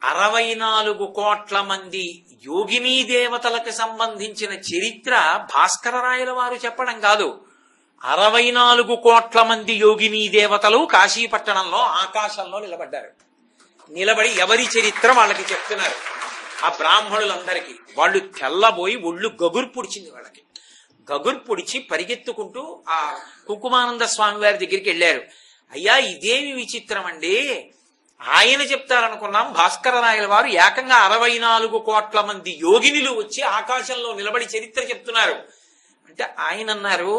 64 కోట్ల మంది యోగినీ దేవతలకు సంబంధించిన చరిత్ర భాస్కర రాయల వారు చెప్పడం కాదు. 64 కోట్ల మంది యోగినీ దేవతలు కాశీపట్టణంలో ఆకాశంలో నిలబడ్డారు. నిలబడి ఎవరి చరిత్ర వాళ్ళకి చెప్తున్నారు. ఆ బ్రాహ్మణులందరికీ వాళ్ళు తెల్లబోయి ఒళ్ళు గగురు పొడిచింది. వాళ్ళకి గగురు పొడిచి పరిగెత్తుకుంటూ ఆ కుంకుమానంద స్వామి వారి దగ్గరికి వెళ్ళారు. అయ్యా, ఇదేమి విచిత్రం అండి, ఆయన చెప్తారనుకున్నాం, భాస్కర రాయల వారు ఏకంగా 64 కోట్ల మంది యోగినులు వచ్చి ఆకాశంలో నిలబడి చరిత్ర చెప్తున్నారు అంటే ఆయన అన్నారు,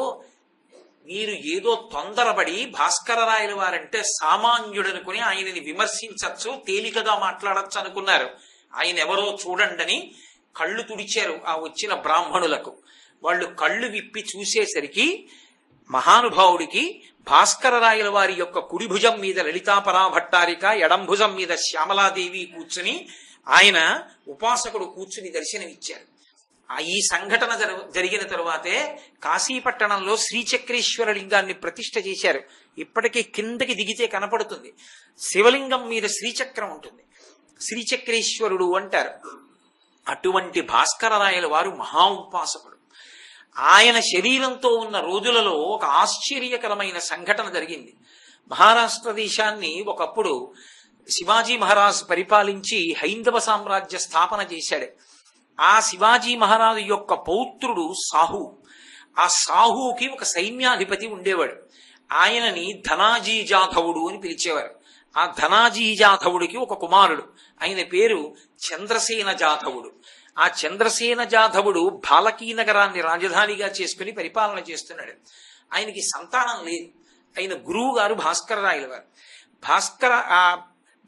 మీరు ఏదో తొందరపడి భాస్కర రాయల వారంటే సామాన్యుడనుకుని ఆయనని విమర్శించచ్చు, తేలికగా మాట్లాడచ్చు అనుకున్నారు. ఆయన ఎవరో చూడండి కళ్ళు తుడిచారు ఆ వచ్చిన బ్రాహ్మణులకు. వాళ్ళు కళ్ళు విప్పి చూసేసరికి మహానుభావుడికి భాస్కర రాయల వారి యొక్క కుడి భుజం మీద లలితాపరాభట్టారిక, ఎడం భుజం మీద శ్యామలాదేవి కూర్చుని ఆయన ఉపాసకుడు కూర్చుని దర్శనమిచ్చారు. ఈ సంఘటన జరిగిన తరువాతే కాశీపట్టణంలో శ్రీచక్రేశ్వర లింగాన్ని ప్రతిష్ఠ చేశారు. ఇప్పటికీ కిందకి దిగితే కనపడుతుంది. శివలింగం మీద శ్రీచక్రం ఉంటుంది, శ్రీచక్రేశ్వరుడు అంటారు. అటువంటి భాస్కర రాయల వారు మహా ఉపాసకుడు. ఆయన శరీరంతో ఉన్న రోజులలో ఒక ఆశ్చర్యకరమైన సంఘటన జరిగింది. మహారాష్ట్ర దేశాన్ని ఒకప్పుడు శివాజీ మహారాజ్ పరిపాలించి హైందవ సామ్రాజ్య స్థాపన చేశాడు. ఆ శివాజీ మహారాజు యొక్క పౌత్రుడు సాహు. ఆ సాహుకి ఒక సైన్యాధిపతి ఉండేవాడు. ఆయనని ధనాజీ జాధవుడు అని పిలిచేవారు. ఆ ధనాజీ జాధవుడికి ఒక కుమారుడు, ఆయన పేరు చంద్రసేన జాధవుడు. ఆ చంద్రసేన జాధవుడు భాలకీ నగరాన్ని రాజధానిగా చేసుకుని పరిపాలన చేస్తున్నాడు. ఆయనకి సంతానం లేదు. ఆయన గురువు గారు భాస్కర రాయల వారు.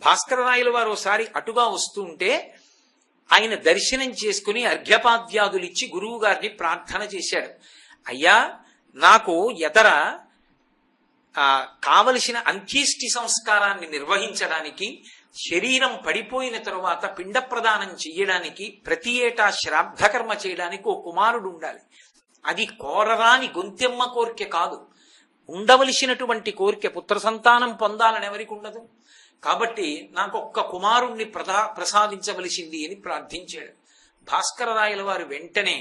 భాస్కర రాయల వారు ఒకసారి అటుగా వస్తుంటే ఆయన దర్శనం చేసుకుని అర్ఘ్యపాద్యాదులిచ్చి గురువు గారిని ప్రార్థన చేశాడు. అయ్యా, నాకు ఎదర కావలసిన అంత్యేష్టి సంస్కారాన్ని నిర్వహించడానికి, శరీరం పడిపోయిన తరువాత పిండ ప్రదానం చెయ్యడానికి, ప్రతి ఏటా శ్రాద్ధకర్మ చేయడానికి ఓ కుమారుడు ఉండాలి. అది కోరరాని గొంతెమ్మ కోరిక కాదు, ఉండవలసినటువంటి కోరిక. పుత్ర సంతానం పొందాలని ఎవరికి ఉండదు. కాబట్టి నాకు ఒక్క కుమారుణ్ణి ప్రసాదించవలసింది అని ప్రార్థించాడు. భాస్కర రాయల వారు వెంటనే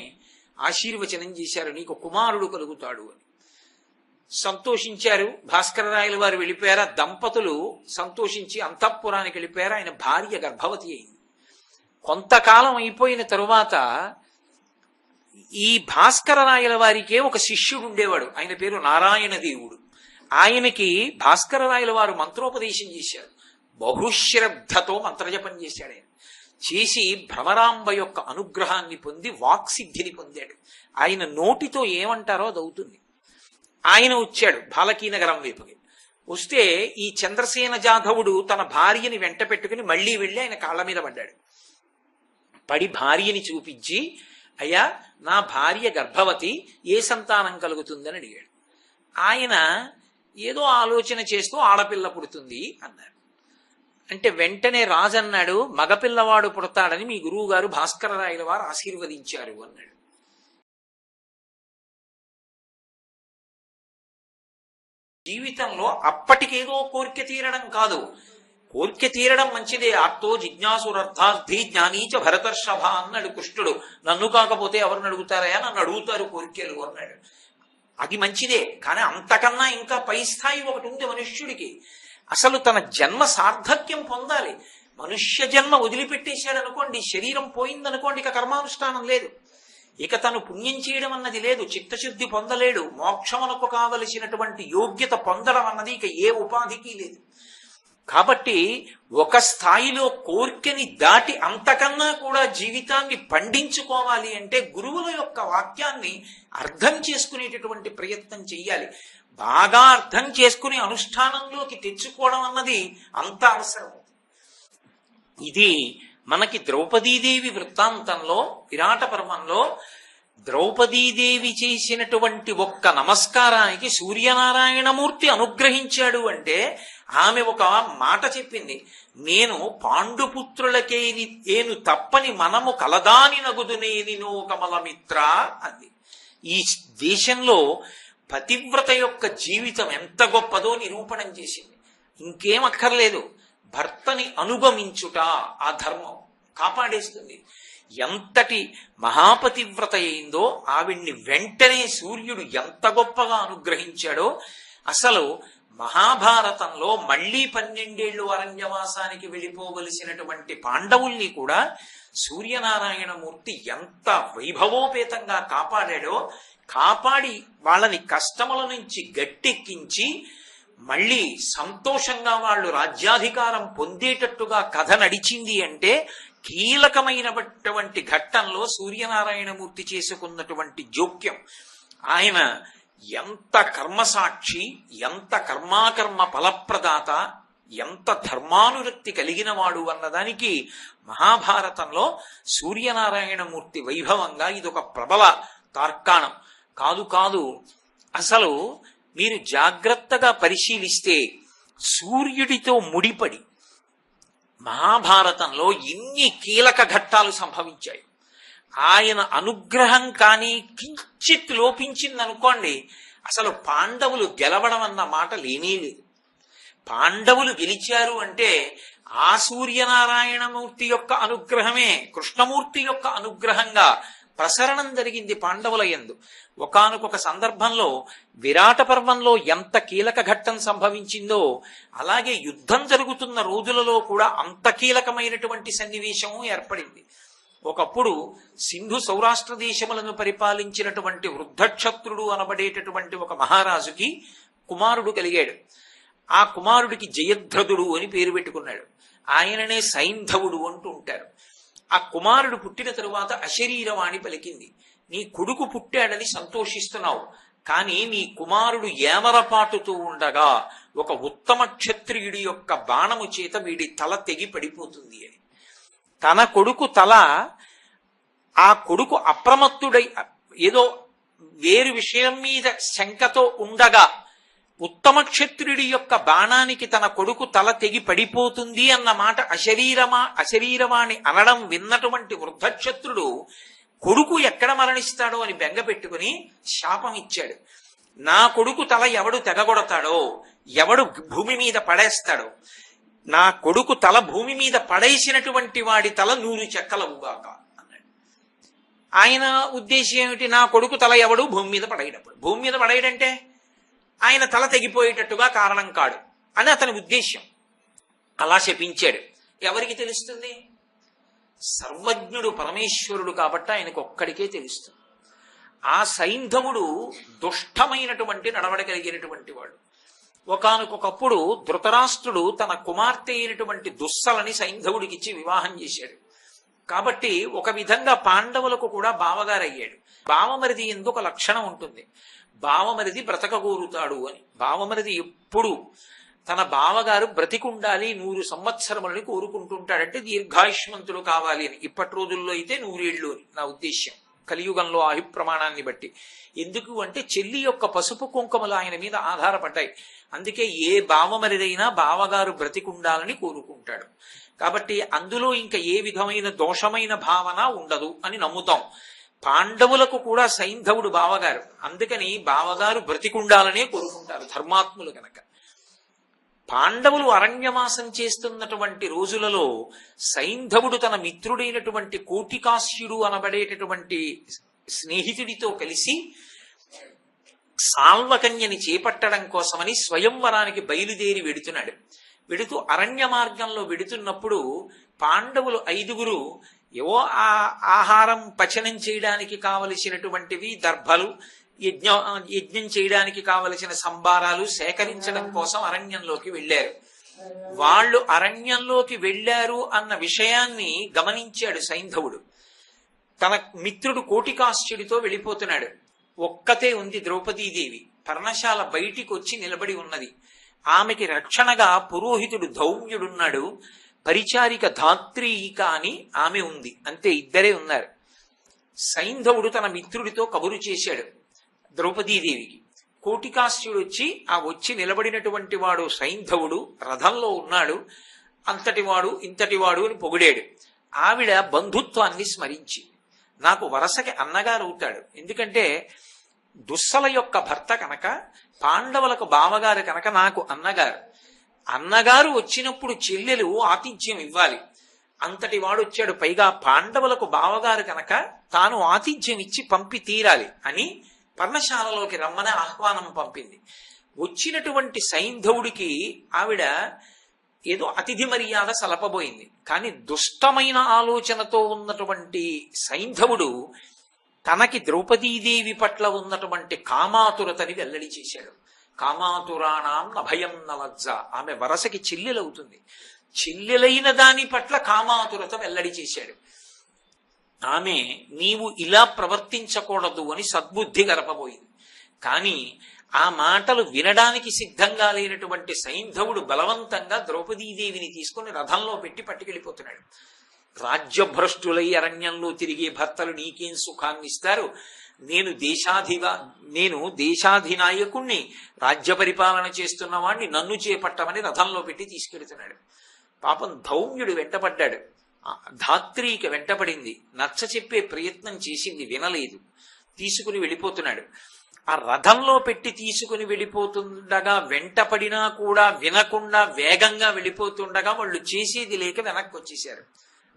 ఆశీర్వచనం చేశారు, నీకు కుమారుడు కలుగుతాడు అని. సంతోషించారు. భాస్కర రాయల వారు వెళ్ళిపోయారు. దంపతులు సంతోషించి అంతఃపురానికి వెళ్ళిపోయారు. ఆయన భార్య గర్భవతి అయింది. కొంతకాలం అయిపోయిన తరువాత ఈ భాస్కర రాయల వారికే ఒక శిష్యుడు ఉండేవాడు. ఆయన పేరు నారాయణ దేవుడు. ఆయనకి భాస్కర రాయల వారు మంత్రోపదేశం చేశారు. బహుశ్రద్ధతో మంత్రజపం చేశాడు. ఆయన చేసి భ్రమరాంబ యొక్క అనుగ్రహాన్ని పొంది వాక్సిద్ధిని పొందాడు. ఆయన నోటితో ఏమంటారో అది అవుతుంది. ఆయన వచ్చాడు భాలకీనగరం వైపుకి. వస్తే ఈ చంద్రసేన జాధవుడు తన భార్యని వెంట పెట్టుకుని మళ్లీ వెళ్ళి ఆయన కాళ్ళ మీద పడ్డాడు. పడి భార్యని చూపించి, అయ్యా, నా భార్య గర్భవతి, ఏ సంతానం కలుగుతుందని అడిగాడు. ఆయన ఏదో ఆలోచన చేస్తూ ఆడపిల్ల పుడుతుంది అన్నాడు. అంటే వెంటనే రాజు అన్నాడు, మగపిల్లవాడు పుడతాడని మీ గురువు గారు భాస్కర రాయల వారు ఆశీర్వదించారు అన్నాడు. జీవితంలో అప్పటికేదో కోరిక తీరడం కాదు, కోరిక తీరడం మంచిదే. ఆర్తో జిజ్ఞాసురర్థార్థి జ్ఞానీచ భరతర్షభ అన్నాడు కృష్ణుడు. నన్ను కాకపోతే ఎవరిని అడుగుతారయా, నన్ను అడుగుతారు కోరికలు అన్నాడు. అది మంచిదే, కానీ అంతకన్నా ఇంకా పై స్థాయి ఒకటి ఉంది మనుష్యుడికి. అసలు తన జన్మ సార్థక్యం పొందాలి. మనుష్య జన్మ వదిలిపెట్టేశాడు అనుకోండి, శరీరం పోయిందనుకోండి, ఇక కర్మానుష్ఠానం లేదు, ఇక తను పుణ్యం చేయడం అన్నది లేదు, చిత్తశుద్ధి పొందలేడు, మోక్షమునకు కావలసినటువంటి యోగ్యత పొందడం అన్నది ఇక ఏ ఉపాధికి లేదు. కాబట్టి ఒక స్థాయిలో కోర్కెని దాటి అంతకన్నా కూడా జీవితాన్ని పండించుకోవాలి అంటే గురువుల యొక్క వాక్యాన్ని అర్థం చేసుకునేటటువంటి ప్రయత్నం చెయ్యాలి. బాగా అర్థం చేసుకుని అనుష్ఠానంలోకి తెచ్చుకోవడం అన్నది అంత అవసరం. ఇది మనకి ద్రౌపదీదేవి వృత్తాంతంలో, విరాట పర్వంలో ద్రౌపదీదేవి చేసినటువంటి ఒక్క నమస్కారానికి సూర్యనారాయణమూర్తి అనుగ్రహించాడు. అంటే ఆమె ఒక మాట చెప్పింది, నేను పాండుపుత్రులకేని ఏను తప్పని మనము కలదాని నగుదునేని నో కమలమిత్ర అంది. ఈ దేశంలో పతివ్రత యొక్క జీవితం ఎంత గొప్పదో నిరూపణం చేసింది. ఇంకేం అక్కర్లేదు, భర్తని అనుగమించుట ఆ ధర్మం కాపాడేస్తుంది. ఎంతటి మహాపతివ్రత అయిందో ఆవిడ్ని వెంటనే సూర్యుడు ఎంత గొప్పగా అనుగ్రహించాడో. అసలు మహాభారతంలో మళ్లీ 12 ఏళ్ళు అరణ్యవాసానికి వెళ్ళిపోవలసినటువంటి పాండవుల్ని కూడా సూర్యనారాయణమూర్తి ఎంత వైభవోపేతంగా కాపాడాడో. కాపాడి వాళ్ళని కష్టముల నుంచి గట్టెక్కించి మళ్ళీ సంతోషంగా వాళ్ళు రాజ్యాధికారం పొందేటట్టుగా కథ నడిచింది అంటే కీలకమైనటువంటి ఘట్టంలో సూర్యనారాయణమూర్తి చేసుకున్నటువంటి జోక్యం. ఆయన ఎంత కర్మసాక్షి, ఎంత కర్మాకర్మ ఫలప్రదాత, ఎంత ధర్మానురక్తి కలిగిన వాడు అన్నదానికి మహాభారతంలో సూర్యనారాయణమూర్తి వైభవంగా ఇదొక ప్రబల తార్కాణం. కాదు అసలు మీరు జాగ్రత్తగా పరిశీలిస్తే సూర్యుడితో ముడిపడి మహాభారతంలో ఎన్ని కీలక ఘట్టాలు సంభవించాయి. ఆయన అనుగ్రహం కానీ కించిత్ లోపించిందనుకోండి, అసలు పాండవులు గెలవడం అన్న మాట లేనే లేదు. పాండవులు గెలిచారు అంటే ఆ సూర్యనారాయణమూర్తి యొక్క అనుగ్రహమే కృష్ణమూర్తి యొక్క అనుగ్రహంగా ప్రసరణం జరిగింది పాండవుల యందు. ఒకానొక సందర్భంలో విరాట పర్వంలో ఎంత కీలక ఘట్టం సంభవించిందో అలాగే యుద్ధం జరుగుతున్న రోజులలో కూడా అంత కీలకమైనటువంటి సన్నివేశము ఏర్పడింది. ఒకప్పుడు సింధు సౌరాష్ట్ర దేశములను పరిపాలించినటువంటి వృద్ధక్షత్రుడు అనబడేటటువంటి ఒక మహారాజుకి కుమారుడు కలిగాడు. ఆ కుమారుడికి జయద్రథుడు అని పేరు పెట్టుకున్నాడు. ఆయననే సైంధవుడు అంటూ ఉంటారు. ఆ కుమారుడు పుట్టిన తరువాత అశరీరవాణి పలికింది, నీ కొడుకు పుట్టాడని సంతోషిస్తున్నావు, కానీ నీ కుమారుడు ఏమరపాటుతూ ఉండగా ఒక ఉత్తమ క్షత్రియుడి యొక్క బాణము చేత వీడి తల తెగి పడిపోతుంది అని. తన కొడుకు తల, ఆ కొడుకు అప్రమత్తుడై ఏదో వేరు విషయం మీద శంకతో ఉండగా ఉత్తమ క్షత్రుడి యొక్క బాణానికి తన కొడుకు తల తెగి పడిపోతుంది అన్న మాట అశరీరవాణి అనడం విన్నటువంటి వృద్ధక్షత్రుడు కొడుకు ఎక్కడ మరణిస్తాడో అని బెంగ పెట్టుకుని శాపం ఇచ్చాడు. నా కొడుకు తల ఎవడు తెగగొడతాడో, ఎవడు భూమి మీద పడేస్తాడో, నా కొడుకు తల భూమి మీద పడేసినటువంటి వాడి తల 100 చెక్కలవుగాక అన్నాడు. ఆయన ఉద్దేశం ఏమిటి? నా కొడుకు తల ఎవడు భూమి మీద పడేటప్పుడు, భూమి మీద పడేయడంటే ఆయన తల తెగిపోయేటట్టుగా కారణం కాడు అని అతని ఉద్దేశ్యం. అలా శపించాడు. ఎవరికి తెలుస్తుంది? సర్వజ్ఞుడు పరమేశ్వరుడు కాబట్టి ఆయనకు ఒక్కడికే తెలుస్తుంది. ఆ సైంధవుడు దుష్టమైనటువంటి నడవడగలిగినటువంటి వాడు. ఒకానొకప్పుడు ధృతరాష్ట్రుడు తన కుమార్తె అయినటువంటి దుస్సలని సైంధవుడికిచ్చి వివాహం చేశాడు. కాబట్టి ఒక విధంగా పాండవులకు కూడా బావగారయ్యాడు. బావమరిది ఎందుకు లక్షణం ఉంటుంది, బావమరిది బ్రతకగోరుతాడు అని. బావమరిది ఎప్పుడు తన బావగారు బ్రతికుండాలి, 100 సంవత్సరములని కోరుకుంటుంటాడంటే దీర్ఘాయుష్మంతుడు కావాలి అని. ఇప్పటి రోజుల్లో అయితే 100 ఏళ్ళు అని నా ఉద్దేశ్యం, కలియుగంలో ఆయు ప్రమాణాన్ని బట్టి. ఎందుకు అంటే చెల్లి యొక్క పసుపు కుంకుమలు ఆయన మీద ఆధారపడ్డాయి. అందుకే ఏ బావమరిదైనా బావగారు బ్రతికుండాలని కోరుకుంటాడు. కాబట్టి అందులో ఇంకా ఏ విధమైన దోషమైన భావన ఉండదు అని నమ్ముతాం. పాండవులకు కూడా సైంధవుడు బావగారు, అందుకని బావగారు బ్రతికుండాలనే కోరుకుంటారు ధర్మాత్ములు కనుక. పాండవులు అరణ్యవాసం చేస్తున్నటువంటి రోజులలో సైంధవుడు తన మిత్రుడైనటువంటి కోటికాస్యుడు అనబడేటటువంటి స్నేహితుడితో కలిసి సాల్వకన్యని చేపట్టడం కోసమని స్వయంవరానికి బయలుదేరి వెడుతున్నాడు. వెడుతూ అరణ్య మార్గంలో వెడుతున్నప్పుడు పాండవులు 5 ఏవో ఆహారం పచనం చేయడానికి కావలసినటువంటివి, దర్భలు, యజ్ఞం చేయడానికి కావలసిన సంబారాలు సేకరించడం కోసం అరణ్యంలోకి వెళ్ళారు. వాళ్ళు అరణ్యంలోకి వెళ్ళారు అన్న విషయాన్ని గమనించాడు సైంధవుడు. తన మిత్రుడు కోటికాస్యుడితో వెళ్ళిపోతున్నాడు. ఒక్కతే ఉంది ద్రౌపదీదేవి. పర్ణశాల బయటికి వచ్చి నిలబడి ఉన్నది. ఆమెకి రక్షణగా పురోహితుడు ధౌమ్యుడున్నాడు, పరిచారిక ధాత్రీయిక అని ఆమె ఉంది. అంతే, ఇద్దరే ఉన్నారు. సైంధవుడు తన మిత్రుడితో కబురు చేశాడు ద్రౌపదీదేవికి. కోటికాస్యుడు వచ్చి నిలబడినటువంటి వాడు సైంధవుడు రథంలో ఉన్నాడు, అంతటివాడు ఇంతటివాడు అని పొగిడాడు. ఆవిడ బంధుత్వాన్ని స్మరించి, నాకు వరసకి అన్నగారు అవుతాడు, ఎందుకంటే దుస్సల యొక్క భర్త కనుక, పాండవులకు బావగారు కనుక నాకు అన్నగారు. అన్నగారు వచ్చినప్పుడు చెల్లెలు ఆతిథ్యం ఇవ్వాలి. అంతటి వాడు వచ్చాడు, పైగా పాండవులకు బావగారు కనుక తాను ఆతిథ్యం ఇచ్చి పంపి తీరాలి అని పర్ణశాలలోకి రమ్మని ఆహ్వానం పంపింది. వచ్చినటువంటి సైంధవుడికి ఆవిడ ఏదో అతిథి మర్యాద సలపబోయింది. కానీ దుష్టమైన ఆలోచనతో ఉన్నటువంటి సైంధవుడు తనకి ద్రౌపదీదేవి పట్ల ఉన్నటువంటి కామాతురతని వెల్లడి చేశాడు. కామాతురాణం నభయం నలజ్జ, ఆమె వరసకి చెల్లెలవుతుంది. చెల్లెలైన దాని పట్ల కామాతురత వెల్లడి చేశాడు. ఆమె నీవు ఇలా ప్రవర్తించకూడదు అని సద్బుద్ధి గరపబోయింది. కానీ ఆ మాటలు వినడానికి సిద్ధంగా లేనటువంటి సైంధవుడు బలవంతంగా ద్రౌపదీదేవిని తీసుకుని రథంలో పెట్టి పట్టుకెళ్ళిపోతున్నాడు. రాజ్యభ్రష్టులై అరణ్యంలో తిరిగే భర్తలు నీకేం సుఖాన్ని ఇస్తారు? నేను దేశాధినాయకుణ్ణి, రాజ్య పరిపాలన చేస్తున్న వాణ్ణి, నన్ను చేపట్టమని రథంలో పెట్టి తీసుకెడుతున్నాడు. పాపం ధౌమ్యుడు వెంటపడ్డాడు, ధాత్రీకి వెంటపడింది, నచ్చ చెప్పే ప్రయత్నం చేసింది, వినలేదు, తీసుకుని వెళ్ళిపోతున్నాడు. ఆ రథంలో పెట్టి తీసుకుని వెళ్ళిపోతుండగా వెంటపడినా కూడా వినకుండా వేగంగా వెళ్ళిపోతుండగా వాళ్ళు చేసేది లేక వెనక్కి వచ్చేశారు.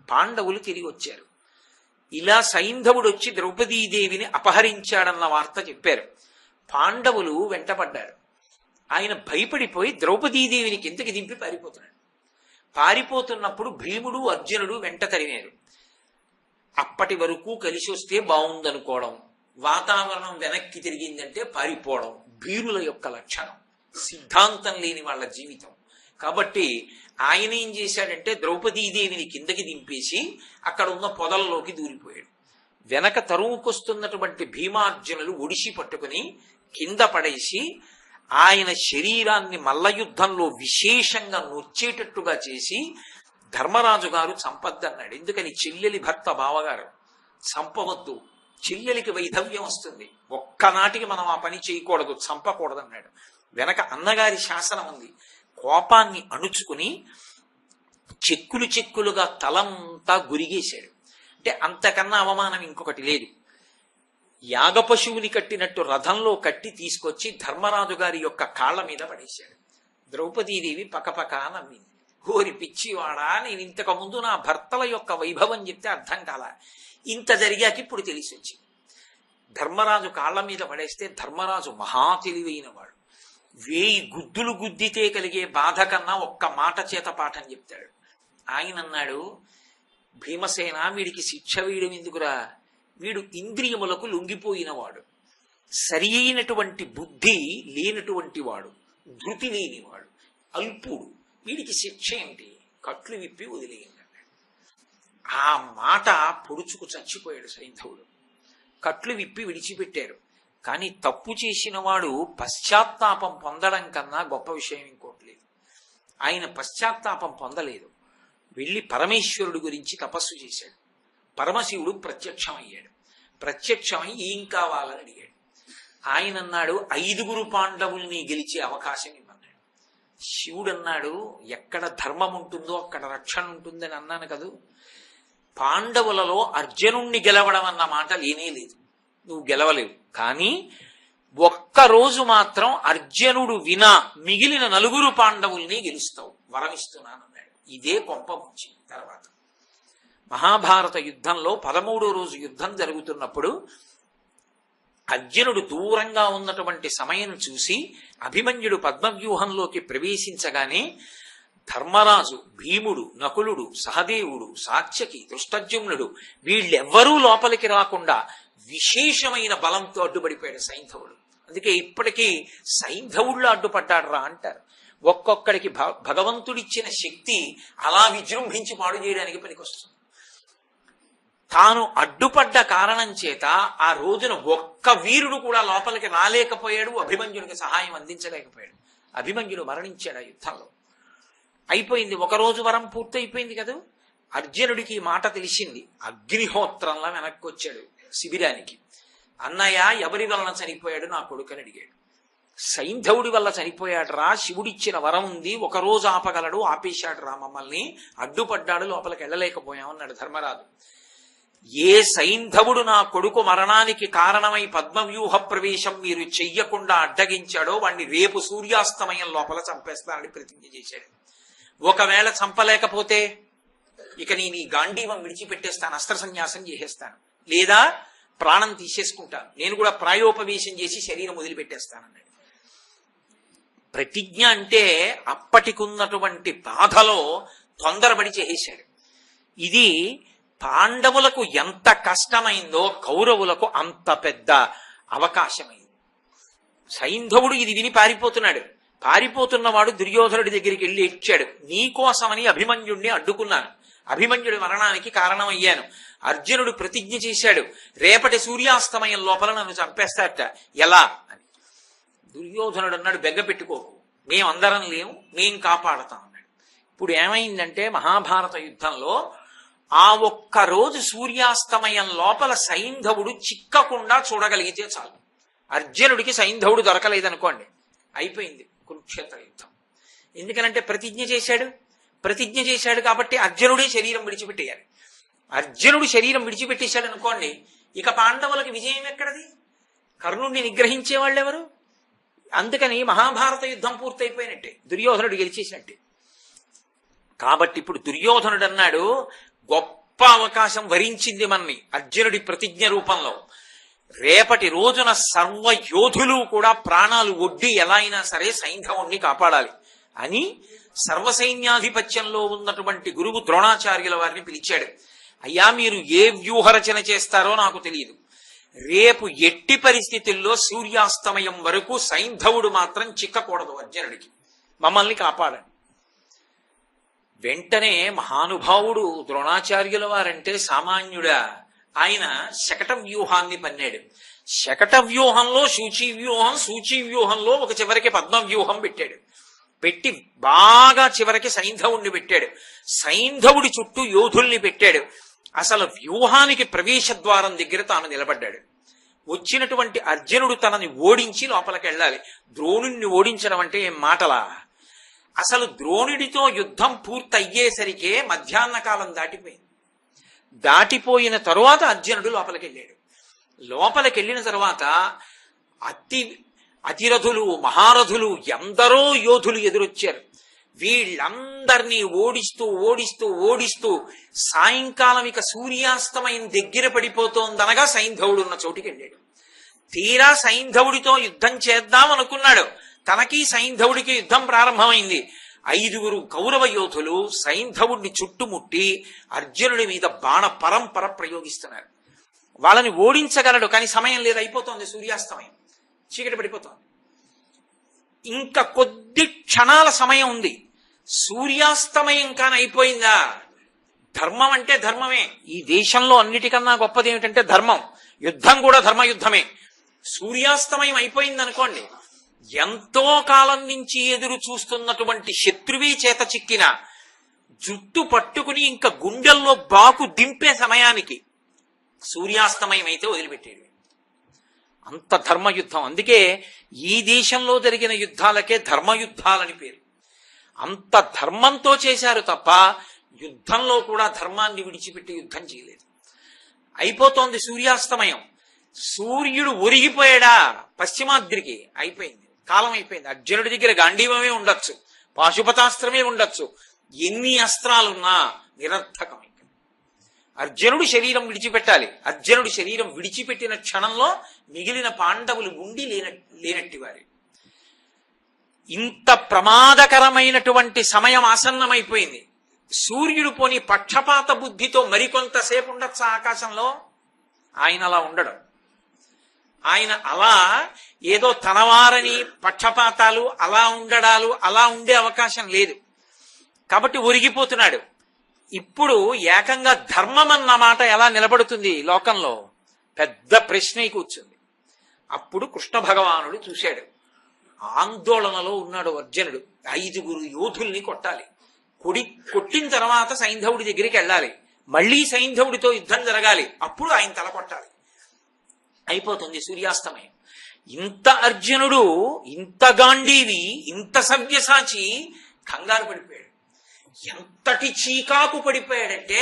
పాండవులు తిరిగి వచ్చారు. ఇలా సైంధవుడు వచ్చి ద్రౌపదీదేవిని అపహరించాడన్న వార్త చెప్పారు. పాండవులు వెంటపడ్డారు. ఆయన భయపడిపోయి ద్రౌపదీదేవిని కిందకి దింపి పారిపోతున్నాడు. పారిపోతున్నప్పుడు భీముడు అర్జునుడు వెంట తరిమారు. అప్పటి వరకు కలిసి వస్తే బాగుందనుకోవడం, వాతావరణం వెనక్కి తిరిగిందంటే పారిపోవడం భీరుల యొక్క లక్షణం, సిద్ధాంతం లేని వాళ్ళ జీవితం. కాబట్టి ఆయన ఏం చేశాడంటే ద్రౌపదీదేవిని కిందకి దింపేసి అక్కడ ఉన్న పొదల్లోకి దూరిపోయాడు. వెనక తరువుకొస్తున్నటువంటి భీమార్జునులు ఒడిసి పట్టుకుని కింద పడేసి ఆయన శరీరాన్ని మల్లయుద్ధంలో విశేషంగా నొచ్చేటట్టుగా చేసి ధర్మరాజు గారు చంపద్దన్నాడు. ఎందుకని? చెల్లెలి భర్త బావగారు, చంపవద్దు, చెల్లెలికి వైధవ్యం వస్తుంది, ఒక్కనాటికి మనం ఆ పని చేయకూడదు, చంపకూడదన్నాడు. వెనక అన్నగారి శాసనం ఉంది. కోపాన్ని అణుచుకుని చెక్కులు చెక్కులుగా తలంతా గురిగేశాడు. అంటే అంతకన్నా అవమానం ఇంకొకటి లేదు. యాగపశువుని కట్టినట్టు రథంలో కట్టి తీసుకొచ్చి ధర్మరాజు గారి యొక్క కాళ్ల మీద పడేశాడు. ద్రౌపదీదేవి పకపక నవ్వింది. ఓరి పిచ్చివాడా, నేను ఇంతకు ముందు నా భర్తల యొక్క వైభవం చెప్తే అర్థం కాల, ఇంత జరిగాక ఇప్పుడు తెలిసి వచ్చింది. ధర్మరాజు కాళ్ల మీద పడేస్తే ధర్మరాజు మహా తెలివైన వాడు. 1000 గుద్దులు గుద్దితే కలిగే బాధ కన్నా ఒక్క మాట చేత పాఠం చెప్తాడు. ఆయన అన్నాడు, భీమసేన, వీడికి శిక్ష వేయడం ఎందుకురా? వీడు ఇంద్రియములకు లొంగిపోయినవాడు, సరి అయినటువంటి బుద్ధి లేనటువంటి వాడు, ధృతి లేనివాడు, అల్పుడు, వీడికి శిక్ష ఏంటి? కట్లు విప్పి వదిలేయండి. ఆ మాట పొడుచుకు చచ్చిపోయాడు సైంధవుడు. కట్లు విప్పి విడిచిపెట్టారు. కానీ తప్పు చేసిన వాడు పశ్చాత్తాపం పొందడం కన్నా గొప్ప విషయం ఇంకోటి లేదు. ఆయన పశ్చాత్తాపం పొందలేదు. వెళ్ళి పరమేశ్వరుడు గురించి తపస్సు చేశాడు. పరమశివుడు ప్రత్యక్షమయ్యాడు. ప్రత్యక్షమై ఏం కావాలని అడిగాడు. ఆయన అన్నాడు, 5 పాండవుల్ని గెలిచే అవకాశం ఇవ్వన్నాడు. శివుడు అన్నాడు, ఎక్కడ ధర్మం ఉంటుందో అక్కడ రక్షణ ఉంటుందని అన్నాను కదూ. పాండవులలో అర్జునుణ్ణి గెలవడం అన్న మాట లేనే లేదు, నువ్వు గెలవలేవు. కానీ ఒక్కరోజు మాత్రం అర్జునుడు వినా మిగిలిన 4 పాండవుల్ని గెలుస్తావు, వరమిస్తున్నానన్నాడు. ఇదే కొంప ముంచింది. తర్వాత మహాభారత యుద్ధంలో 13వ రోజు యుద్ధం జరుగుతున్నప్పుడు అర్జునుడు దూరంగా ఉన్నటువంటి సమయం చూసి అభిమన్యుడు పద్మవ్యూహంలోకి ప్రవేశించగానే ధర్మరాజు, భీముడు, నకులుడు, సహదేవుడు, సాత్యకి, దృష్టజ్యుమ్నుడు వీళ్ళెవ్వరూ లోపలికి రాకుండా విశేషమైన బలంతో అడ్డుపడిపోయాడు సైంధవుడు. అందుకే ఇప్పటికీ సైంధవుళ్ళు అడ్డుపడ్డాడు రా అంటారు. ఒక్కొక్కడికి భగవంతుడిచ్చిన శక్తి అలా విజృంభించి పాడు చేయడానికి పనికొస్తుంది. తాను అడ్డుపడ్డ కారణం చేత ఆ రోజున ఒక్క వీరుడు కూడా లోపలికి రాలేకపోయాడు, అభిమన్యుడికి సహాయం అందించలేకపోయాడు. అభిమన్యుడు మరణించాడు ఆ యుద్ధంలో. అయిపోయింది, ఒకరోజు వరం పూర్తయిపోయింది కదా. అర్జునుడికి మాట తెలిసింది. అగ్నిహోత్రంలా వెనక్కి వచ్చాడు శిబిరానికి. అన్నయ్య, ఎవరి వలన చనిపోయాడు నా కొడుకని అడిగాడు. సైంధవుడి వల్ల చనిపోయాడు రా, శివుడిచ్చిన వరం ఉంది, ఒకరోజు ఆపగలడు, ఆపేశాడు రా, మమ్మల్ని అడ్డుపడ్డాడు, లోపలికి వెళ్ళలేకపోయామన్నాడు ధర్మరాజు. ఏ సైంధవుడు నా కొడుకు మరణానికి కారణమై పద్మవ్యూహ ప్రవేశం మీరు చెయ్యకుండా అడ్డగించాడో వాణ్ణి రేపు సూర్యాస్తమయం లోపల చంపేస్తానని ప్రతిజ్ఞ చేశాడు. ఒకవేళ చంపలేకపోతే ఇక నేను ఈ గాంధీవం విడిచిపెట్టేస్తాను, అస్త్ర సన్యాసం చేసేస్తాను, లేదా ప్రాణం తీసేసుకుంటాను, నేను కూడా ప్రాయోపవేశం చేసి శరీరం వదిలిపెట్టేస్తానన్నాడు. ప్రతిజ్ఞ అంటే అప్పటికున్నటువంటి బాధలో తొందరపడి చేసేశాడు. ఇది పాండవులకు ఎంత కష్టమైందో కౌరవులకు అంత పెద్ద అవకాశమైంది. సైంధవుడు ఇది విని పారిపోతున్నాడు. పారిపోతున్నవాడు దుర్యోధనుడి దగ్గరికి వెళ్ళి ఇచ్చాడు, నీకోసమని అభిమన్యుడిని అడ్డుకున్నాను, అభిమన్యుడి మరణానికి కారణమయ్యాను. అర్జునుడు ప్రతిజ్ఞ చేశాడు, రేపటి సూర్యాస్తమయం లోపల నన్ను చంపేస్తాడట, ఎలా అని. దుర్యోధనుడు అన్నాడు, బెగ్గ పెట్టుకోకు, మేమందరం లేము, మేం కాపాడతాం అన్నాడు. ఇప్పుడు ఏమైందంటే మహాభారత యుద్ధంలో ఆ ఒక్క రోజు సూర్యాస్తమయం లోపల సైంధవుడు చిక్కకుండా చూడగలిగితే చాలు. అర్జునుడికి సైంధవుడు దొరకలేదనుకోండి, అయిపోయింది కురుక్షేత్ర యుద్ధం. ఎందుకనంటే ప్రతిజ్ఞ చేశాడు కాబట్టి అర్జునుడే శరీరం విడిచిపెట్టేయాలి. అర్జునుడు శరీరం విడిచిపెట్టేశాడు అనుకోండి, ఇక పాండవులకు విజయం ఎక్కడది? కర్ణుడిని నిగ్రహించే వాళ్ళెవరు? అందుకని మహాభారత యుద్ధం పూర్తయిపోయినట్టే, దుర్యోధనుడు గెలిచేసినట్టే. కాబట్టి ఇప్పుడు దుర్యోధనుడు అన్నాడు, గొప్ప అవకాశం వరించింది మనని అర్జునుడి ప్రతిజ్ఞ రూపంలో. రేపటి రోజున సర్వ యోధులు కూడా ప్రాణాలు ఒడ్డి ఎలా అయినా సరే సైంధవుణ్ణి కాపాడాలి అని సర్వసైన్యాధిపత్యంలో ఉన్నటువంటి గురువు ద్రోణాచార్యుల వారిని పిలిచాడు. అయ్యా, మీరు ఏ వ్యూహరచన చేస్తారో నాకు తెలియదు, రేపు ఎట్టి పరిస్థితుల్లో సూర్యాస్తమయం వరకు సైంధవుడు మాత్రం చిక్కకూడదు అర్జునుడికి, మమ్మల్ని కాపాడండి. వెంటనే మహానుభావుడు ద్రోణాచార్యుల వారంటే సామాన్యుడా, ఆయన శకట వ్యూహాన్ని పన్నాడు. శకట వ్యూహంలో శూచి వ్యూహం, శూచి వ్యూహంలో ఒక చివరికి పద్మ వ్యూహం పెట్టాడు. పెట్టి బాగా చివరికి సైంధవుణ్ణి పెట్టాడు. సైంధవుడి చుట్టూ యోధుల్ని పెట్టాడు. అసలు వ్యూహానికి ప్రవేశ ద్వారం దగ్గర తాను నిలబడ్డాడు. వచ్చినటువంటి అర్జునుడు తనని ఓడించి లోపలికి వెళ్ళాలి. ద్రోణుణ్ణి ఓడించడం అంటే ఏం మాటలా? అసలు ద్రోణుడితో యుద్ధం పూర్తయ్యేసరికే మధ్యాహ్న కాలం దాటిపోయింది. దాటిపోయిన తరువాత అర్జునుడు లోపలికి వెళ్ళాడు. లోపలికి వెళ్ళిన తర్వాత అతిరథులు, మహారథులు, ఎందరో యోధులు ఎదురొచ్చారు. వీళ్ళందరినీ ఓడిస్తూ ఓడిస్తూ ఓడిస్తూ సాయంకాలం ఇక సూర్యాస్తమయం దగ్గర పడిపోతోందనగా సైంధవుడు ఉన్న చోటికి వెళ్ళాడు. తీరా సైంధవుడితో యుద్ధం చేద్దాం అనుకున్నాడు. తనకి సైంధవుడికి యుద్ధం ప్రారంభమైంది. 5 కౌరవ యోధులు సైంధవుడిని చుట్టుముట్టి అర్జునుడి మీద బాణ పరంపర ప్రయోగిస్తున్నారు. వాళ్ళని ఓడించగలడు, కానీ సమయం లేదు, అయిపోతోంది సూర్యాస్తమయం, చీకటి పడిపోతోంది. ఇంకా కొద్ది క్షణాల సమయం ఉంది. సూర్యాస్తమయం కాని అయిపోయిందా? ధర్మం అంటే ధర్మమే. ఈ దేశంలో అన్నిటికన్నా గొప్పది ఏమిటంటే ధర్మం. యుద్ధం కూడా ధర్మయుద్ధమే. సూర్యాస్తమయం అయిపోయింది అనుకోండి, ఎంతో కాలం నుంచి ఎదురు చూస్తున్నటువంటి శత్రువీ చేత చిక్కిన జుట్టు పట్టుకుని ఇంకా గుండెల్లో బాకు దింపే సమయానికి సూర్యాస్తమయం అయితే వదిలిపెట్టేది. అంత ధర్మయుద్ధం. అందుకే ఈ దేశంలో జరిగిన యుద్ధాలకే ధర్మయుద్ధాలని పేరు. అంత ధర్మంతో చేశారు తప్ప యుద్ధంలో కూడా ధర్మాన్ని విడిచిపెట్టి యుద్ధం చేయలేదు. అయిపోతోంది సూర్యాస్తమయం. సూర్యుడు ఒరిగిపోయాడా పశ్చిమాద్రికి, అయిపోయింది, కాలం అయిపోయింది. అర్జునుడి దగ్గర గాంధీవమే ఉండొచ్చు, పాశుపతాస్త్రమే ఉండొచ్చు, ఎన్ని అస్త్రాలున్నా నిరర్థకం. అర్జునుడు శరీరం విడిచిపెట్టాలి. అర్జునుడు శరీరం విడిచిపెట్టిన క్షణంలో మిగిలిన పాండవులు ఉండి లేనట్టి వారి. ఇంత ప్రమాదకరమైనటువంటి సమయం ఆసన్నమైపోయింది. సూర్యుడు పోని పక్షపాత బుద్ధితో మరికొంతసేపు ఉండొచ్చు ఆకాశంలో? ఆయన అలా ఉండడం. ఆయన అలా ఏదో తనవారని పక్షపాతాలు అలా ఉండడాలు అలా ఉండే అవకాశం లేదు. కాబట్టి ఒరిగిపోతున్నాడు. ఇప్పుడు ఏకంగా ధర్మం అన్న మాట ఎలా నిలబడుతుంది లోకంలో? పెద్ద ప్రశ్న కూర్చుంది. అప్పుడు కృష్ణ భగవానుడు చూశాడు. ఆందోళనలో ఉన్నాడు అర్జునుడు. 5 యోధుల్ని కొట్టాలి. కొట్టిన తర్వాత సైంధవుడి దగ్గరికి వెళ్ళాలి. మళ్లీ సైంధవుడితో యుద్ధం జరగాలి. అప్పుడు ఆయన తల కొట్టాలి. అయిపోతుంది సూర్యాస్తమయం. ఇంత అర్జునుడు, ఇంత గాంధీవి, ఇంత సవ్యసాచి కంగారు పడిపోయాడు. ఎంతటి చీకాకు పడిపోయాడంటే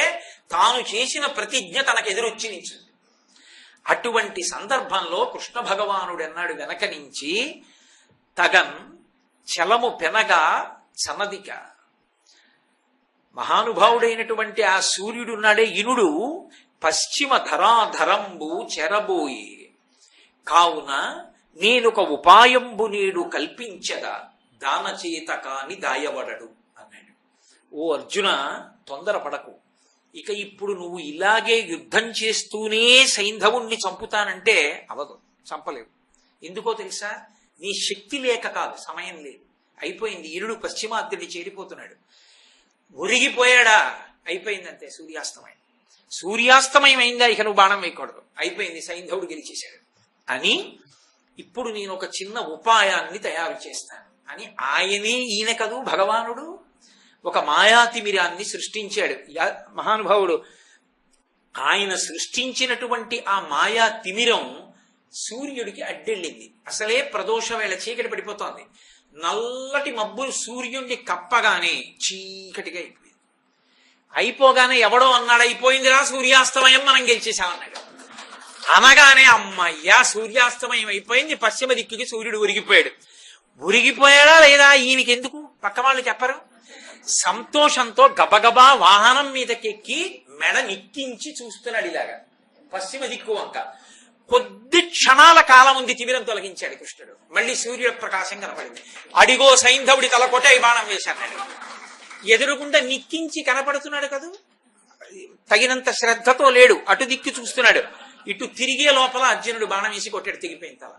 తాను చేసిన ప్రతిజ్ఞ తనకెదురొచ్చి నిల్చుంది. అటువంటి సందర్భంలో కృష్ణ భగవానుడు అన్నాడు వెనక నుంచి, తగన్ చలము పెనగా చనదిక. మహానుభావుడైనటువంటి ఆ సూర్యుడున్నాడే ఇనుడు పశ్చిమ ధరాధరంబు చెరబోయి, కావున నేనొక ఉపాయంబు నేడు కల్పించగా దానచేత కాని దాయబడడు అన్నాడు. ఓ అర్జున, తొందరపడకు. ఇక ఇప్పుడు నువ్వు ఇలాగే యుద్ధం చేస్తూనే సైంధవుణ్ణి చంపుతానంటే అవదు, చంపలేవు. ఎందుకో తెలుసా? నీ శక్తి లేక కాదు, సమయం లేదు, అయిపోయింది. ఇరుడు పశ్చిమాద్యుడి చేరిపోతున్నాడు. ఒరిగిపోయాడా? అయిపోయిందంతే, సూర్యాస్తమయం. సూర్యాస్తమయం అయిందా ఇక నువ్వు బాణం వేయకూడదు, అయిపోయింది, సైంధవుడు గెలిచేశాడు అని. ఇప్పుడు నేను ఒక చిన్న ఉపాయాన్ని తయారు చేస్తాను అని ఆయనే, ఈయన కదూ భగవానుడు, ఒక మాయాతిమిరాన్ని సృష్టించాడు మహానుభావుడు. ఆయన సృష్టించినటువంటి ఆ మాయా తిమిరం సూర్యుడికి అడ్డెళ్ళింది. అసలే ప్రదోష వేళ చీకటి పడిపోతోంది. నల్లటి మబ్బులు సూర్యుడిని కప్పగానే చీకటిగా అయిపోయింది. అయిపోగానే ఎవడో అన్నాడు, అయిపోయిందిరా సూర్యాస్తమయం, మనం గెలిచేశామన్నాడు. అనగానే అమ్మయ్యా సూర్యాస్తమయం అయిపోయింది, పశ్చిమ దిక్కుకి సూర్యుడు ఉరిగిపోయాడు. ఉరిగిపోయాడా లేదా ఈయనకి ఎందుకు, పక్క వాళ్ళు చెప్పరు. సంతోషంతో గబగబా వాహనం మీదకెక్కి మెడ నిక్కించి చూస్తున్నాడు ఇలాగా పశ్చిమ దిక్కు వంక. కొద్ది క్షణాల కాలం ఉంది, తిమిరం తొలగించాడు కృష్ణుడు. మళ్ళీ సూర్యుడు ప్రకాశం కనపడింది. అడిగో సైంధవుడి తల కొట్టే బాణం వేశాడు. ఎదురుగుండా నిక్కించి కనపడుతున్నాడు కదూ, తగినంత శ్రద్ధతో లేడు, అటు దిక్కు చూస్తున్నాడు. ఇటు తిరిగే లోపల అర్జునుడు బాణం వేసి కొట్టాడు, తెగిపోయింది తల.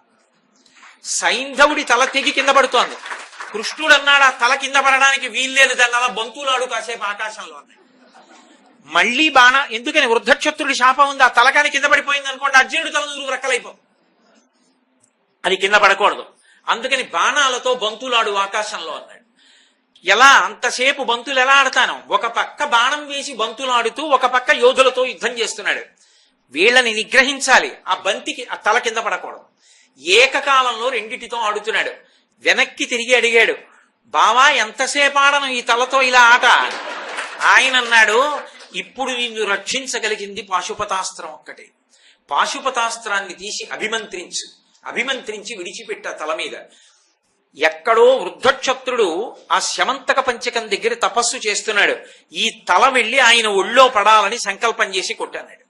సైంధవుడి తల తెగి కింద పడుతోంది. కృష్ణుడు అన్నాడు, ఆ తల కింద పడడానికి వీల్లేదు, దాన్ని అలా బంతులాడు కాసేపు ఆకాశంలో అన్నాడు. మళ్ళీ ఎందుకని వృద్ధక్షత్రుడి శాపం ఉంది, ఆ తలకాని కింద పడిపోయింది అనుకోండి, అర్జునుడి తల నూరు రెక్కలైపోతుంది, అది కింద పడకూడదు. అందుకని బాణాలతో బంతులాడు ఆకాశంలో అన్నాడు. ఎలా అంతసేపు బంతులు ఎలా ఆడతాను? ఒక పక్క బాణం వేసి బంతులాడుతూ ఒక పక్క యోధులతో యుద్ధం చేస్తున్నాడు. వీళ్ళని నిగ్రహించాలి, ఆ బంతికి ఆ తల కింద పడకూడదు. ఏకకాలంలో రెండిటితో ఆడుతున్నాడు. వెనక్కి తిరిగి అడిగాడు, బావా ఎంతసేపు ఆడను ఈ తలతో ఇలా ఆట? ఆయన అన్నాడు, ఇప్పుడు నిన్ను రక్షించగలిగింది పాశుపతాస్త్రం ఒక్కటే. పాశుపతాస్త్రాన్ని తీసి అభిమంత్రించి విడిచిపెట్ట తల మీద. ఎక్కడో వృద్ధక్షత్రుడు ఆ శమంతక పంచకం దగ్గర తపస్సు చేస్తున్నాడు. ఈ తల వెళ్లి ఆయన ఒళ్ళో పడాలని సంకల్పం చేసి కొట్టాడు.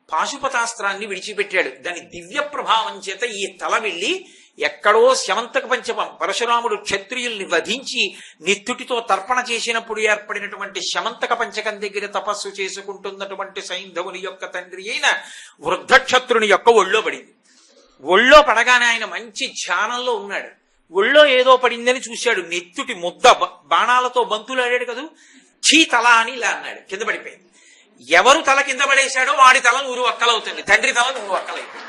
పాశుపతాస్త్రాన్ని విడిచిపెట్టాడు. దాని దివ్య ప్రభావం చేత ఈ తల వెళ్లి ఎక్కడో శమంతక పంచకం, పరశురాముడు క్షత్రియుల్ని వధించి నిత్తుటితో తర్పణ చేసినప్పుడు ఏర్పడినటువంటి శమంతక పంచకం దగ్గర తపస్సు చేసుకుంటున్నటువంటి సైంధవుని యొక్క తండ్రి అయిన వృద్ధక్షత్రుని యొక్క ఒళ్ళో పడింది. ఒళ్ళో పడగానే ఆయన మంచి ధ్యానంలో ఉన్నాడు. ఒళ్ళో ఏదో పడిందని చూశాడు. నెత్తుటి ముద్ద బాణాలతో బంతులు ఆడాడు కదూ, చీ తల అని ఇలా అన్నాడు, కింద పడిపోయింది. ఎవరు తల కింద పడేశాడో వాడి తల నూరు ఒక్కలవుతుంది, తండ్రి తల నూరు ఒక్కలైపోయింది.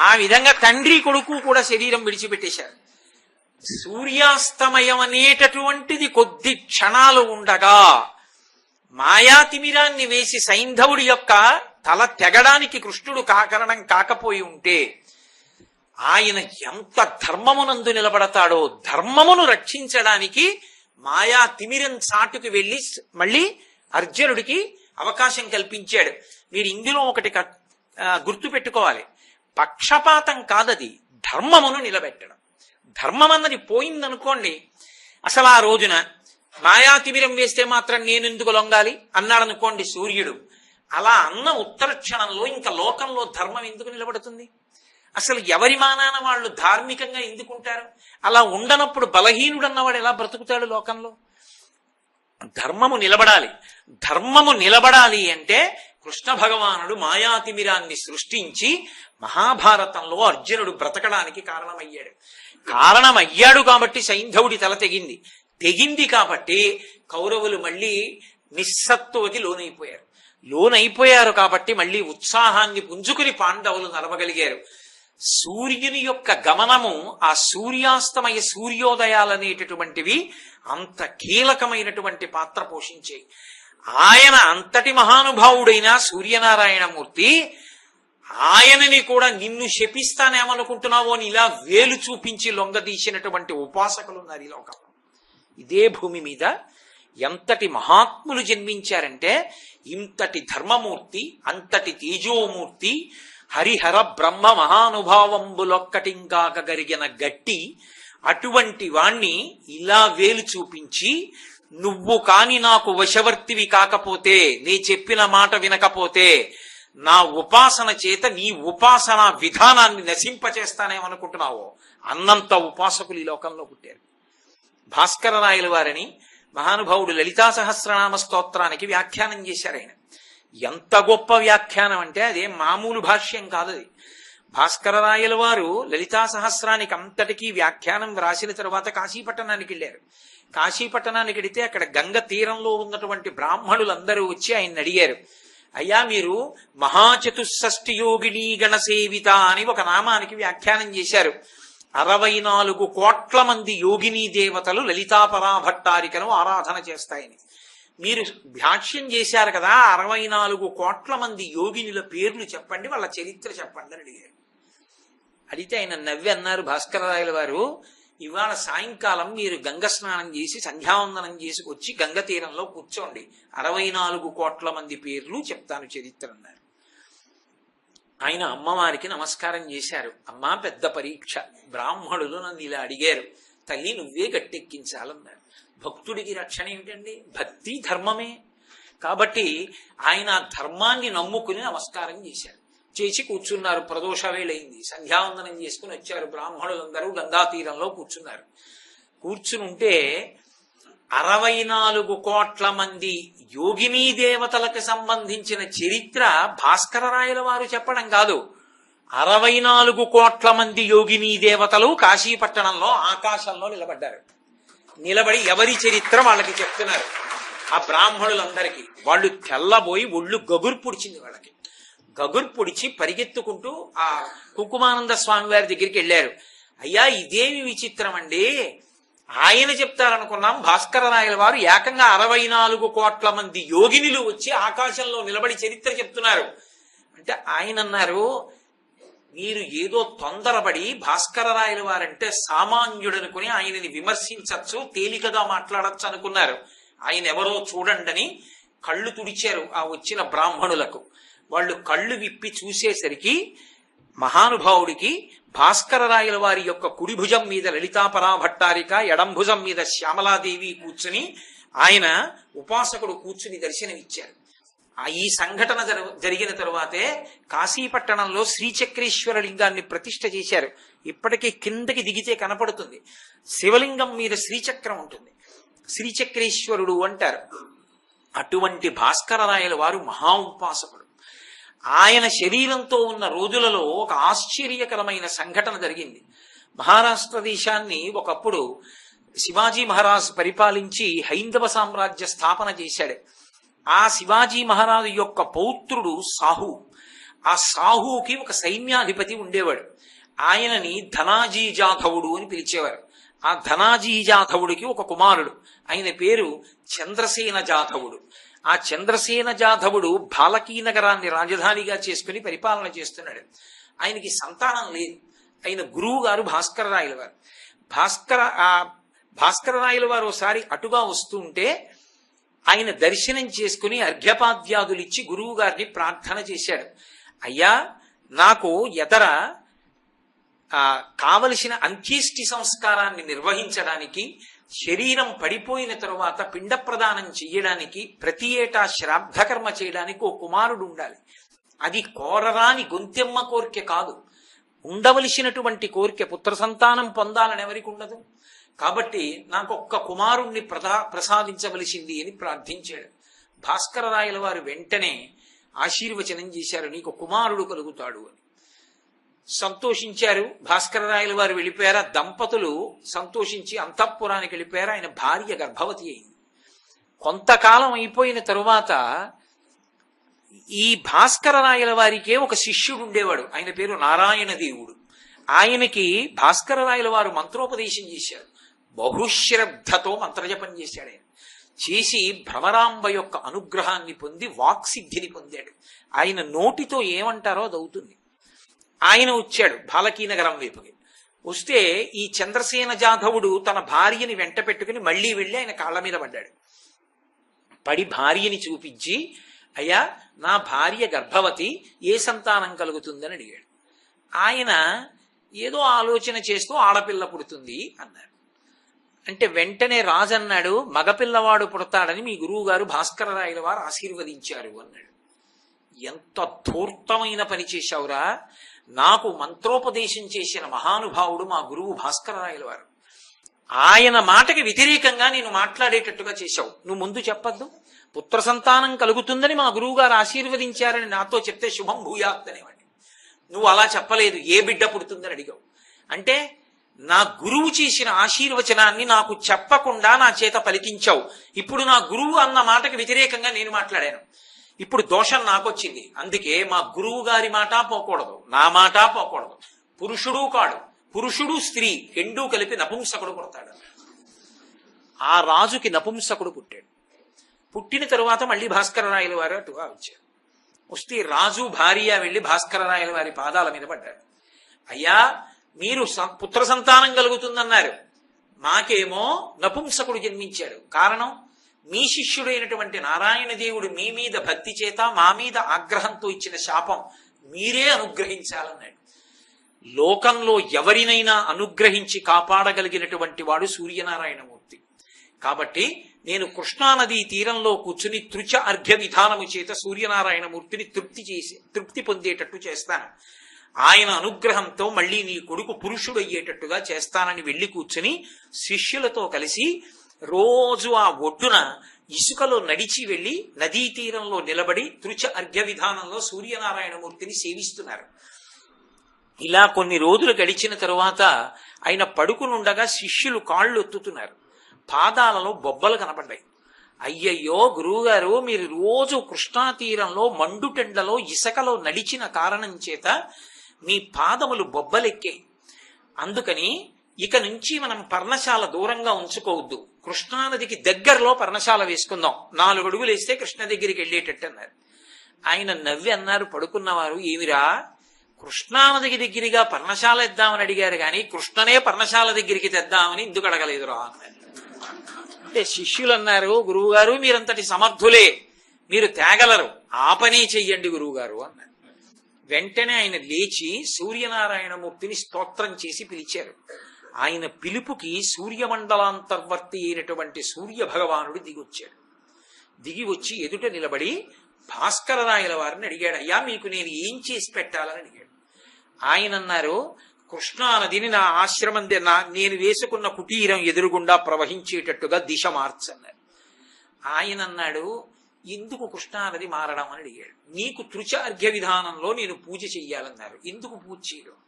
ఆ విధంగా తండ్రి కొడుకు కూడా శరీరం విడిచిపెట్టేశారు. సూర్యాస్తమయం అనేటటువంటిది కొద్ది క్షణాలు ఉండగా మాయాతిమిరాన్ని వేసి సైంధవుడి యొక్క తల తెగడానికి కృష్ణుడు కారణం కాకపోయి ఉంటే ఆయన ఎంత ధర్మమునందు నిలబడతాడో, ధర్మమును రక్షించడానికి మాయా తిమిరం చాటుకు వెళ్లి మళ్ళీ అర్జునుడికి అవకాశం కల్పించాడు. మీరు ఇందులో ఒకటి గుర్తు పెట్టుకోవాలి, పక్షపాతం కాదది, ధర్మమును నిలబెట్టడం. ధర్మం అన్నది పోయిందనుకోండి, అసలు ఆ రోజున మాయాతిమిరం వేస్తే మాత్రం నేనెందుకు లొంగాలి అన్నాడనుకోండి సూర్యుడు, అలా అన్న ఉత్తర క్షణంలో ఇంకా లోకంలో ధర్మం ఎందుకు నిలబడుతుంది? అసలు ఎవరి మానాన వాళ్ళు ధార్మికంగా ఎందుకుంటారు? అలా ఉండనప్పుడు బలహీనుడు అన్నవాడు ఎలా బ్రతుకుతాడు లోకంలో? ధర్మము నిలబడాలి. ధర్మము నిలబడాలి అంటే కృష్ణ భగవానుడు మాయాతిమిరాన్ని సృష్టించి మహాభారతంలో అర్జునుడు బ్రతకడానికి కారణమయ్యాడు కాబట్టి సైంధవుడి తల తెగింది కాబట్టి కౌరవులు మళ్ళీ నిస్సత్తువకి లోనైపోయారు కాబట్టి మళ్ళీ ఉత్సాహాన్ని పుంజుకుని పాండవులు నడవగలిగారు. సూర్యుని యొక్క గమనము, ఆ సూర్యాస్తమయ సూర్యోదయాలనేటటువంటివి అంత కీలకమైనటువంటి పాత్ర పోషించాయి. ఆయన అంతటి మహానుభావుడైన సూర్యనారాయణమూర్తి ఆయనని కూడా నిన్ను శపిస్తానేమనుకుంటున్నావో అని ఇలా వేలు చూపించి లొంగదీసినటువంటి ఉపాసకులు ఉన్నారు ఈ లోకంలో. ఇదే భూమి మీద ఎంతటి మహాత్ములు జన్మించారంటే ఇంతటి ధర్మమూర్తి, అంతటి తేజోమూర్తి, హరిహర బ్రహ్మ మహానుభావంబులొక్కటింకాక గరిగిన గట్టి అటువంటి వాణ్ణి ఇలా వేలు చూపించి, నువ్వు కాని నాకు వశవర్తివి కాకపోతే, నీ చెప్పిన మాట వినకపోతే నా ఉపాసన చేత నీ ఉపాసన విధానాన్ని నశింపచేస్తానేమనుకుంటున్నావో అన్నంత ఉపాసకులు ఈ లోకంలో పుట్టారు. భాస్కర రాయల వారిని మహానుభావుడు లలితా సహస్రనామ స్తోత్రానికి వ్యాఖ్యానం చేశారు. ఆయన ఎంత గొప్ప వ్యాఖ్యానం అంటే అదే మామూలు భాష్యం కాదు. అది భాస్కర రాయల వారు లలితా సహస్రానికి అంతటికీ వ్యాఖ్యానం వ్రాసిన తరువాత కాశీపట్టణానికి వెళ్ళారు. కాశీపట్టణానికి వెడితే అక్కడ గంగ తీరంలో ఉన్నటువంటి బ్రాహ్మణులందరూ వచ్చి ఆయన్ని అడిగారు, అయ్యా మీరు మహాచతుషష్ఠి యోగిని గణసేవిత అని ఒక నామానికి వ్యాఖ్యానం చేశారు. 64 కోట్ల మంది యోగిని దేవతలు లలితాపరాభట్టారికను ఆరాధన చేస్తాయని మీరు భాష్యం చేశారు కదా, 64 కోట్ల మంది యోగినుల పేర్లు చెప్పండి, వాళ్ళ చరిత్ర చెప్పండి అని అడిగారు. అడిగితే ఆయన నవ్వి అన్నారు భాస్కరరాయల వారు, ఇవాళ సాయంకాలం మీరు గంగ స్నానం చేసి సంధ్యావందనం చేసుకొచ్చి గంగ తీరంలో కూర్చోండి, 64 కోట్ల మంది పేర్లు చెప్తాను చరిత్ర అన్నారు. ఆయన అమ్మవారికి నమస్కారం చేశారు. అమ్మా, పెద్ద పరీక్ష, బ్రాహ్మణులు నన్ను ఇలా అడిగారు, తల్లి నువ్వే గట్టెక్కించాలన్నారు. భక్తుడికి రక్షణ ఏమిటండి? భక్తి ధర్మమే. కాబట్టి ఆయన ధర్మాన్ని నమ్ముకుని నమస్కారం చేశారు. చేసి కూర్చున్నారు. ప్రదోష వేళయింది, సంధ్యావందనం చేసుకుని వచ్చారు. బ్రాహ్మణులందరూ గంగా తీరంలో కూర్చున్నారు. కూర్చుని ఉంటే 64 కోట్ల మంది యోగినీ దేవతలకు సంబంధించిన చరిత్ర భాస్కర రాయల వారు చెప్పడం కాదు, 64 కోట్ల మంది యోగినీ దేవతలు కాశీపట్టణంలో ఆకాశంలో నిలబడ్డారు. నిలబడి ఎవరి చరిత్ర వాళ్ళకి చెప్తున్నారు. ఆ బ్రాహ్మణులందరికీ వాళ్ళు తెల్లబోయి ఒళ్ళు గగురు పొడిచింది. వాళ్ళకి గగురు పొడిచి పరిగెత్తుకుంటూ ఆ కుంకుమానంద స్వామి వారి దగ్గరికి వెళ్ళారు. అయ్యా, ఇదేమి విచిత్రం అండి, ఆయన చెప్తారనుకున్నాం, భాస్కర రాయల వారు ఏకంగా 64 కోట్ల మంది యోగినులు వచ్చి ఆకాశంలో నిలబడి చరిత్ర చెప్తున్నారు అంటే ఆయన అన్నారు, మీరు ఏదో తొందరపడి భాస్కర రాయల వారంటే సామాన్యుడనుకుని ఆయనని విమర్శించచ్చు, తేలికగా మాట్లాడచ్చు అనుకున్నారు. ఆయన ఎవరో చూడండి కళ్ళు తుడిచారు ఆ వచ్చిన బ్రాహ్మణులకు. వాళ్ళు కళ్ళు విప్పి చూసేసరికి మహానుభావుడికి భాస్కర రాయల వారి యొక్క కుడి భుజం మీద లలితాపరాభట్టారిక, ఎడం భుజం మీద శ్యామలాదేవి కూర్చుని ఆయన ఉపాసకుడు కూర్చుని దర్శనమిచ్చారు. ఈ సంఘటన జరిగిన తరువాతే కాశీపట్టణంలో శ్రీచక్రేశ్వర లింగాన్ని ప్రతిష్ఠ చేశారు. ఇప్పటికీ కిందకి దిగితే కనపడుతుంది. శివలింగం మీద శ్రీచక్రం ఉంటుంది, శ్రీచక్రేశ్వరుడు అంటారు. అటువంటి భాస్కర రాయల వారు మహా ఉపాసకుడు. ఆయన శరీరంతో ఉన్న రోజులలో ఒక ఆశ్చర్యకరమైన సంఘటన జరిగింది. మహారాష్ట్ర దేశాన్ని ఒకప్పుడు శివాజీ మహారాజ్ పరిపాలించి హైందవ సామ్రాజ్య స్థాపన చేశాడు. ఆ శివాజీ మహారాజు యొక్క పౌత్రుడు సాహు. ఆ సాహుకి ఒక సైన్యాధిపతి ఉండేవాడు. ఆయనని ధనాజీ జాధవుడు అని పిలిచేవారు. ఆ ధనాజీ జాధవుడికి ఒక కుమారుడు, ఆయన పేరు చంద్రసేన జాధవుడు. ఆ చంద్రసేన జాధవుడు బాలకీ నగరాన్ని రాజధానిగా చేసుకుని పరిపాలన చేస్తున్నాడు. ఆయనకి సంతానం లేదు. ఆయన గురువు గారు భాస్కర రాయల వారు. భాస్కర రాయల వారు ఒకసారి అటుగా వస్తూ ఉంటే ఆయన దర్శనం చేసుకుని అర్ఘ్యపాద్యాదులిచ్చి గురువు గారిని ప్రార్థన చేశాడు. అయ్యా, నాకు ఎదర కావలసిన అంత్యేష్టి సంస్కారాన్ని నిర్వహించడానికి, శరీరం పడిపోయిన తరువాత పిండ ప్రదానం చెయ్యడానికి, ప్రతి ఏటా శ్రాద్ధకర్మ చేయడానికి ఓ కుమారుడు ఉండాలి. అది కోరరాని గొంతెమ్మ కోరిక కాదు, ఉండవలసినటువంటి కోరిక. పుత్ర సంతానం పొందాలని ఎవరికి ఉండదు. కాబట్టి నాకు ఒక్క కుమారుణ్ణి ప్రసాదించవలసింది అని ప్రార్థించాడు. భాస్కర రాయల వారు వెంటనే ఆశీర్వచనం చేశారు, నీకు కుమారుడు కలుగుతాడు అని. సంతోషించారు. భాస్కర రాయల వారు వెళ్ళిపోయారు. దంపతులు సంతోషించి అంతఃపురానికి వెళ్ళిపోయారు. ఆయన భార్య గర్భవతి అయింది. కొంతకాలం అయిపోయిన తరువాత ఈ భాస్కర రాయల వారికే ఒక శిష్యుడు ఉండేవాడు. ఆయన పేరు నారాయణ దేవుడు. ఆయనకి భాస్కర రాయల వారు మంత్రోపదేశం చేశారు. బహుశ్రద్ధతో మంత్రజపం చేశాడు. ఆయన చేసి భ్రమరాంబ యొక్క అనుగ్రహాన్ని పొంది వాక్సిద్ధిని పొందాడు. ఆయన నోటితో ఏమంటారో అది అవుతుంది. ఆయన వచ్చాడు బాలకీనగరం వైపుకి. వస్తే ఈ చంద్రసేన జాధవుడు తన భార్యని వెంట పెట్టుకుని మళ్లీ వెళ్ళి ఆయన కాళ్ళ మీద పడ్డాడు. పడి భార్యని చూపించి, అయ్యా నా భార్య గర్భవతి, ఏ సంతానం కలుగుతుందని అడిగాడు. ఆయన ఏదో ఆలోచన చేస్తూ ఆడపిల్ల పుడుతుంది అన్నాడు. అంటే వెంటనే రాజు అన్నాడు, మగపిల్లవాడు పుడతాడని మీ గురువు గారు భాస్కరరాయల వారు ఆశీర్వదించారు అన్నాడు. ఎంత ధూర్తమైన పని చేశావురా! నాకు మంత్రోపదేశం చేసిన మహానుభావుడు మా గురువు భాస్కరరాయల వారు. ఆయన మాటకి వ్యతిరేకంగా నేను మాట్లాడేటట్టుగా చేశావు. నువ్వు ముందు చెప్పద్దు, పుత్ర సంతానం కలుగుతుందని మా గురువు గారు ఆశీర్వదించారని నాతో చెప్తే శుభం భూయాత్ అనేవాడిని. నువ్వు అలా చెప్పలేదు, ఏ బిడ్డ పుడుతుందని అడిగావు. అంటే నా గురువు చేసిన ఆశీర్వచనాన్ని నాకు చెప్పకుండా నా చేత పలికించావు. ఇప్పుడు నా గురువు అన్న మాటకి వ్యతిరేకంగా నేను మాట్లాడాను. ఇప్పుడు దోషం నాకొచ్చింది. అందుకే మా గురువు గారి మాట పోకూడదు, నా మాట పోకూడదు. పురుషుడు కాడు, పురుషుడు స్త్రీ రెండూ కలిపి నపుంసకుడు పుడతాడు. ఆ రాజుకి నపుంసకుడు పుట్టాడు. పుట్టిన తరువాత మళ్ళీ భాస్కరరాయల వారు అటుగా వచ్చారు. వస్తే రాజు భార్య వెళ్లి భాస్కరరాయల వారి పాదాల మీద పడ్డారు. అయ్యా మీరు పుత్ర సంతానం కలుగుతుందన్నారు, మాకేమో నపుంసకుడు జన్మించాడు. కారణం, మీ శిష్యుడైనటువంటి నారాయణ దేవుడు మీ మీద భక్తి చేత మా మీద ఆగ్రహంతో ఇచ్చిన శాపం మీరే అనుగ్రహించాలన్నాడు. లోకంలో ఎవరినైనా అనుగ్రహించి కాపాడగలిగినటువంటి వాడు సూర్యనారాయణమూర్తి. కాబట్టి నేను కృష్ణానదీ తీరంలో కూర్చుని తృచ అర్ఘ్య విధానము చేత సూర్యనారాయణమూర్తిని తృప్తి పొందేటట్టు చేస్తాను. ఆయన అనుగ్రహంతో మళ్ళీ నీ కొడుకు పురుషుడు అయ్యేటట్టుగా చేస్తానని వెళ్లి కూర్చుని శిష్యులతో కలిసి రోజు ఆ ఒడ్డున ఇసుకలో నడిచి వెళ్లి నదీ తీరంలో నిలబడి తృచ అర్ఘ్య విధానంలో సూర్యనారాయణమూర్తిని సేవిస్తున్నారు. ఇలా కొన్ని రోజులు గడిచిన తరువాత ఆయన పడుకునుండగా శిష్యులు కాళ్ళు ఒత్తుతున్నారు. పాదాలలో బొబ్బలు కనపడ్డాయి. అయ్యయ్యో గురువుగారు, మీరు రోజు కృష్ణా తీరంలో మండుటెండలో ఇసుకలో నడిచిన కారణం చేత మీ పాదములు బొబ్బలెక్కాయి. అందుకని ఇక నుంచి మనం పర్ణశాల దూరంగా ఉంచుకోవద్దు, కృష్ణానదికి దగ్గరలో పర్ణశాల వేసుకుందాం, 4 అడుగులు వేస్తే కృష్ణ దగ్గరికి వెళ్ళేటట్టు అన్నారు. ఆయన నవ్వి అన్నారు పడుకున్నవారు, ఏమిరా కృష్ణానదికి దగ్గరగా పర్ణశాల ఇద్దామని అడిగారు కానీ కృష్ణనే పర్ణశాల దగ్గరికి తెద్దామని ఎందుకు అడగలేదురా అన్నారు. అంటే శిష్యులు అన్నారు, గురువుగారు మీరంతటి సమర్థులే, మీరు తేగలరు, ఆ పని చెయ్యండి గురువుగారు అన్నారు. వెంటనే ఆయన లేచి సూర్యనారాయణమూర్తిని స్తోత్రం చేసి పిలిచారు. ఆయన పిలుపుకి సూర్యమండలాంతర్వర్తి అయినటువంటి సూర్య భగవానుడు దిగొచ్చాడు. దిగి వచ్చి ఎదుట నిలబడి భాస్కరరాయల వారిని అడిగాడు, అయ్యా మీకు నేను ఏం చేసి పెట్టాలని అడిగాడు. ఆయన అన్నారు, కృష్ణానదిని నా ఆశ్రమం నేను వేసుకున్న కుటీరం ఎదురుగుండా ప్రవహించేటట్టుగా దిశ మార్చన్నారు. ఆయన అన్నాడు, ఎందుకు కృష్ణానది మారడం అని అడిగాడు. నీకు తృచ అర్ఘ్య విధానంలో నేను పూజ చెయ్యాలన్నారు, ఎందుకు పూజ చేయడం?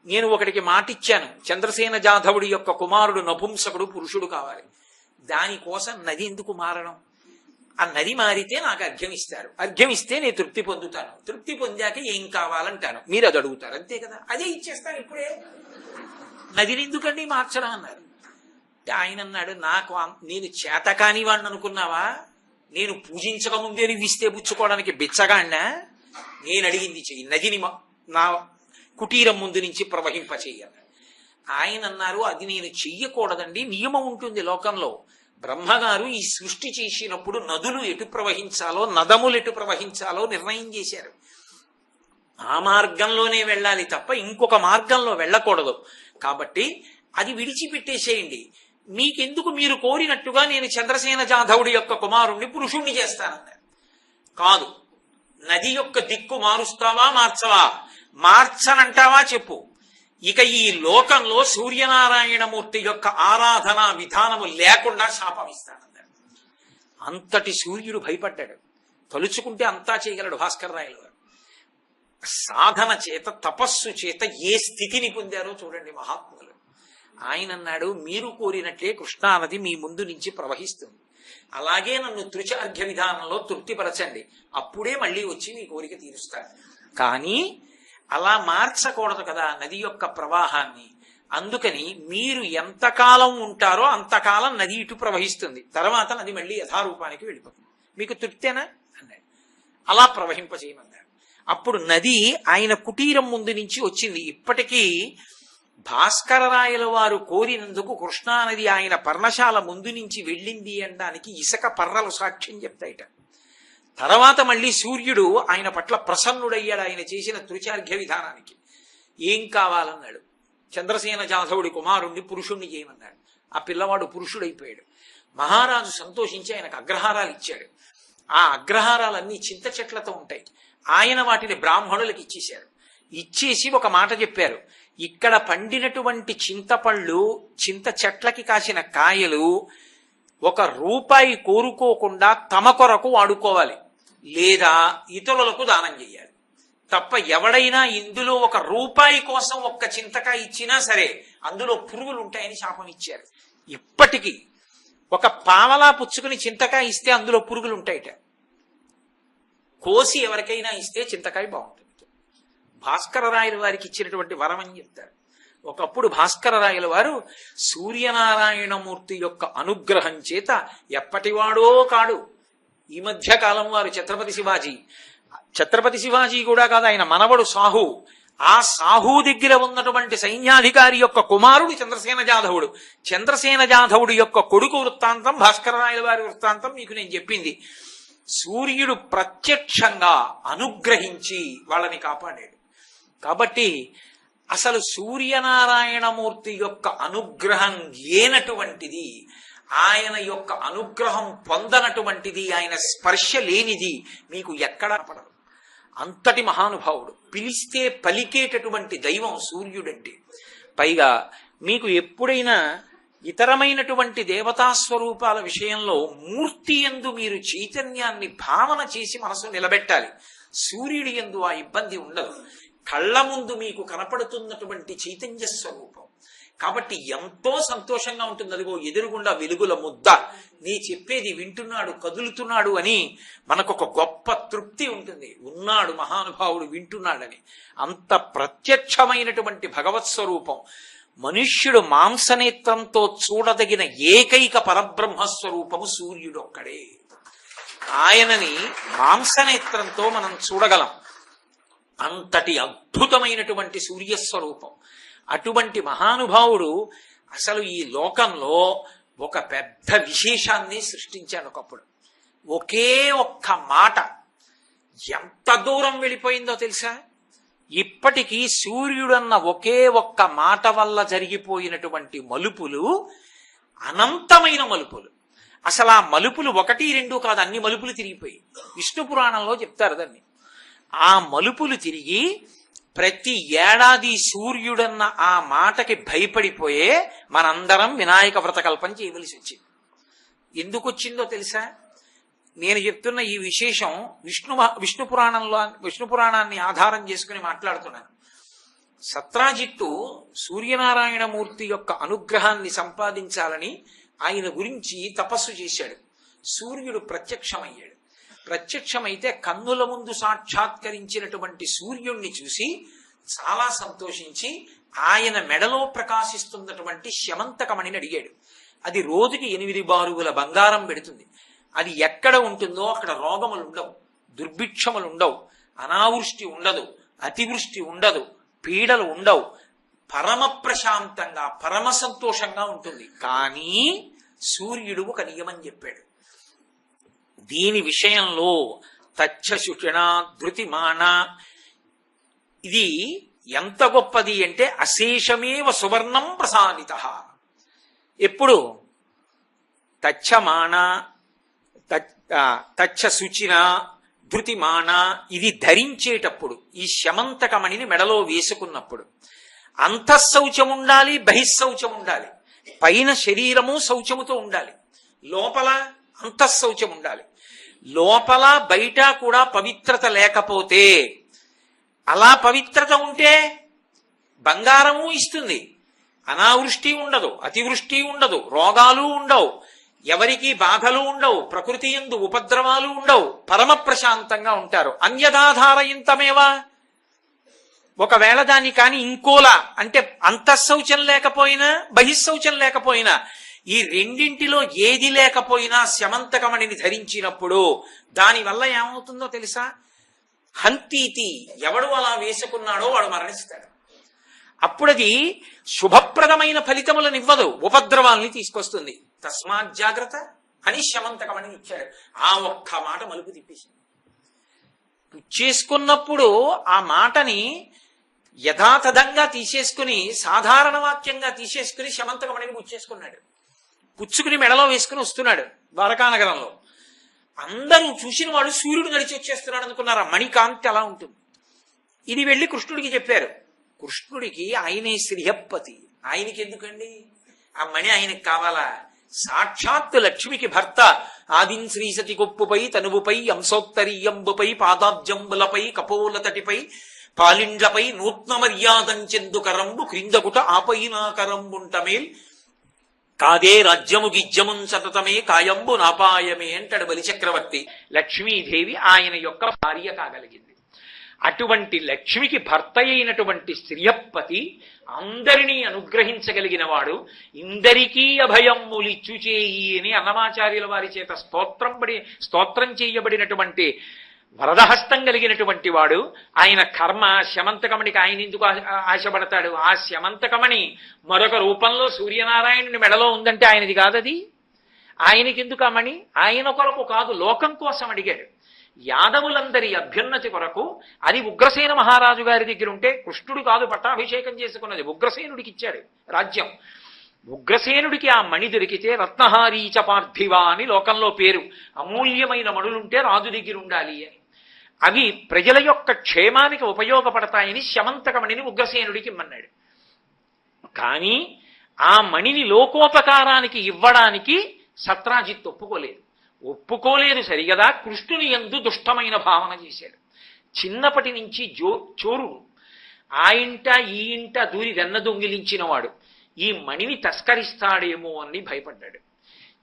నేను ఒకటికి మాటిచ్చాను, చంద్రసేన జాధవుడి యొక్క కుమారుడు నపుంసకుడు పురుషుడు కావాలి, దానికోసం నది ఎందుకు మారడం? ఆ నది మారితే నాకు అర్ఘ్యం ఇస్తారు, అర్ఘ్యం ఇస్తే నేను తృప్తి పొందుతాను, తృప్తి పొందాక ఏం కావాలంటాను, మీరు అది అడుగుతారు, అంతే కదా, అదే ఇచ్చేస్తాను ఇప్పుడే, నదిని ఎందుకండి మార్చడం అన్నారు. ఆయన అన్నాడు, నేను చేతకాని వాడిని అనుకున్నావా? నేను పూజించక ముందే నువ్వు ఇస్తే పుచ్చుకోవడానికి బిచ్చగాడినా? నేను అడిగింది చెయ్యి, నదిని నా కుటీరం ముందు నుంచి ప్రవహింపచేయాలి. ఆయన అన్నారు, అది నేను చెయ్యకూడదండి, నియమం ఉంటుంది లోకంలో. బ్రహ్మగారు ఈ సృష్టి చేసినప్పుడు నదులు ఎటు ప్రవహించాలో, నదములు ఎటు ప్రవహించాలో నిర్ణయం చేశారు. ఆ మార్గంలోనే వెళ్ళాలి తప్ప ఇంకొక మార్గంలో వెళ్ళకూడదు. కాబట్టి అది విడిచిపెట్టేసేయండి. మీకెందుకు, మీరు కోరినట్టుగా నేను చంద్రసేన జాధవుడి యొక్క కుమారుణ్ణి పురుషుణ్ణి చేస్తానన్నారు. కాదు, నది యొక్క దిక్కు మారుస్తావా మార్చవా? మార్చనంటావా చెప్పు. ఇక ఈ లోకంలో సూర్యనారాయణమూర్తి యొక్క ఆరాధన విధానము లేకుండా శాపం ఇస్తానన్నాడు. అంతటి సూర్యుడు భయపడ్డాడు. తలుచుకుంటే అంతా చేయగలడు భాస్కరరాయల గారు. సాధన చేత, తపస్సు చేత ఏ స్థితిని పొందారో చూడండి మహాత్ములు. ఆయన అన్నాడు, మీరు కోరినట్లే కృష్ణానది మీ ముందు నుంచి ప్రవహిస్తుంది, అలాగే నన్ను తృచ అర్ఘ్య విధానంలో తృప్తిపరచండి, అప్పుడే మళ్ళీ వచ్చి మీ కోరిక తీరుస్తాను. కానీ అలా మార్చకూడదు కదా నది యొక్క ప్రవాహాన్ని. అందుకని మీరు ఎంతకాలం ఉంటారో అంతకాలం నది ఇటు ప్రవహిస్తుంది, తర్వాత నది మళ్ళీ యథారూపానికి వెళ్ళిపోతుంది, మీకు తృప్తేనా అన్నాడు. అలా ప్రవహింపచేయమన్నాడు. అప్పుడు నది ఆయన కుటీరం ముందు నుంచి వచ్చింది. ఇప్పటికీ భాస్కరరాయల వారు కోరినందుకు కృష్ణానది ఆయన పర్ణశాల ముందు నుంచి వెళ్ళింది అనడానికి ఇసుక పర్రలు సాక్ష్యం చెప్తాయిట. తర్వాత మళ్ళీ సూర్యుడు ఆయన పట్ల ప్రసన్నుడయ్యాడు ఆయన చేసిన త్రిచార్ఘ్య విధానానికి. ఏం కావాలన్నాడు. చంద్రసేన జాధవుడి కుమారుణ్ణి పురుషుణ్ణి చేయమన్నాడు. ఆ పిల్లవాడు పురుషుడైపోయాడు. మహారాజు సంతోషించి ఆయనకు అగ్రహారాలు ఇచ్చాడు. ఆ అగ్రహారాలన్నీ చింత చెట్లతో ఉంటాయి. ఆయన వాటిని బ్రాహ్మణులకు ఇచ్చేశారు. ఇచ్చేసి ఒక మాట చెప్పారు, ఇక్కడ పండినటువంటి చింతపళ్ళు, చింత చెట్లకి కాసిన కాయలు 1 రూపాయి కోరుకోకుండా తమ కొరకు వాడుకోవాలి, లేదా ఇతరులకు దానం చేయాలి. తప్ప ఎవడైనా ఇందులో 1 రూపాయి కోసం 1 చింతకాయ ఇచ్చినా సరే అందులో పురుగులు ఉంటాయని శాపం ఇచ్చారు. ఇప్పటికీ 1 పావలా పుచ్చుకుని చింతకాయ ఇస్తే అందులో పురుగులు ఉంటాయిట. కోసి ఎవరికైనా ఇస్తే చింతకాయ బాగుంటుంది. భాస్కర రాయల వారికి ఇచ్చినటువంటి వరం అని చెప్తారు. ఒకప్పుడు భాస్కర రాయల వారు సూర్యనారాయణమూర్తి యొక్క అనుగ్రహం చేత ఎప్పటివాడో కాడు. ఈ మధ్య కాలం వారు ఛత్రపతి శివాజీ కూడా కాదు, ఆయన మనవడు సాహు. ఆ సాహు దగ్గర ఉన్నటువంటి సైన్యాధికారి యొక్క కుమారుడు చంద్రసేన జాధవుడు. చంద్రసేన జాధవుడు యొక్క కొడుకు వృత్తాంతం భాస్కర రాయల వారి వృత్తాంతం మీకు నేను చెప్పింది. సూర్యుడు ప్రత్యక్షంగా అనుగ్రహించి వాళ్ళని కాపాడాడు. కాబట్టి అసలు సూర్యనారాయణమూర్తి యొక్క అనుగ్రహం లేనటువంటిది, ఆయన యొక్క అనుగ్రహం పొందనటువంటిది, ఆయన స్పర్శ లేనిది మీకు ఎక్కడా పడదు. అంతటి మహానుభావుడు, పిలిస్తే పలికేటటువంటి దైవం సూర్యుడంటే. పైగా మీకు ఎప్పుడైనా ఇతరమైనటువంటి దేవతాస్వరూపాల విషయంలో మూర్తి యందు మీరు చైతన్యాన్ని భావన చేసి మనసు నిలబెట్టాలి. సూర్యుడి యందు ఆ ఇబ్బంది ఉండదు. కళ్ళ ముందు మీకు కనపడుతున్నటువంటి చైతన్య స్వరూపం కాబట్టి ఎంతో సంతోషంగా ఉంటుంది. అదిగో ఎదురుగుండా వెలుగుల ముద్ద, నీ చెప్పేది వింటున్నాడు, కదులుతున్నాడు అని మనకొక గొప్ప తృప్తి ఉంటుంది. ఉన్నాడు మహానుభావుడు, వింటున్నాడని. అంత ప్రత్యక్షమైనటువంటి భగవత్ స్వరూపం. మనుష్యుడు మాంసనేత్రంతో చూడదగిన ఏకైక పరబ్రహ్మస్వరూపము సూర్యుడు ఒక్కడే. ఆయనని మాంసనేత్రంతో మనం చూడగలం. అంతటి అద్భుతమైనటువంటి సూర్యస్వరూపం. అటువంటి మహానుభావుడు అసలు ఈ లోకంలో ఒక పెద్ద విశేషాన్ని సృష్టించాడు. ఒకప్పుడు ఒకే ఒక్క మాట ఎంత దూరం వెళ్ళిపోయిందో తెలుసా? ఇప్పటికీ సూర్యుడన్న ఒకే ఒక్క మాట వల్ల జరిగిపోయినటువంటి మలుపులు అనంతమైన మలుపులు. అసలు ఆ మలుపులు 1, 2 కాదు, అన్ని మలుపులు తిరిగిపోయి. విష్ణు పురాణంలో చెప్తారు దాన్ని. ఆ మలుపులు తిరిగి ప్రతి ఏడాది సూర్యుడన్న ఆ మాటకి భయపడిపోయే మనందరం వినాయక వ్రతకల్పం చేయవలసి వచ్చింది. ఎందుకు వచ్చిందో తెలుసా? నేను చెప్తున్న ఈ విశేషం విష్ణు పురాణాన్ని ఆధారం చేసుకుని మాట్లాడుతున్నాను. సత్రాజిత్తు సూర్యనారాయణమూర్తి యొక్క అనుగ్రహాన్ని సంపాదించాలని ఆయన గురించి తపస్సు చేశాడు. సూర్యుడు ప్రత్యక్షమయ్యాడు. ప్రత్యక్షమైతే కన్నుల ముందు సాక్షాత్కరించినటువంటి సూర్యుణ్ణి చూసి చాలా సంతోషించి ఆయన మెడలో ప్రకాశిస్తున్నటువంటి శమంతకమణిని అడిగాడు. అది రోజుకి 8 బారువుల బంగారం పెడుతుంది. అది ఎక్కడ ఉంటుందో అక్కడ రోగములు ఉండవు, దుర్భిక్షములు ఉండవు, అనావృష్టి ఉండదు, అతివృష్టి ఉండదు, పీడలు ఉండవు. పరమ ప్రశాంతంగా పరమ సంతోషంగా ఉంటుంది. కానీ సూర్యుడు ఒక నియమం చెప్పాడు. దీని విషయంలో తచ్చశుషణ ధృతిమాన, ఇది ఎంత గొప్పది అంటే అశేషమేవ సువర్ణం ప్రసాదిత. ఎప్పుడు తచ్చమాన తచ్చ శుచిన ధృతిమాన ఇది ధరించేటప్పుడు, ఈ శమంతకమణిని మెడలో వేసుకున్నప్పుడు అంతఃశౌచం ఉండాలి, బహిశౌచం ఉండాలి. పైన శరీరము శౌచముతో ఉండాలి, లోపల అంతఃశౌచం ఉండాలి. లోపల బయట కూడా పవిత్రత లేకపోతే, అలా పవిత్రత ఉంటే బంగారము ఇస్తుంది, అనావృష్టి ఉండదు, అతివృష్టి ఉండదు, రోగాలు ఉండవు, ఎవరికి బాధలు ఉండవు, ప్రకృతి యందు ఉపద్రవాలు ఉండవు, పరమ ప్రశాంతంగా ఉంటారు. అన్యదాధారయంతమేవా, ఒకవేళ దాన్ని కాని ఇంకోలా అంటే అంతఃశౌచం లేకపోయినా బహిశౌచం లేకపోయినా, ఈ రెండింటిలో ఏది లేకపోయినా శమంతకమణిని ధరించినప్పుడు దానివల్ల ఏమవుతుందో తెలుసా? హంతీతి, ఎవడు అలా వేసుకున్నాడో వాడు మరణిస్తాడు. అప్పుడది శుభప్రదమైన ఫలితములనివ్వదు, ఉపద్రవాల్ని తీసుకొస్తుంది. తస్మాత్ జాగ్రత్త అని శమంతకమణి ఇచ్చాడు. ఆ ఒక్క మాట మలుపు తిప్పేసింది. పుచ్చేసుకున్నప్పుడు ఆ మాటని యథాతథంగా తీసేసుకుని సాధారణ వాక్యంగా తీసేసుకుని శమంతకమణిని పుచ్చేసుకున్నాడు. పుచ్చుకుని మెడలో వేసుకుని వస్తున్నాడు ద్వారకానగరంలో. అందరూ చూసిన వాళ్ళు సూర్యుడు నడిచి వచ్చేస్తున్నాడు అనుకున్నారు. ఆ మణికాంతి అలా ఉంటుంది. ఇది వెళ్ళి కృష్ణుడికి చెప్పారు. కృష్ణుడికి ఆయనే శ్రీహప్పతి. ఆయనకి ఎందుకండి ఆ మణి? ఆయనకి కావాలా? సాక్షాత్తు లక్ష్మికి భర్త ఆదిన్ శ్రీసతి కొప్పుపై తనువుపై అంశోత్తరీయంబుపై పాదాబ్జంబులపై కపోలతటిపై పాలిండ్లపై నూత్న మర్యాదంచెందు కరంబు క్రిందకుట ఆపైనాకరంబుంటమేల్ కాదే రాజ్యము గిజ్యమున్ సతతమే కాయంబు నాపాయమే అంటాడు బలిచక్రవర్తి. లక్ష్మీదేవి ఆయన యొక్క భార్య కాగలిగింది. అటువంటి లక్ష్మికి భర్త అయినటువంటి శ్రీయప్పతి అందరినీ అనుగ్రహించగలిగిన వాడు, ఇందరికీ అభయమ్ములిచ్చుచేయి అని అన్నమాచార్యుల వారి చేత స్తోత్రం చేయబడినటువంటి వరదహస్తం కలిగినటువంటి వాడు. ఆయన కర్మ శమంతకమణికి ఆయన ఎందుకు ఆశపడతాడు? ఆ శమంతకమణి మరొక రూపంలో సూర్యనారాయణుని మెడలో ఉందంటే ఆయనది కాదది. ఆయనకెందుకు ఆ మణి? ఆయన కొరకు కాదు, లోకం కోసం అడిగాడు. యాదవులందరి అభ్యున్నతి కొరకు. అది ఉగ్రసేన మహారాజు గారి దగ్గర ఉంటే కృష్ణుడు కాదు పట్టాభిషేకం చేసుకున్నది, ఉగ్రసేనుడికి ఇచ్చాడు రాజ్యం. ఉగ్రసేనుడికి ఆ మణి దొరికితే రత్నహారీచ పార్థివా అని లోకంలో పేరు. అమూల్యమైన మణులుంటే రాజు దగ్గర ఉండాలి అని. అవి ప్రజల యొక్క క్షేమానికి ఉపయోగపడతాయని శమంతకమణిని ఉగ్రసేనుడికి ఇమ్మన్నాడు. కానీ ఆ మణిని లోకోపకారానికి ఇవ్వడానికి సత్రాజిత్ ఒప్పుకోలేదు సరిగదా. కృష్ణుని యందు దుష్టమైన భావన చేశాడు. చిన్నప్పటి నుంచి చోరుడు. ఆ ఇంట ఈ ఇంట దూరి వెన్న దొంగిలించిన వాడు ఈ మణిని తస్కరిస్తాడేమో అని భయపడ్డాడు.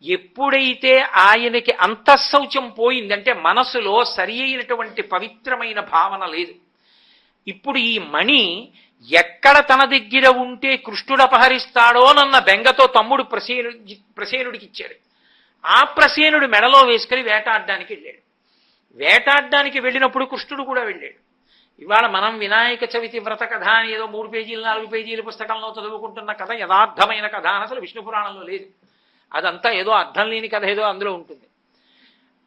ఎప్పుడైతే ఆయనకి అంతఃశౌచం పోయిందంటే మనసులో సరి అయినటువంటి పవిత్రమైన భావన లేదు. ఇప్పుడు ఈ మణి ఎక్కడ తన దగ్గర ఉంటే కృష్ణుడు అపహరిస్తాడోనన్న బెంగతో తమ్ముడు ప్రసేనుడికి ఇచ్చాడు. ఆ ప్రసేనుడు మెడలో వేసుకుని వేటాడడానికి వెళ్ళాడు. వేటాడడానికి వెళ్ళినప్పుడు కృష్ణుడు కూడా వెళ్ళాడు. ఇవాళ మనం వినాయక చవితి వ్రత కథ అని ఏదో 3 పేజీలు 4 పేజీల పుస్తకంలో చదువుకుంటున్న కథ యథార్థమైన కథ అని అసలు విష్ణు పురాణంలో లేదు. అదంతా ఏదో అర్థం లేని కథ ఏదో అందులో ఉంటుంది.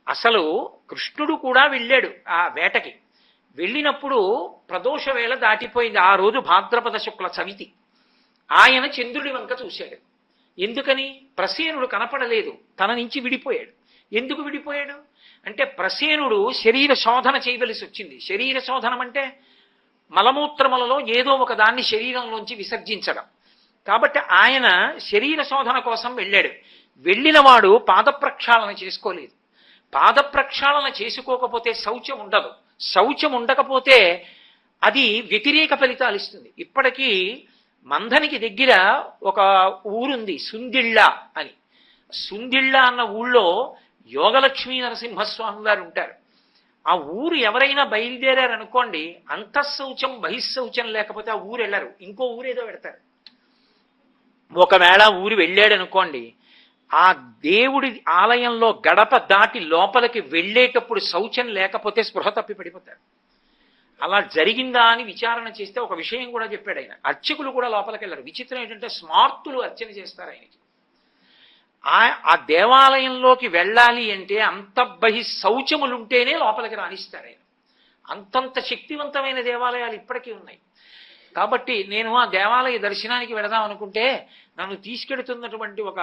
అసలు కృష్ణుడు కూడా వెళ్ళాడు ఆ వేటకి. వెళ్ళినప్పుడు ప్రదోష వేళ దాటిపోయింది. ఆ రోజు భాద్రపద శుక్ల చవితి. ఆయన చంద్రుడి వంక చూశాడు. ఎందుకని? ప్రసేనుడు కనపడలేదు, తన నుంచి విడిపోయాడు. ఎందుకు విడిపోయాడు అంటే ప్రసేనుడు శరీర శోధన చేయవలసి వచ్చింది. శరీర శోధనం అంటే మలమూత్రములలో ఏదో ఒక దాన్ని శరీరంలోంచి విసర్జించడం. కాబట్టి ఆయన శరీర శోధన కోసం వెళ్ళాడు. వెళ్ళినవాడు పాదప్రక్షాళన చేసుకోలేదు. పాదప్రక్షాళన చేసుకోకపోతే శౌచం ఉండదు. శౌచం ఉండకపోతే అది వ్యతిరేక ఫలితాలు ఇస్తుంది. ఇప్పటికీ మంధనికి దగ్గర ఒక ఊరుంది సుందిళ్ళ అని. సుందిళ్ళ అన్న ఊళ్ళో యోగలక్ష్మీ నరసింహస్వామి వారు ఉంటారు. ఆ ఊరు ఎవరైనా బయలుదేరారనుకోండి, అంతఃశౌచం బహిశౌచం లేకపోతే ఆ ఊరు వెళ్ళరు, ఇంకో ఊరేదో పెడతారు. ఒకవేళ ఊరు వెళ్ళాడనుకోండి, ఆ దేవుడి ఆలయంలో గడప దాటి లోపలికి వెళ్ళేటప్పుడు శౌచం లేకపోతే స్పృహ తప్పి పడిపోతారు. అలా జరిగిందా అని విచారణ చేస్తే ఒక విషయం కూడా చెప్పాడు ఆయన. అర్చకులు కూడా లోపలికి వెళ్ళరు. విచిత్రం ఏంటంటే స్మార్తులు అర్చన చేస్తారు ఆయనకి. ఆ దేవాలయంలోకి వెళ్ళాలి అంటే అంతర్బహి శౌచములుంటేనే లోపలికి రాణిస్తారు ఆయన. అంతంత శక్తివంతమైన దేవాలయాలు ఇప్పటికీ ఉన్నాయి. కాబట్టి నేను ఆ దేవాలయ దర్శనానికి వెళదాం అనుకుంటే నన్ను తీసుకెడుతున్నటువంటి ఒక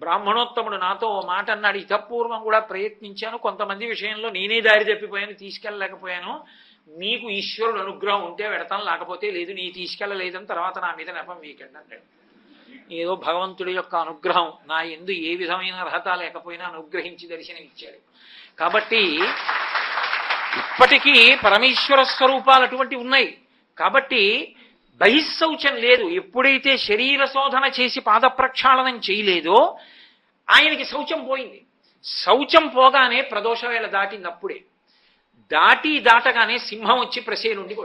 బ్రాహ్మణోత్తముడు నాతో ఓ మాట అన్నాడు. ఇతపూర్వం కూడా ప్రయత్నించాను, కొంతమంది విషయంలో నేనే దారి తప్పిపోయాను, తీసుకెళ్ళలేకపోయాను. మీకు ఈశ్వరుడు అనుగ్రహం ఉంటే వెడతాను, లేకపోతే లేదు, నీ తీసుకెళ్ళలేదని తర్వాత నా మీద నెపం వీకండి అన్నాడు. ఏదో భగవంతుడి యొక్క అనుగ్రహం నా యందు ఏ విధమైన అర్హత లేకపోయినా అనుగ్రహించి దర్శనం ఇచ్చాడు. కాబట్టి ఇప్పటికీ పరమేశ్వర స్వరూపాలు అటువంటి ఉన్నాయి. కాబట్టి బహిశౌచం లేదు. ఎప్పుడైతే శరీర శోధన చేసి పాదప్రక్షాళనం చేయలేదో ఆయనకి శౌచం పోయింది. శౌచం పోగానే ప్రదోష వేళ దాటినప్పుడే దాటగానే సింహం వచ్చి ప్రసేనుండి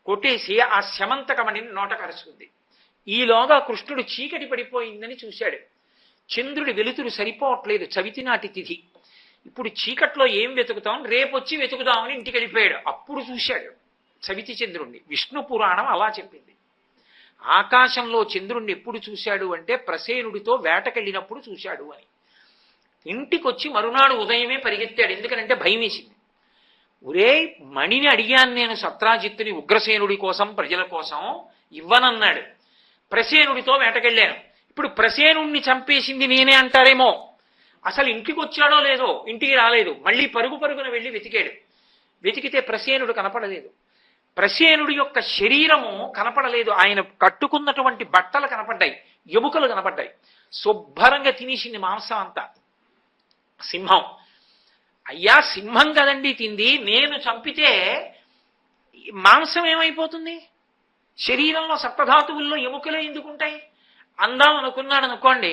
కొట్టేసి ఆ శమంతకమణిని నోట కరుచుకుంది. ఈలోగా కృష్ణుడు చీకటి పడిపోయిందని చూశాడు. చంద్రుడి వెలుతురు సరిపోవట్లేదు, చవితి నాటి తిథి. ఇప్పుడు చీకట్లో ఏం వెతుకుతాం, రేపొచ్చి వెతుకుదామని ఇంటికి వెళ్ళిపోయాడు. అప్పుడు చూశాడు చవితి చంద్రుణ్ణి. విష్ణు పురాణం అలా చెప్పింది. ఆకాశంలో చంద్రుణ్ణి ఎప్పుడు చూశాడు అంటే ప్రసేనుడితో వేటకెళ్ళినప్పుడు చూశాడు అని. ఇంటికొచ్చి మరునాడు ఉదయమే పరిగెత్తాడు. ఎందుకంటే భయం వేసింది. ఒరే మణిని అడిగాను నేను సత్రాజిత్తుని ఉగ్రసేనుడి కోసం ప్రజల కోసం ఇవ్వనన్నాడు. ప్రసేనుడితో వేటకెళ్ళాను. ఇప్పుడు ప్రసేనుణ్ణి చంపేసింది నేనే అంటారేమో. అసలు ఇంటికి వచ్చాడో లేదో, ఇంటికి రాలేదు. మళ్ళీ పరుగు పరుగున వెళ్ళి వెతికాడు. వెతికితే ప్రసేనుడు కనపడలేదు. ప్రసేనుడి యొక్క శరీరము కనపడలేదు. ఆయన కట్టుకున్నటువంటి బట్టలు కనపడ్డాయి, ఎముకలు కనపడ్డాయి. శుభ్రంగా తినేసింది మాంసం అంతా సింహం. అయ్యా సింహం కదండి తింది, నేను చంపితే మాంసం ఏమైపోతుంది? శరీరంలో సప్తధాతువుల్లో ఎముకలే ఎందుకుంటాయి? అందాం అనుకున్నాడు అనుకోండి.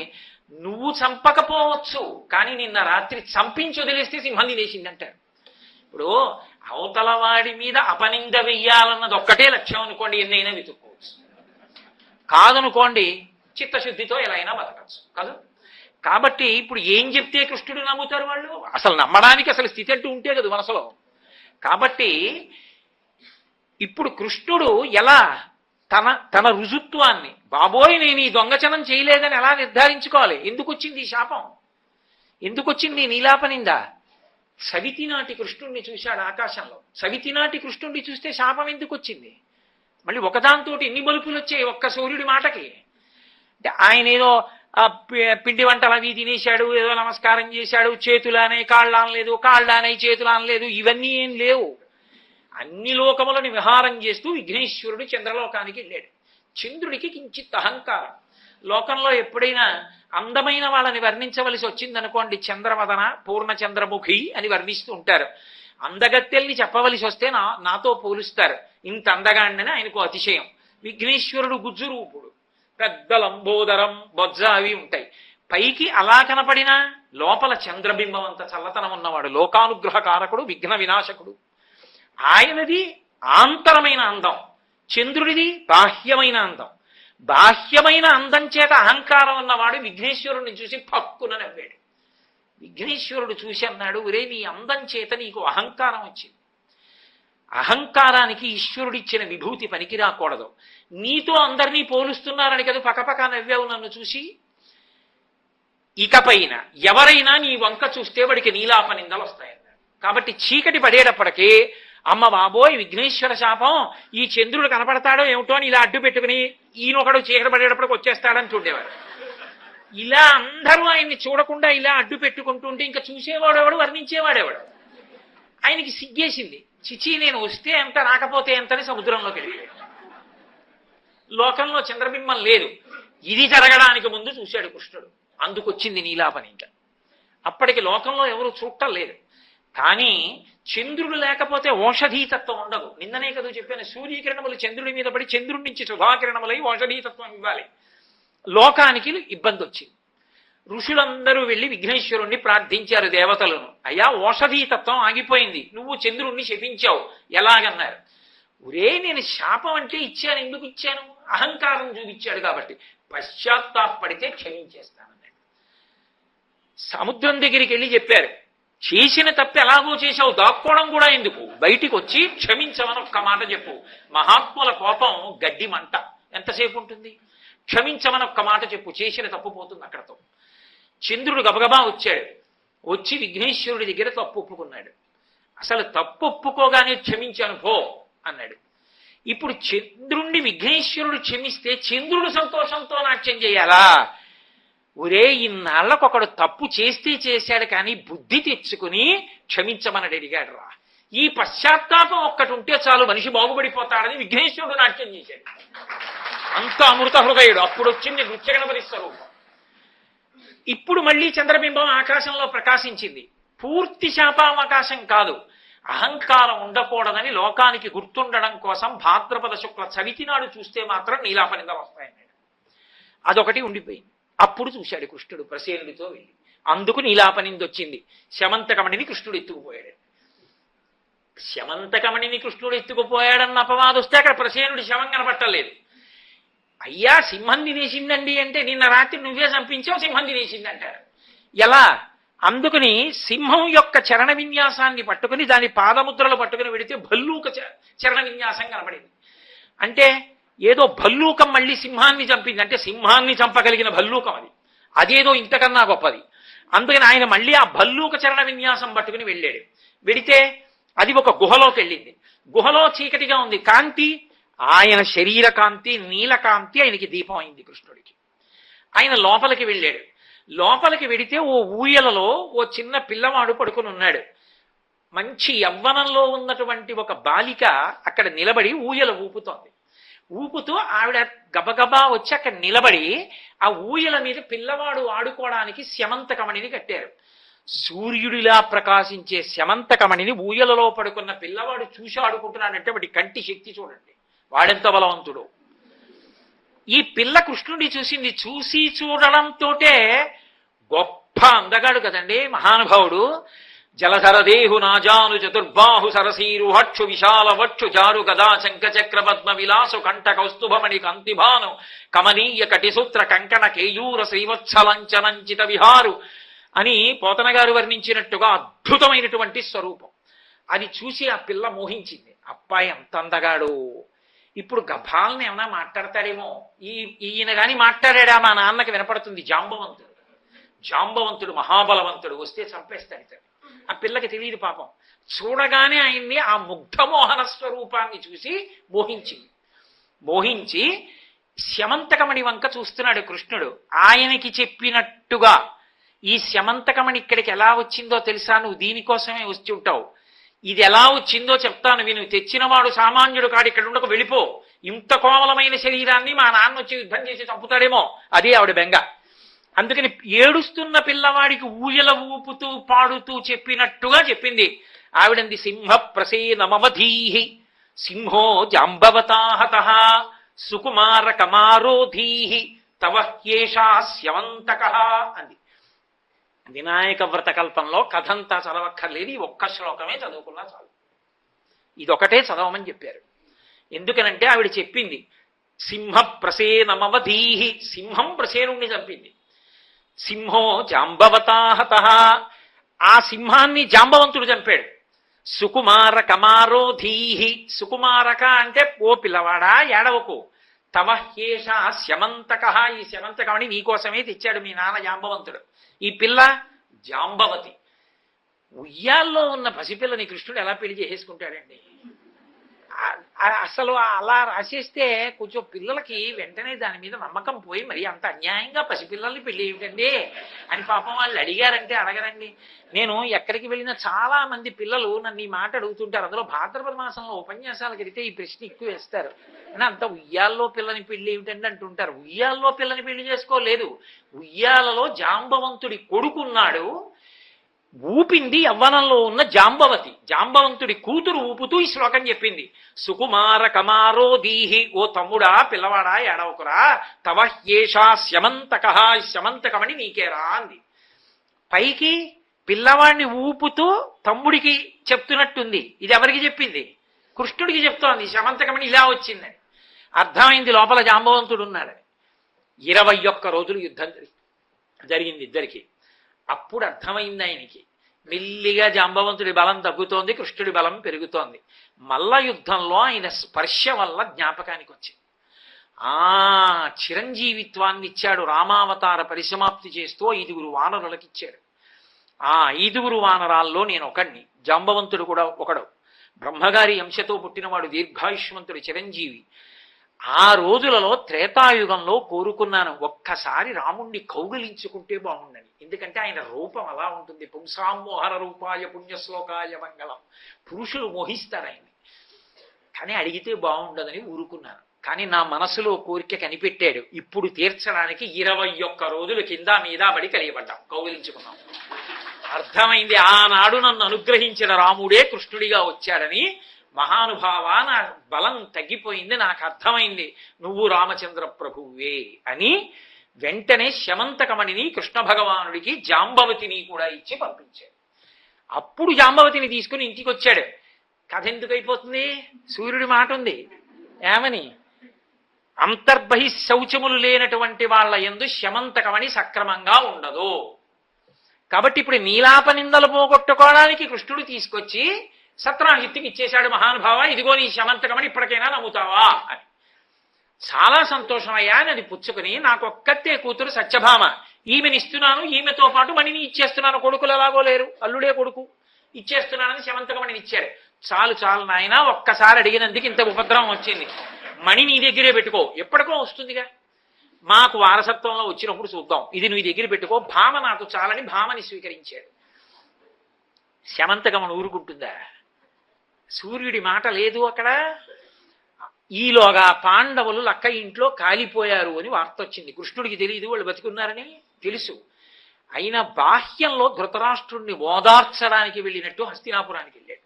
నువ్వు చంపకపోవచ్చు, కానీ నిన్న రాత్రి చంపించి వదిలేస్తే సింహం తినేసింది అంటారు. ఇప్పుడు అవతల వాడి మీద అపనింద వెయ్యాలన్నది ఒక్కటే లక్ష్యం అనుకోండి, ఎన్నైనా వెతుక్కోవచ్చు. కాదనుకోండి, చిత్తశుద్ధితో ఎలా అయినా బతకచ్చు కాదు. కాబట్టి ఇప్పుడు ఏం చెప్తే కృష్ణుడు నమ్ముతారు వాళ్ళు? అసలు నమ్మడానికి అసలు స్థితి అంటూ ఉంటే కదా మనసులో. కాబట్టి ఇప్పుడు కృష్ణుడు ఎలా తన రుజుత్వాన్ని, బాబోయ్ నేను ఈ దొంగచనం చేయలేదని ఎలా నిర్ధారించుకోవాలి? ఎందుకు వచ్చింది ఈ శాపం? ఎందుకు వచ్చింది నీలాపనిందా? సవితి నాటి కృష్ణుణ్ణి చూశాడు ఆకాశంలో. సవితి నాటి కృష్ణుణ్ణి చూస్తే శాపం ఎందుకు వచ్చింది? మళ్ళీ ఒకదాంతో ఎన్ని బలుపులు వచ్చాయి ఒక్క సూర్యుడి మాటకి. అంటే ఆయన ఏదో పిండి వంటలు అవి తినేశాడు, ఏదో నమస్కారం చేశాడు, చేతులానే కాళ్ళు అనలేదు, కాళ్ళానే చేతులు అనలేదు, ఇవన్నీ ఏం లేవు. అన్ని లోకములను విహారం చేస్తూ విఘ్నేశ్వరుడు చంద్రలోకానికి వెళ్ళాడు. చంద్రుడికి కించిత్ అహంకారం. లోకంలో ఎప్పుడైనా అందమైన వాళ్ళని వర్ణించవలసి వచ్చిందనుకోండి, చంద్రవదన పూర్ణచంద్రముఖి అని వర్ణిస్తూ ఉంటారు. అందగత్తెల్ని చెప్పవలసి వస్తే నాతో పోలుస్తారు. ఇంత అందగాండని ఆయనకు అతిశయం. విఘ్నేశ్వరుడు గుజ్జురూపుడు, పెద్ద లంబోదరం, బొజ్జ అవి ఉంటాయి. పైకి అలా కనపడినా లోపల చంద్రబింబం అంత చల్లతనం ఉన్నవాడు. లోకానుగ్రహ కారకుడు, విఘ్న వినాశకుడు. ఆయనది ఆంతరమైన అందం, చంద్రుడిది బాహ్యమైన అందం. బాహ్యమైన అందం చేత అహంకారం ఉన్నవాడు విఘ్నేశ్వరుడిని చూసి పక్కున నవ్వాడు. విఘ్నేశ్వరుడు చూసి అన్నాడు, ఒరే నీ అందం చేత నీకు అహంకారం వచ్చింది. అహంకారానికి ఈశ్వరుడిచ్చిన విభూతి పనికి రాకూడదు. నీతో అందరినీ పోలుస్తున్నారని కదా పకపక నవ్వావు నన్ను చూసి. ఇకపైన ఎవరైనా నీ వంక చూస్తే వాడికి నీలాపనిందలు వస్తాయన్నాడు. కాబట్టి చీకటి పడేటప్పటికీ అమ్మ బాబోయ్ విఘ్నేశ్వర శాపం, ఈ చంద్రుడు కనపడతాడో ఏమిటో అని ఇలా అడ్డు పెట్టుకుని ఈయనొకడు చీకటి పడేటప్పటికి వచ్చేస్తాడని చూడేవాడు. ఇలా అందరూ ఆయన్ని చూడకుండా ఇలా అడ్డు పెట్టుకుంటుంటే ఇంకా చూసేవాడేవాడు, వర్ణించేవాడేవాడు. ఆయనకి సిగ్గేసింది. చిచి నేను వస్తే ఎంత రాకపోతే ఎంతని సముద్రంలోకి వెళ్ళాడు. లోకంలో చంద్రబింబం లేదు. ఇది జరగడానికి ముందు చూశాడు కృష్ణుడు. అందుకొచ్చింది నీలాపని. ఇంకా అప్పటికి లోకంలో ఎవరు చూడటం లేదు. కానీ చంద్రుడు లేకపోతే ఓషధీతత్వం ఉండదు. నిన్ననే కదా చెప్పాను, సూర్యకిరణములు చంద్రుడి మీద పడి చంద్రుడి నుంచి సుధాకిరణములై ఓషధీతత్వం ఇవ్వాలి. లోకానికి ఇబ్బంది వచ్చింది. ఋషులందరూ వెళ్ళి విఘ్నేశ్వరుణ్ణి ప్రార్థించారు, దేవతలను. అయ్యా ఓషధీతత్వం ఆగిపోయింది, నువ్వు చంద్రుణ్ణి శపించావు ఎలాగన్నారు. ఒరే నేను శాపం అంటే ఇచ్చాను, ఎందుకు ఇచ్చాను? అహంకారం చూపించాడు కాబట్టి. పశ్చాత్తాపడితే క్షమించేస్తానన్నాడు. సముద్రం దగ్గరికి వెళ్ళి చెప్పారు, చేసిన తప్పు ఎలాగో చేశావు, దాక్కోవడం కూడా ఎందుకు, బయటికి వచ్చి క్షమించమని ఒక్క మాట చెప్పు. మహాత్ముల కోపం గడ్డి మంట ఎంతసేపు ఉంటుంది? క్షమించమని ఒక్క మాట చెప్పు, చేసిన తప్పు పోతుంది అక్కడతో. చంద్రుడు గబగబా వచ్చాడు. వచ్చి విఘ్నేశ్వరుడి దగ్గర తప్పు ఒప్పుకున్నాడు. అసలు తప్పు ఒప్పుకోగానే క్షమించాను పో అన్నాడు. ఇప్పుడు చంద్రుణ్ణి విఘ్నేశ్వరుడు క్షమిస్తే చంద్రుడు సంతోషంతో నాట్యం చేయాలా? ఒరే ఇన్నాళ్ళకొకడు తప్పు చేస్తే చేశాడు, కానీ బుద్ధి తెచ్చుకుని క్షమించమని అడిగాడు రా. ఈ పశ్చాత్తాపం ఒక్కటి ఉంటే చాలు మనిషి బాగుపడిపోతాడని విఘ్నేశ్వరుడు నాట్యం చేశాడు. అంత అమృత హృదయుడు. అప్పుడు వచ్చింది నృత్యగణపతి స్వరూపం. ఇప్పుడు మళ్ళీ చంద్రబింబం ఆకాశంలో ప్రకాశించింది. పూర్తి శాపావకాశం కాదు, అహంకారం ఉండకూడదని లోకానికి గుర్తుండడం కోసం భాద్రపద శుక్ల చవితి నాడు చూస్తే మాత్రం నీలాపనిందలు వస్తాయన్నాడు. అదొకటి ఉండిపోయింది. అప్పుడు చూశాడు కృష్ణుడు ప్రసేనుడితో వెళ్ళి. అందుకు నీలాపనింది వచ్చింది. శమంతకమణిని కృష్ణుడు ఎత్తుకుపోయాడు. శమంతకమణిని కృష్ణుడు ఎత్తుకుపోయాడన్న అపవాదం వస్తే అక్కడ ప్రసేనుడి శవం కనపట్టలేదు. అయ్యా సింహం తినేసిందండి అంటే, నిన్న రాత్రి నువ్వే చంపించావు, సింహం తినేసింది అంటారు. ఎలా? అందుకని సింహం యొక్క చరణ విన్యాసాన్ని పట్టుకుని దాని పాదముద్రలు పట్టుకుని వెడితే భల్లూక చరణ విన్యాసం కనపడింది. అంటే ఏదో భల్లూకం మళ్ళీ సింహాన్ని చంపింది అంటే సింహాన్ని చంపగలిగిన భల్లూకం అది, అదేదో ఇంతకన్నా గొప్పది. అందుకని ఆయన మళ్ళీ ఆ భల్లూక చరణ విన్యాసం పట్టుకుని వెళ్ళాడు. వెడితే అది ఒక గుహలోకి వెళ్ళింది. గుహలో చీకటిగా ఉంది, కాంతి ఆయన శరీర కాంతి, నీలకాంతి ఆయనకి దీపం అయింది కృష్ణుడికి. ఆయన లోపలికి వెళ్ళాడు. లోపలికి వెడితే ఓ ఊయలలో ఓ చిన్న పిల్లవాడు పడుకుని ఉన్నాడు. మంచి యవ్వనంలో ఉన్నటువంటి ఒక బాలిక అక్కడ నిలబడి ఊయల ఊపుతోంది. ఊపుతూ ఆవిడ గబగబా వచ్చి అక్కడ నిలబడి ఆ ఊయల మీద పిల్లవాడు ఆడుకోవడానికి స్యమంతకమణిని కట్టారు. సూర్యుడిలా ప్రకాశించే స్యమంతకమణిని ఊయలలో పడుకున్న పిల్లవాడు చూసి ఆడుకుంటున్నాడంటే వాడి కంటి శక్తి చూడండి, వాడెంత బలవంతుడు. ఈ పిల్ల కృష్ణుడిని చూసింది. చూసి చూడడంతోటే గొప్ప అందగాడు కదండి మహానుభావుడు. జలధరదేహు నాజాను చతుర్బాహు సరసీరు హక్షు విశాల వక్షు జారు గదా శంఖ చక్ర పద్మ విలాసు కంఠ కౌస్తుభమణి కాంతిభాను కమనీయ కటిసూత్ర కంకణ కేయూర శ్రీవత్సలంచనంచిత విహారు అని పోతన గారు వర్ణించినట్టుగా అద్భుతమైనటువంటి స్వరూపం. అది చూసి ఆ పిల్ల మోహించింది. అబ్బాయి ఎంత అందగాడు. ఇప్పుడు గభాల్ని ఏమైనా మాట్లాడతాడేమో, ఈయన గాని మాట్లాడా మా నాన్నకి వినపడుతుంది. జాంబవంతుడు మహాబలవంతుడు, వస్తే చంపేస్తాడు ఇతడు. ఆ పిల్లకి తెలియదు పాపం. చూడగానే ఆయన్ని ఆ ముగ్ధమోహన స్వరూపాన్ని చూసి మోహించి స్యమంతకమణి వంక చూస్తున్నాడు కృష్ణుడు. ఆయనకి చెప్పినట్టుగా ఈ స్యమంతకమణి ఇక్కడికి ఎలా వచ్చిందో తెలుసా, నువ్వు దీనికోసమే వచ్చి ఉంటావు, ఇది ఎలా వచ్చిందో చెప్తాను విను, తెచ్చినవాడు సామాన్యుడు కాడు, ఇక్కడ ఉండకు వెళ్ళిపో, ఇంత కోమలమైన శరీరాన్ని మా నాన్న వచ్చి యుద్ధం చేసి చంపుతాడేమో, అదే ఆవిడ బెంగ. అందుకని ఏడుస్తున్న పిల్లవాడికి ఊయల ఊపుతూ పాడుతూ చెప్పినట్టుగా చెప్పింది. ఆవిడంది సింహ ప్రసేనమవధీహి సింహో జాంబవతాహత సుకుమార కమారోధీహి తవ హ్యేషా స్యవంతక అంది. వినాయక వ్రత కల్పంలో కథంతా చదవక్కర్లేదు, ఈ ఒక్క శ్లోకమే చదువుకున్నా చాలు. ఇదొకటే చదవమని చెప్పారు. ఎందుకనంటే ఆవిడ చెప్పింది సింహ ప్రసేనమవధీహి, సింహం ప్రసేనుణ్ణి చంపింది. సింహో జాంబవతాహత, ఆ సింహాన్ని జాంబవంతుడు చంపాడు. సుకుమార కమారోధీహి, సుకుమారక అంటే ఓ పిల్లవాడా ఏడవకు, తవ హ్యేష స్యమంతక, ఈ స్యమంతకమని నీకోసమే తెచ్చాడు మీ నాన్న జాంబవంతుడు. ఈ పిల్ల జాంబవతి. ఉయ్యాల్లో ఉన్న పసిపిల్లని కృష్ణుడు ఎలా పెళ్లి చేసేసుకుంటాడండి? అసలు అలా రాసేస్తే కొంచెం పిల్లలకి వెంటనే దాని మీద నమ్మకం పోయి మరి అంత అన్యాయంగా పసిపిల్లల్ని పెళ్లి ఏమిటండి అని పాపం వాళ్ళు అడిగారంటే అడగరండి. నేను ఎక్కడికి వెళ్ళినా చాలా మంది పిల్లలు నన్ను ఈ మాట అడుగుతుంటారు. అందులో భాద్రపద మాసంలో ఉపన్యాసాలకు వెళితే ఈ ప్రశ్న ఎక్కువ వేస్తారు. అని అంత ఉయ్యాల్లో పిల్లని పెళ్లి ఏమిటండి అంటుంటారు. ఉయ్యాల్లో పిల్లని పెళ్లి చేసుకోలేదు, ఉయ్యాలలో జాంబవంతుడి కొడుకున్నాడు, ఊపింది యవ్వనంలో ఉన్న జాంబవతి. జాంబవంతుడి కూతురు ఊపుతూ ఈ శ్లోకం చెప్పింది. సుకుమార కమారోధీహి, ఓ తమ్ముడా పిల్లవాడా ఏడవకురా, తవ హ్యేషా స్యమంతక, స్యమంతకమని నీకేరా అంది. పైకి పిల్లవాడిని ఊపుతూ తమ్ముడికి చెప్తున్నట్టుంది. ఇది ఎవరికి చెప్పింది? కృష్ణుడికి చెప్తోంది. స్యమంతకమని ఇలా వచ్చిందని అర్థమైంది. లోపల జాంబవంతుడు ఉన్నాడని. 21 రోజులు యుద్ధం జరిగింది ఇద్దరికి. అప్పుడు అర్థమైంది ఆయనకి. మెల్లిగా జాంబవంతుడి బలం తగ్గుతోంది, కృష్ణుడి బలం పెరుగుతోంది. మల్ల యుద్ధంలో ఆయన స్పర్శ వల్ల జ్ఞాపకానికి వచ్చింది. చిరంజీవిత్వాన్ని ఇచ్చాడు. రామావతార పరిసమాప్తి చేస్తూ 5 వానరులకు ఇచ్చాడు. ఆ 5 వానరాల్లో నేను ఒకడిని, జాంబవంతుడు కూడా ఒకడు. బ్రహ్మగారి అంశతో పుట్టినవాడు, దీర్ఘాయుష్మంతుడు, చిరంజీవి. ఆ రోజులలో త్రేతాయుగంలో కోరుకున్నాను, ఒక్కసారి రాముణ్ణి కౌగిలించుకుంటే బాగుండని. ఎందుకంటే ఆయన రూపం అలా ఉంటుంది. పుంసామోహన రూపాయ పుణ్యశ్లోకాయ మంగళం. పురుషులు మోహిస్తారు ఆయన్ని. కానీ అడిగితే బాగుండదని ఊరుకున్నాను. కానీ నా మనసులో కోరిక కనిపెట్టాడు. ఇప్పుడు తీర్చడానికి 21 రోజులు కింద మీద పడి కలియబడ్డాం, కౌగిలించుకున్నాం. అర్థమైంది, ఆనాడు నన్ను అనుగ్రహించిన రాముడే కృష్ణుడిగా వచ్చాడని. మహానుభావ, నా బలం తగ్గిపోయింది, నాకు అర్థమైంది, నువ్వు రామచంద్ర ప్రభువే అని వెంటనే శమంతకమణిని కృష్ణ భగవానుడికి జాంబవతిని కూడా ఇచ్చి పంపించాడు. అప్పుడు జాంబవతిని తీసుకుని ఇంటికి వచ్చాడు. కథ ఎందుకు అయిపోతుంది? సూర్యుడి మాట ఉంది ఏమని, అంతర్బహి శౌచములు లేనటువంటి వాళ్ళ యందు శమంతకమణి సక్రమంగా ఉండదు. కాబట్టి ఇప్పుడు నీలాప నిందలు పోగొట్టుకోవడానికి కృష్ణుడు తీసుకొచ్చి సత్రాజిత్తుకి ఇచ్చేశాడు. మహానుభావ, ఇదిగో నీ శమంతకమని ఇప్పటికైనా నమ్ముతావా అని. చాలా సంతోషం అయ్యా అని అది పుచ్చుకుని, నాకు ఒక్కతే కూతురు సత్యభామ, ఈమెని ఇస్తున్నాను, ఈమెతో పాటు మణిని ఇచ్చేస్తున్నాను, కొడుకులు ఎలాగో లేరు, అల్లుడే కొడుకు, ఇచ్చేస్తున్నానని శమంతకమణిని ఇచ్చాడు. చాలు చాలు నాయన, ఒక్కసారి అడిగినందుకు ఇంత ఉపద్రవం వచ్చింది, మణి నీ దగ్గరే పెట్టుకో, ఎప్పటికో వస్తుందిగా, మాకు వారసత్వంలో వచ్చినప్పుడు చూద్దాం, ఇది నీ దగ్గర పెట్టుకో, భామ నాకు చాలని భామని స్వీకరించాడు. శమంతకమని ఊరుకుంటుందా? సూర్యుడి మాట లేదు అక్కడ. ఈలోగా పాండవులు లక్క ఇంట్లో కాలిపోయారు అని వార్త వచ్చింది. కృష్ణుడికి తెలియదు వాళ్ళు బతికున్నారని, తెలుసు. అయినా బాహ్యంలో ధృతరాష్ట్రుడిని ఓదార్చడానికి వెళ్ళినట్టు హస్తినాపురానికి వెళ్ళాడు.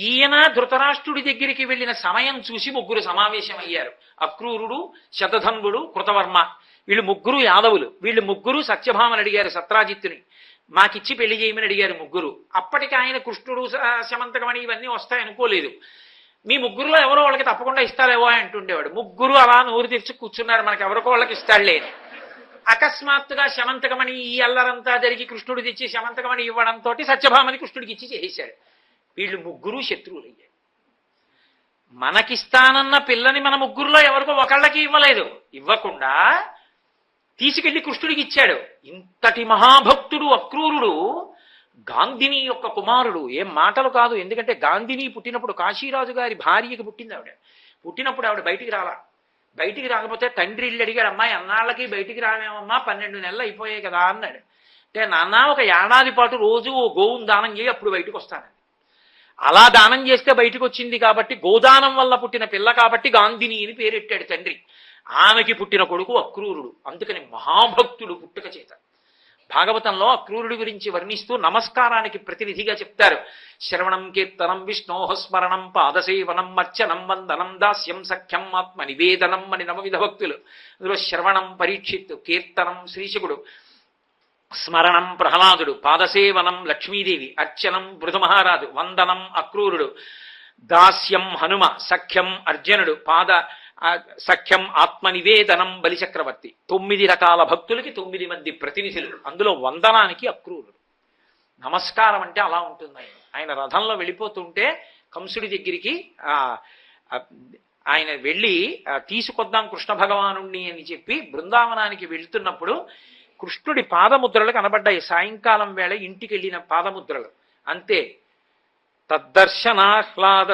ఈయన ధృతరాష్ట్రుడి దగ్గరికి వెళ్ళిన సమయం చూసి ముగ్గురు సమావేశమయ్యారు. అక్రూరుడు, శతధన్వుడు, కృతవర్మ. వీళ్ళు ముగ్గురు యాదవులు. వీళ్ళు ముగ్గురు సత్యభామని అడిగారు, సత్రాజిత్తుని మాకిచ్చి పెళ్లి చేయమని అడిగారు ముగ్గురు. అప్పటికి ఆయన కృష్ణుడు శమంతకమణి ఇవన్నీ వస్తాయనుకోలేదు. మీ ముగ్గురులో ఎవరో వాళ్ళకి తప్పకుండా ఇస్తారేవో అంటుండేవాడు. ముగ్గురు అలా నోరు తెరిచి కూర్చున్నారు, మనకి ఎవరికో వాళ్ళకి ఇస్తాడులే. అకస్మాత్తుగా శమంతకమణి ఈ అల్లరంతా జరిగి కృష్ణుడు తెచ్చి శమంతకమణి ఇవ్వడంతో సత్యభామని కృష్ణుడికి ఇచ్చి చేసేశాడు. వీళ్ళు ముగ్గురు శత్రువులయ్యారు. మనకిస్తానన్న పిల్లని మన ముగ్గురులో ఎవరికో ఒకళ్ళకి ఇవ్వలేదు. ఇవ్వకుండా తీసుకెళ్లి కృష్ణుడికి ఇచ్చాడు. ఇంతటి మహాభక్తుడు అక్రూరుడు గాంధిని యొక్క కుమారుడు. ఏం మాటలు కాదు. ఎందుకంటే గాంధిని పుట్టినప్పుడు కాశీరాజు గారి భార్యకి పుట్టింది ఆవిడ. పుట్టినప్పుడు ఆవిడ బయటికి రాలా. బయటికి రాకపోతే తండ్రి ఇల్లు అడిగాడు, అమ్మాయి అన్నాళ్ళకి బయటికి రావేమమ్మా, 12 నెలలు అయిపోయాయి కదా అన్నాడు. అంటే నాన్న ఒక ఏడాది పాటు రోజు ఓ గోవును దానం చేయి, అప్పుడు బయటకు వస్తానండి. అలా దానం చేస్తే బయటకు వచ్చింది కాబట్టి, గోదానం వల్ల పుట్టిన పిల్ల కాబట్టి గాంధిని అని పేరెట్టాడు తండ్రి. ఆమెకి పుట్టిన కొడుకు అక్రూరుడు. అందుకని మహాభక్తుడు పుట్టుక చేత. భాగవతంలో అక్రూరుడి గురించి వర్ణిస్తూ నమస్కారానికి ప్రతినిధిగా చెప్తారు. శ్రవణం కీర్తనం విష్ణోః స్మరణం పాదసేవనం అర్చనం వందనం దాస్యం సఖ్యం ఆత్మ నివేదనం అని నవవిధ భక్తులు. అందులో శ్రవణం పరీక్షిత్తు, కీర్తనం శ్రీశకుడు, స్మరణం ప్రహ్లాదుడు, పాదసేవనం లక్ష్మీదేవి, అర్చనం బృహ మహారాజు, వందనం అక్రూరుడు, దాస్యం హనుమ, సఖ్యం అర్జునుడు, సఖ్యం ఆత్మనివేదనం బలిచక్రవర్తి. 9 రకాల భక్తులకి 9 మంది ప్రతినిధులు. అందులో వందనానికి అక్రూరుడు. నమస్కారం అంటే అలా ఉంటుంది. ఆయన రథంలో వెళ్ళిపోతుంటే కంసుడి దగ్గరికి ఆయన వెళ్ళి తీసుకొద్దాం కృష్ణ భగవానుణ్ణి అని చెప్పి బృందావనానికి వెళ్తున్నప్పుడు కృష్ణుడి పాదముద్రలు కనబడ్డాయి. సాయంకాలం వేళ ఇంటికి వెళ్ళిన పాదముద్రలు అంతే. తద్దర్శనాహ్లాద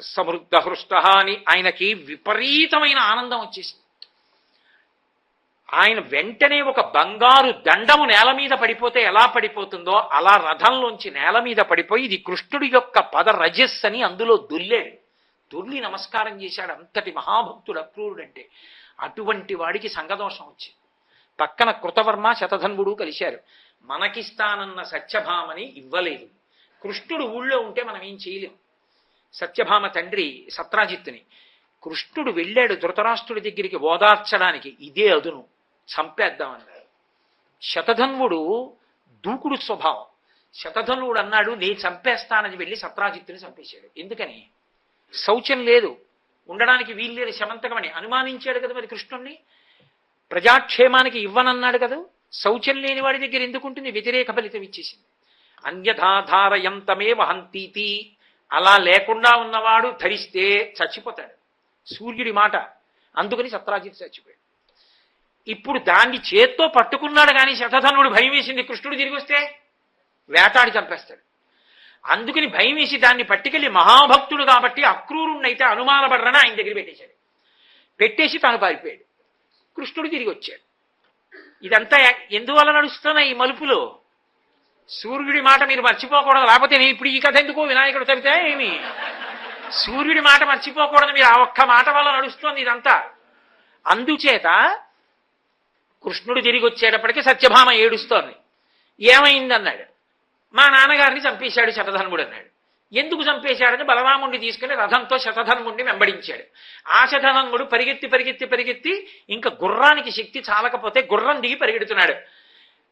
సమృద్ధ హృష్ట అని ఆయనకి విపరీతమైన ఆనందం వచ్చేసింది. ఆయన వెంటనే ఒక బంగారు దండము నేల మీద పడిపోతే ఎలా పడిపోతుందో అలా రథంలోంచి నేల మీద పడిపోయి ఇది కృష్ణుడి యొక్క పద రజస్ అని అందులో దుల్లాడు. దుర్లి నమస్కారం చేశాడు. అంతటి మహాభక్తుడు అక్రూరుడంటే. అటువంటి వాడికి సంగదోషం వచ్చింది. పక్కన కృతవర్మ శతధన్వుడు కలిశారు. మనకిస్తానన్న సత్యభామని ఇవ్వలేదు. కృష్ణుడు ఊళ్ళో ఉంటే మనం ఏం చేయలేం. సత్యభామ తండ్రి సత్రాజిత్తుని. కృష్ణుడు వెళ్ళాడు ధృతరాష్ట్రుడి దగ్గరికి ఓదార్చడానికి. ఇదే అదును, చంపేద్దామన్నాడు. శతధన్వుడు దూకుడు స్వభావం. శతధన్వుడు అన్నాడు, నేను చంపేస్తానని వెళ్ళి సత్రాజిత్తుని చంపేశాడు. ఎందుకని? శౌచం లేదు, ఉండడానికి వీల్లేదు. శమంతకమని అనుమానించాడు కదా మరి కృష్ణుణ్ణి. ప్రజాక్షేమానికి ఇవ్వనన్నాడు కదా. శౌచం లేని వాడి దగ్గర ఎందుకుంటుంది? వ్యతిరేక ఫలితం ఇచ్చేసింది. అన్యథాధారయంతమే వహంతీతి. అలా లేకుండా ఉన్నవాడు ధరిస్తే చచ్చిపోతాడు. సూర్యుడి మాట. అందుకని సత్రాజిత్ చచ్చిపోయాడు. ఇప్పుడు దాన్ని చేత్తో పట్టుకున్నాడు కానీ శతధన్వుడు భయం వేసింది. కృష్ణుడు తిరిగి వస్తే వేటాడి చంపేస్తాడు. అందుకని భయం వేసి దాన్ని పట్టుకెళ్ళి మహాభక్తుడు కాబట్టి అక్రూరుణ్ణైతే అనుమానపడరని ఆయన దగ్గర పెట్టేశాడు. పెట్టేసి తాను పారిపోయాడు. కృష్ణుడు తిరిగి వచ్చాడు. ఇదంతా ఎందువల్ల నడుస్తున్నాయి ఈ మలుపులో? సూర్యుడి మాట మీరు మర్చిపోకూడదు. లేకపోతే నేను ఇప్పుడు ఈ కథ ఎందుకో వినాయకుడు చదివితే ఏమి? సూర్యుడి మాట మర్చిపోకూడదు మీరు. ఆ ఒక్క మాట వల్ల నడుస్తోంది ఇదంతా. అందుచేత కృష్ణుడు తిరిగి వచ్చేటప్పటికి సత్యభామ ఏడుస్తోంది. ఏమైంది అన్నాడు. మా నాన్నగారిని చంపేశాడు శతధన్వుడు అన్నాడు. ఎందుకు చంపేశాడని బలరాముడిని తీసుకుని రథంతో శతధన్వుడిని వెంబడించాడు. ఆ శతధన్వుడు పరిగెత్తి పరిగెత్తి పరిగెత్తి ఇంకా గుర్రానికి శక్తి చాలకపోతే గుర్రం దిగి పరిగెడుతున్నాడు.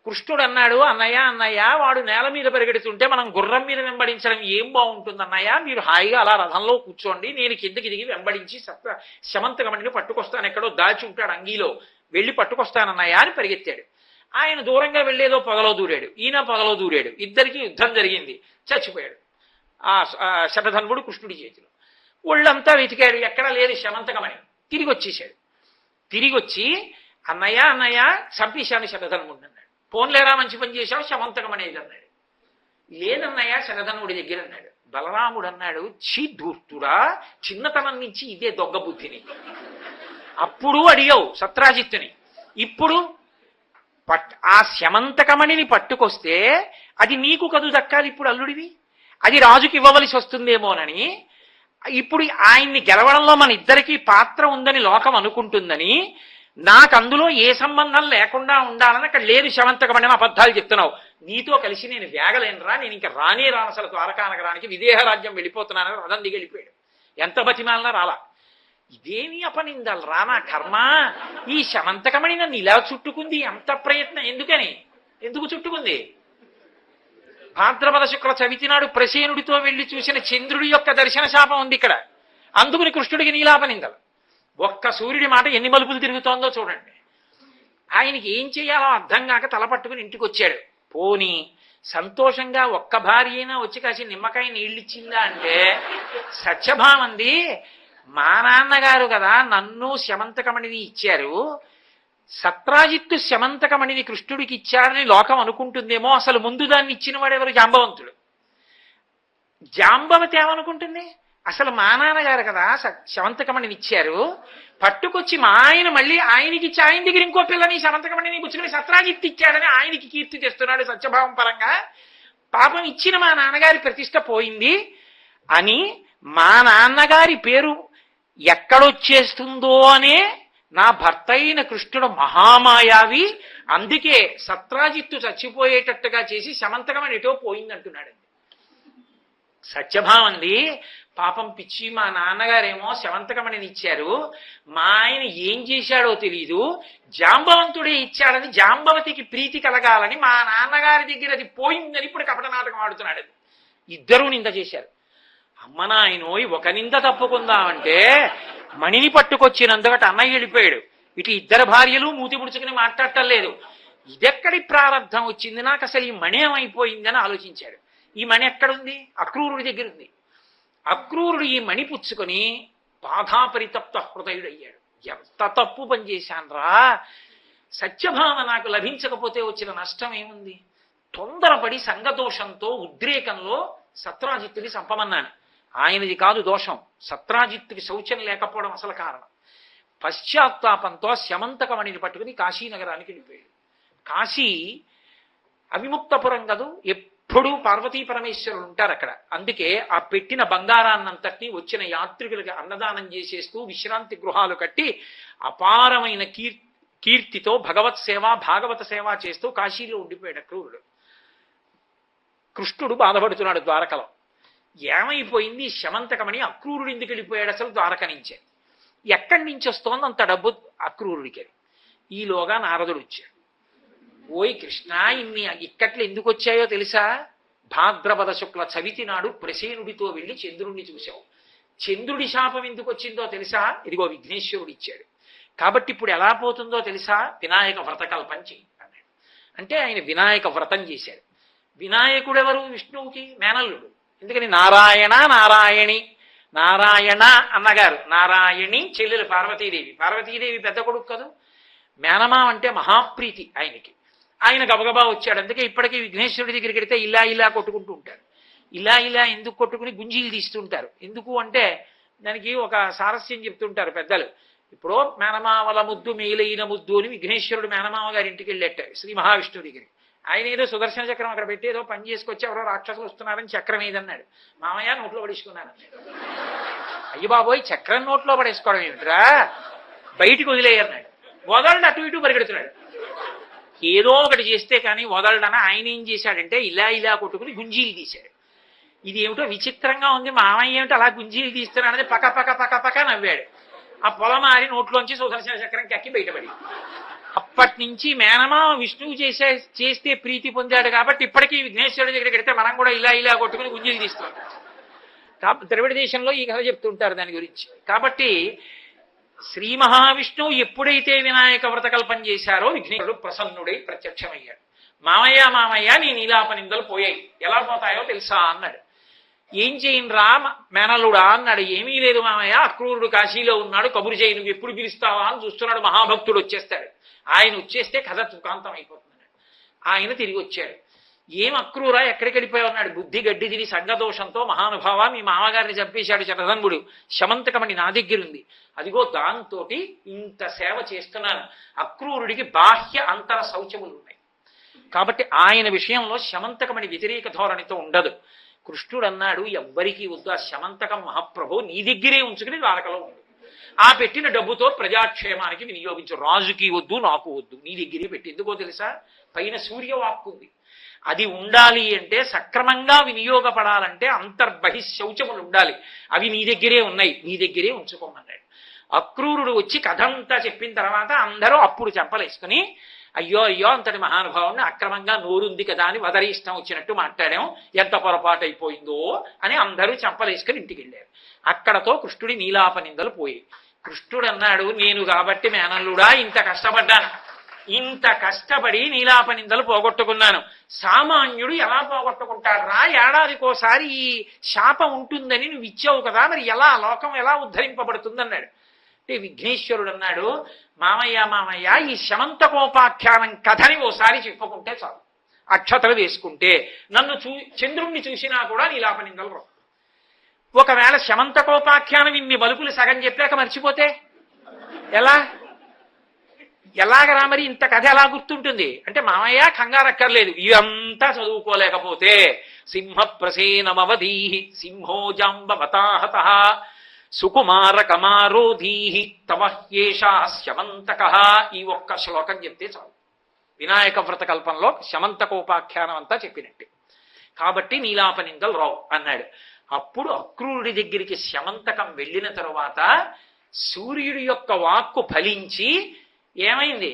కృష్ణుడు అన్నాడు, అన్నయ్య అన్నయ్య వాడు నేల మీద పరిగెడుతుంటే మనం గుర్రం మీద వెంబడించడం ఏం బాగుంటుంది అన్నయ్య, మీరు హాయిగా అలా రథంలో కూర్చోండి, నేను కిందకి దిగి వెంబడించి శమంతకమణిని పట్టుకొస్తాను, ఎక్కడో దాచి ఉంటాడు అంగీలో, వెళ్ళి పట్టుకొస్తానన్నయ్య అని పరిగెత్తాడు. ఆయన దూరంగా వెళ్ళేదో పొగలో దూరాడు, ఈయన పొగలో దూరాడు. ఇద్దరికి యుద్ధం జరిగింది. చచ్చిపోయాడు ఆ శతధన్వుడు కృష్ణుడి చేతిలో. ఒళ్ళంతా వెతికాడు, ఎక్కడా లేదు శమంతకమణి. తిరిగి వచ్చేసాడు. తిరిగి వచ్చి అన్నయ్య అన్నయ్య చంపేశాను శతధన్వుడిని అన్నాడు. పోన్లేరా మంచి పని చేశావు, శమంతకమణి అన్నాడు. లేదన్నయ్య శతధన్వుడి దగ్గర అన్నాడు. బలరాముడు అన్నాడు, ఛీ ధూర్తుడా, చిన్నతనం నుంచి ఇదే దొంగ బుద్ధిని. అప్పుడు అడిగావు సత్రాజిత్తుని, ఇప్పుడు ఆ శమంతకమణిని పట్టుకొస్తే అది నీకు కదు దక్కాలి, ఇప్పుడు అల్లుడివి, అది రాజుకి ఇవ్వవలసి వస్తుందేమోనని, ఇప్పుడు ఆయన్ని గెలవడంలో మన ఇద్దరికీ పాత్ర ఉందని లోకం అనుకుంటుందని, నాకు అందులో ఏ సంబంధం లేకుండా ఉండాలని అక్కడ లేదు శమంతకమణి అబద్ధాలు చెప్తున్నావు. నీతో కలిసి నేను వేగలేనురా, నేను ఇంకా రానే రానసలు ద్వారకా నగరానికి, విదేహ రాజ్యం వెళ్ళిపోతున్నానని రథం దిగి వెళ్ళిపోయాడు. ఎంత బతిమాలనా రాలా. ఇదేమి అపనిందాలు రా నా కర్మ, ఈ శమంతకమణి నన్ను ఇలా చుట్టుకుంది, ఎంత ప్రయత్నం, ఎందుకు చుట్టుకుంది? భాద్రపద శుక్ల చవితి నాడు ప్రసేనుడితో వెళ్లి చూసిన చంద్రుడి యొక్క దర్శన శాపం ఉంది ఇక్కడ. అందుకుని కృష్ణుడికి నీలాపనిందలు. ఒక్క సూర్యుడి మాట ఎన్ని మలుపులు తిరుగుతోందో చూడండి. ఆయనకి ఏం చేయాలో అర్థం కాక తలపట్టుకుని ఇంటికి వచ్చాడు. పోని సంతోషంగా ఒక్క భార్య అయినా వచ్చి కాసి నిమ్మకాయ నీళ్ళిచ్చిందా అంటే, సత్యభామంది, మా నాన్నగారు కదా నన్ను శమంతకమణిని ఇచ్చారు, సత్రాజిత్తు శమంతకమణిని కృష్ణుడికి ఇచ్చారని లోకం అనుకుంటుందేమో, అసలు ముందు దాన్ని ఇచ్చిన వాడెవరు? జాంబవంతుడు. జాంబవతి ఏమనుకుంటుంది, అసలు మా నాన్నగారు కదా శమంతకమణిని ఇచ్చారు, పట్టుకొచ్చి మా ఆయన మళ్ళీ ఆయనకి ఇచ్చి ఆయన దగ్గర ఇంకో పిల్లని శమంతకమణిని పుచ్చుకుని సత్రాజిత్తు ఇచ్చాడని ఆయనకి కీర్తి తెస్తున్నాడు సత్యభావం పరంగా. పాపం ఇచ్చిన మా నాన్నగారి ప్రతిష్ట పోయింది అని మా నాన్నగారి పేరు ఎక్కడొచ్చేస్తుందో అనే నా భర్త అయిన కృష్ణుడు మహామాయావి, అందుకే సత్రాజిత్తు చచ్చిపోయేటట్టుగా చేసి శమంతకమణి ఎటో పోయిందంటున్నాడు. సత్యభామంది, పాపం పిచ్చి, మా నాన్నగారేమో శమంతకమణిని ఇచ్చారు, మా ఆయన ఏం చేశాడో తెలీదు, జాంబవంతుడే ఇచ్చాడని జాంబవతికి ప్రీతి కలగాలని మా నాన్నగారి దగ్గర అది పోయిందని ఇప్పుడు కపట నాటకం ఆడుతున్నాడు. ఇద్దరూ నింద చేశారు. అమ్మ నాయనోయ్, ఒక నింద తప్పుకుందామంటే మణిని పట్టుకొచ్చినందుకట అన్నయ్య వెళ్ళిపోయాడు. ఇటు ఇద్దరు భార్యలు మూతి పుడుచుకుని మాట్లాడటం లేదు. ఇదెక్కడి ప్రారంధం వచ్చింది, నాకు అసలు ఈ మణి ఏమైపోయిందని ఆలోచించాడు. ఈ మణి ఎక్కడుంది? అక్రూరుడి దగ్గర ఉంది. అక్రూరుడు ఈ మణి పుచ్చుకొని బాధాపరితప్త హృదయుడయ్యాడు. ఎంత తప్పు పనిచేశాన్రా, సత్యభామ నాకు లభించకపోతే వచ్చిన నష్టం ఏముంది? తొందరపడి సంగదోషంతో ఉద్రేకంలో సత్రాజిత్తుని చంపమన్నాను. ఆయనది కాదు దోషం, సత్రాజిత్తుకి శౌచం లేకపోవడం అసలు కారణం. పశ్చాత్తాపంతో శమంతకమణిని పట్టుకుని కాశీనగరానికి వెళ్ళిపోయాడు. కాశీ అవిముక్తపురం కదూ, ఎప్పుడూ పార్వతీ పరమేశ్వరులు ఉంటారు అక్కడ. అందుకే ఆ పెట్టిన బంగారాన్నంతటినీ వచ్చిన యాత్రికులకి అన్నదానం చేసేస్తూ విశ్రాంతి గృహాలు కట్టి అపారమైన కీర్తితో భగవత్ సేవ భాగవత సేవ చేస్తూ కాశీలో ఉండిపోయాడు అక్రూరుడు. కృష్ణుడు బాధపడుతున్నాడు ద్వారకలో. ఏమైపోయింది శమంతకమణి, అక్రూరుడు ఎందుకు వెళ్ళిపోయాడు అసలు ద్వారక నుంచే? ఎక్కడి నుంచి వస్తోంది అంత డబ్బు అక్రూరుడికి? ఈలోగా నారదుడు వచ్చాడు. ఓయ్ కృష్ణ, ఇన్ని ఇక్కట్లు ఎందుకు వచ్చాయో తెలుసా? భాద్రపద శుక్ల చవితి నాడు ప్రసేనుడితో వెళ్ళి చంద్రుణ్ణి చూశావు. చంద్రుడి శాపం ఎందుకు వచ్చిందో తెలుసా? ఇదిగో విఘ్నేశ్వరుడు ఇచ్చాడు. కాబట్టి ఇప్పుడు ఎలా పోతుందో తెలుసా? వినాయక వ్రతకల్పం చెయ్యి అన్నాడు. అంటే ఆయన వినాయక వ్రతం చేశాడు. వినాయకుడు ఎవరు? విష్ణువుకి మేనల్లుడు. ఎందుకని నారాయణ నారాయణి, నారాయణ అన్నగారు, నారాయణి చెల్లెలు పార్వతీదేవి. పార్వతీదేవి పెద్ద కొడుకు కదూ. మేనమా అంటే మహాప్రీతి ఆయనకి. ఆయన గబగబా వచ్చాడు. అందుకే ఇప్పటికీ విఘ్నేశ్వరుడి దగ్గరికి వెడితే ఇలా ఇలా కొట్టుకుంటూ ఉంటారు. ఇలా ఇలా ఎందుకు కొట్టుకుని గుంజీలు తీస్తుంటారు? ఎందుకు అంటే దానికి ఒక సారస్యం చెప్తుంటారు పెద్దలు. ఇప్పుడు మేనమావల ముద్దు మేలైన ముద్దు అని విఘ్నేశ్వరుడు మేనమావ గారి ఇంటికి వెళ్ళేటారు శ్రీ మహావిష్ణువు దగ్గరికి. ఆయన ఏదో సుదర్శన చక్రం అక్కడ పెట్టి ఏదో పని చేసుకొచ్చి ఎవరో రాక్షసులు వస్తున్నారని చక్రం ఏదన్నాడు. మామయ్య నోట్లో పడేసుకున్నాను. అయ్య బాబోయ్, చక్రం నోట్లో పడేసుకోవడం ఏమిట్రా, బయటికి వదిలేయన్నాడు. వదలడు, అటు ఇటు పరిగెడుతున్నాడు. ఏదో ఒకటి చేస్తే కానీ వదలడన ఆయన ఏం చేశాడంటే ఇలా ఇలా కొట్టుకుని గుంజీలు తీశాడు. ఇది ఏమిటో విచిత్రంగా ఉంది, మామయ్య ఏమిటో అలా గుంజీలు తీస్తున్నాడని పక్క పక్క పక్క పక్క నవ్వాడు. ఆ పొలమారి నోట్లోంచి సుదర్శన చక్రం కక్కి బయటపడి. అప్పటి నుంచి మేనమా విష్ణువు చేస్తే ప్రీతి పొందాడు కాబట్టి ఇప్పటికీ విఘ్నేశ్వరుడి దగ్గరికి వెడితే మనం కూడా ఇలా ఇలా కొట్టుకుని గుంజీలు తీస్తాం. ద్రవిడ దేశంలో ఈ కథ చెప్తుంటారు దాని గురించి. కాబట్టి శ్రీ మహావిష్ణువు ఎప్పుడైతే వినాయక వ్రతకల్పం చేశారో విఘ్నేశ్వరుడు ప్రసన్నుడై ప్రత్యక్షమయ్యాడు. మామయ్య మామయ్య నీ నీలాపనిందలు పోయాయి, ఎలా పోతాయో తెలుసా అన్నాడు. ఏం చేయనురా మేనల్లుడా అన్నాడు. ఏమీ లేదు మామయ్య, అక్రూరుడు కాశీలో ఉన్నాడు, కబురు చేయి, నువ్వు ఎప్పుడు పిలుస్తావా అని చూస్తున్నాడు. మహాభక్తుడు వచ్చేస్తాడు. ఆయన వచ్చేస్తే కథ తుకాంతం అయిపోతుంది. ఆయన తిరిగి వచ్చాడు. ఏం అక్రూరా ఎక్కడికి వెళ్ళిపోయి ఉన్నాడు, బుద్ధి గడ్డి తిని సంగదోషంతో మహానుభావ మీ మామగారిని చంపేశాడు శతధన్వుడు, శమంతకమణి నా దగ్గరుంది, అదిగో దాంతో ఇంత సేవ చేస్తున్నాను. అక్రూరుడికి బాహ్య అంతర శౌచములు ఉన్నాయి కాబట్టి ఆయన విషయంలో శమంతకమణి వ్యతిరేక ధోరణితో ఉండదు. కృష్ణుడు అన్నాడు, ఎవ్వరికీ వద్దు, ఆ శమంతకం మహాప్రభు నీ దగ్గరే ఉంచుకుని ద్వారకలో ఉండు, ఆ పెట్టిన డబ్బుతో ప్రజాక్షేమానికి వినియోగించు, రాజుకి వద్దు నాకు వద్దు, నీ దగ్గరే పెట్టి. ఎందుకో తెలుసా, పైన సూర్యవాక్కు ఉంది, అది ఉండాలి అంటే సక్రమంగా వినియోగపడాలంటే అంతర్బహిశౌచములు ఉండాలి, అవి నీ దగ్గరే ఉన్నాయి, నీ దగ్గరే ఉంచుకోమన్నాడు. అక్రూరుడు వచ్చి కథంతా చెప్పిన తర్వాత అందరూ అప్పుడు చెంపలేసుకుని అయ్యో అయ్యో అంతటి మహానుభావుని అక్రమంగా నోరుంది కదా అని వదరి ఇష్టం వచ్చినట్టు మాట్లాడాం, ఎంత పొరపాటు అయిపోయిందో అని అందరూ చెంపలేసుకుని ఇంటికి వెళ్ళారు. అక్కడతో కృష్ణుడి నీలాపనిందలు పోయి. కృష్ణుడు అన్నాడు, నేను కాబట్టి మేనల్లుడా ఇంత కష్టపడ్డాను, ఇంత కష్టపడి నీలాపనిందలు పోగొట్టుకున్నాను, సామాన్యుడు ఎలా పోగొట్టుకుంటాడు రా, ఏడాదికోసారి ఈ శాపం ఉంటుందని నువ్వు ఇచ్చావు కదా, మరి ఎలా లోకం ఎలా ఉద్ధరింపబడుతుందన్నాడు. అంటే విఘ్నేశ్వరుడు అన్నాడు, మామయ్య మామయ్య ఈ శమంతకోపాఖ్యానం కథని ఓసారి చెప్పుకుంటే చాలు, అక్షతలు వేసుకుంటే నన్ను చంద్రుణ్ణి చూసినా కూడా నీలాపనిందలు రావు. ఒకవేళ శమంతకోపాఖ్యానం ఇన్ని బలుపులు సగం చెప్పాక మర్చిపోతే ఎలాగరా మరి, ఇంత కథ ఎలా గుర్తుంటుంది అంటే, మామయ్య కంగారక్కర్లేదు, ఇదంతా చదువుకోలేకపోతే సింహప్రసేనమవధీ సింహో జాంబవతాహత సుకుమార కమారోధీ తమహ్యేషా శమంతక, ఈ ఒక్క శ్లోకం చెప్తే చాలు, వినాయక వ్రత కల్పంలో శమంతకోపాఖ్యానం అంతా చెప్పినట్టే. కాబట్టి నీలాపనిందలు రావు అన్నాడు. అప్పుడు అక్రూరుడి దగ్గరికి శమంతకం వెళ్ళిన తరువాత సూర్యుడి యొక్క వాక్కు ఫలించి ఏమైంది,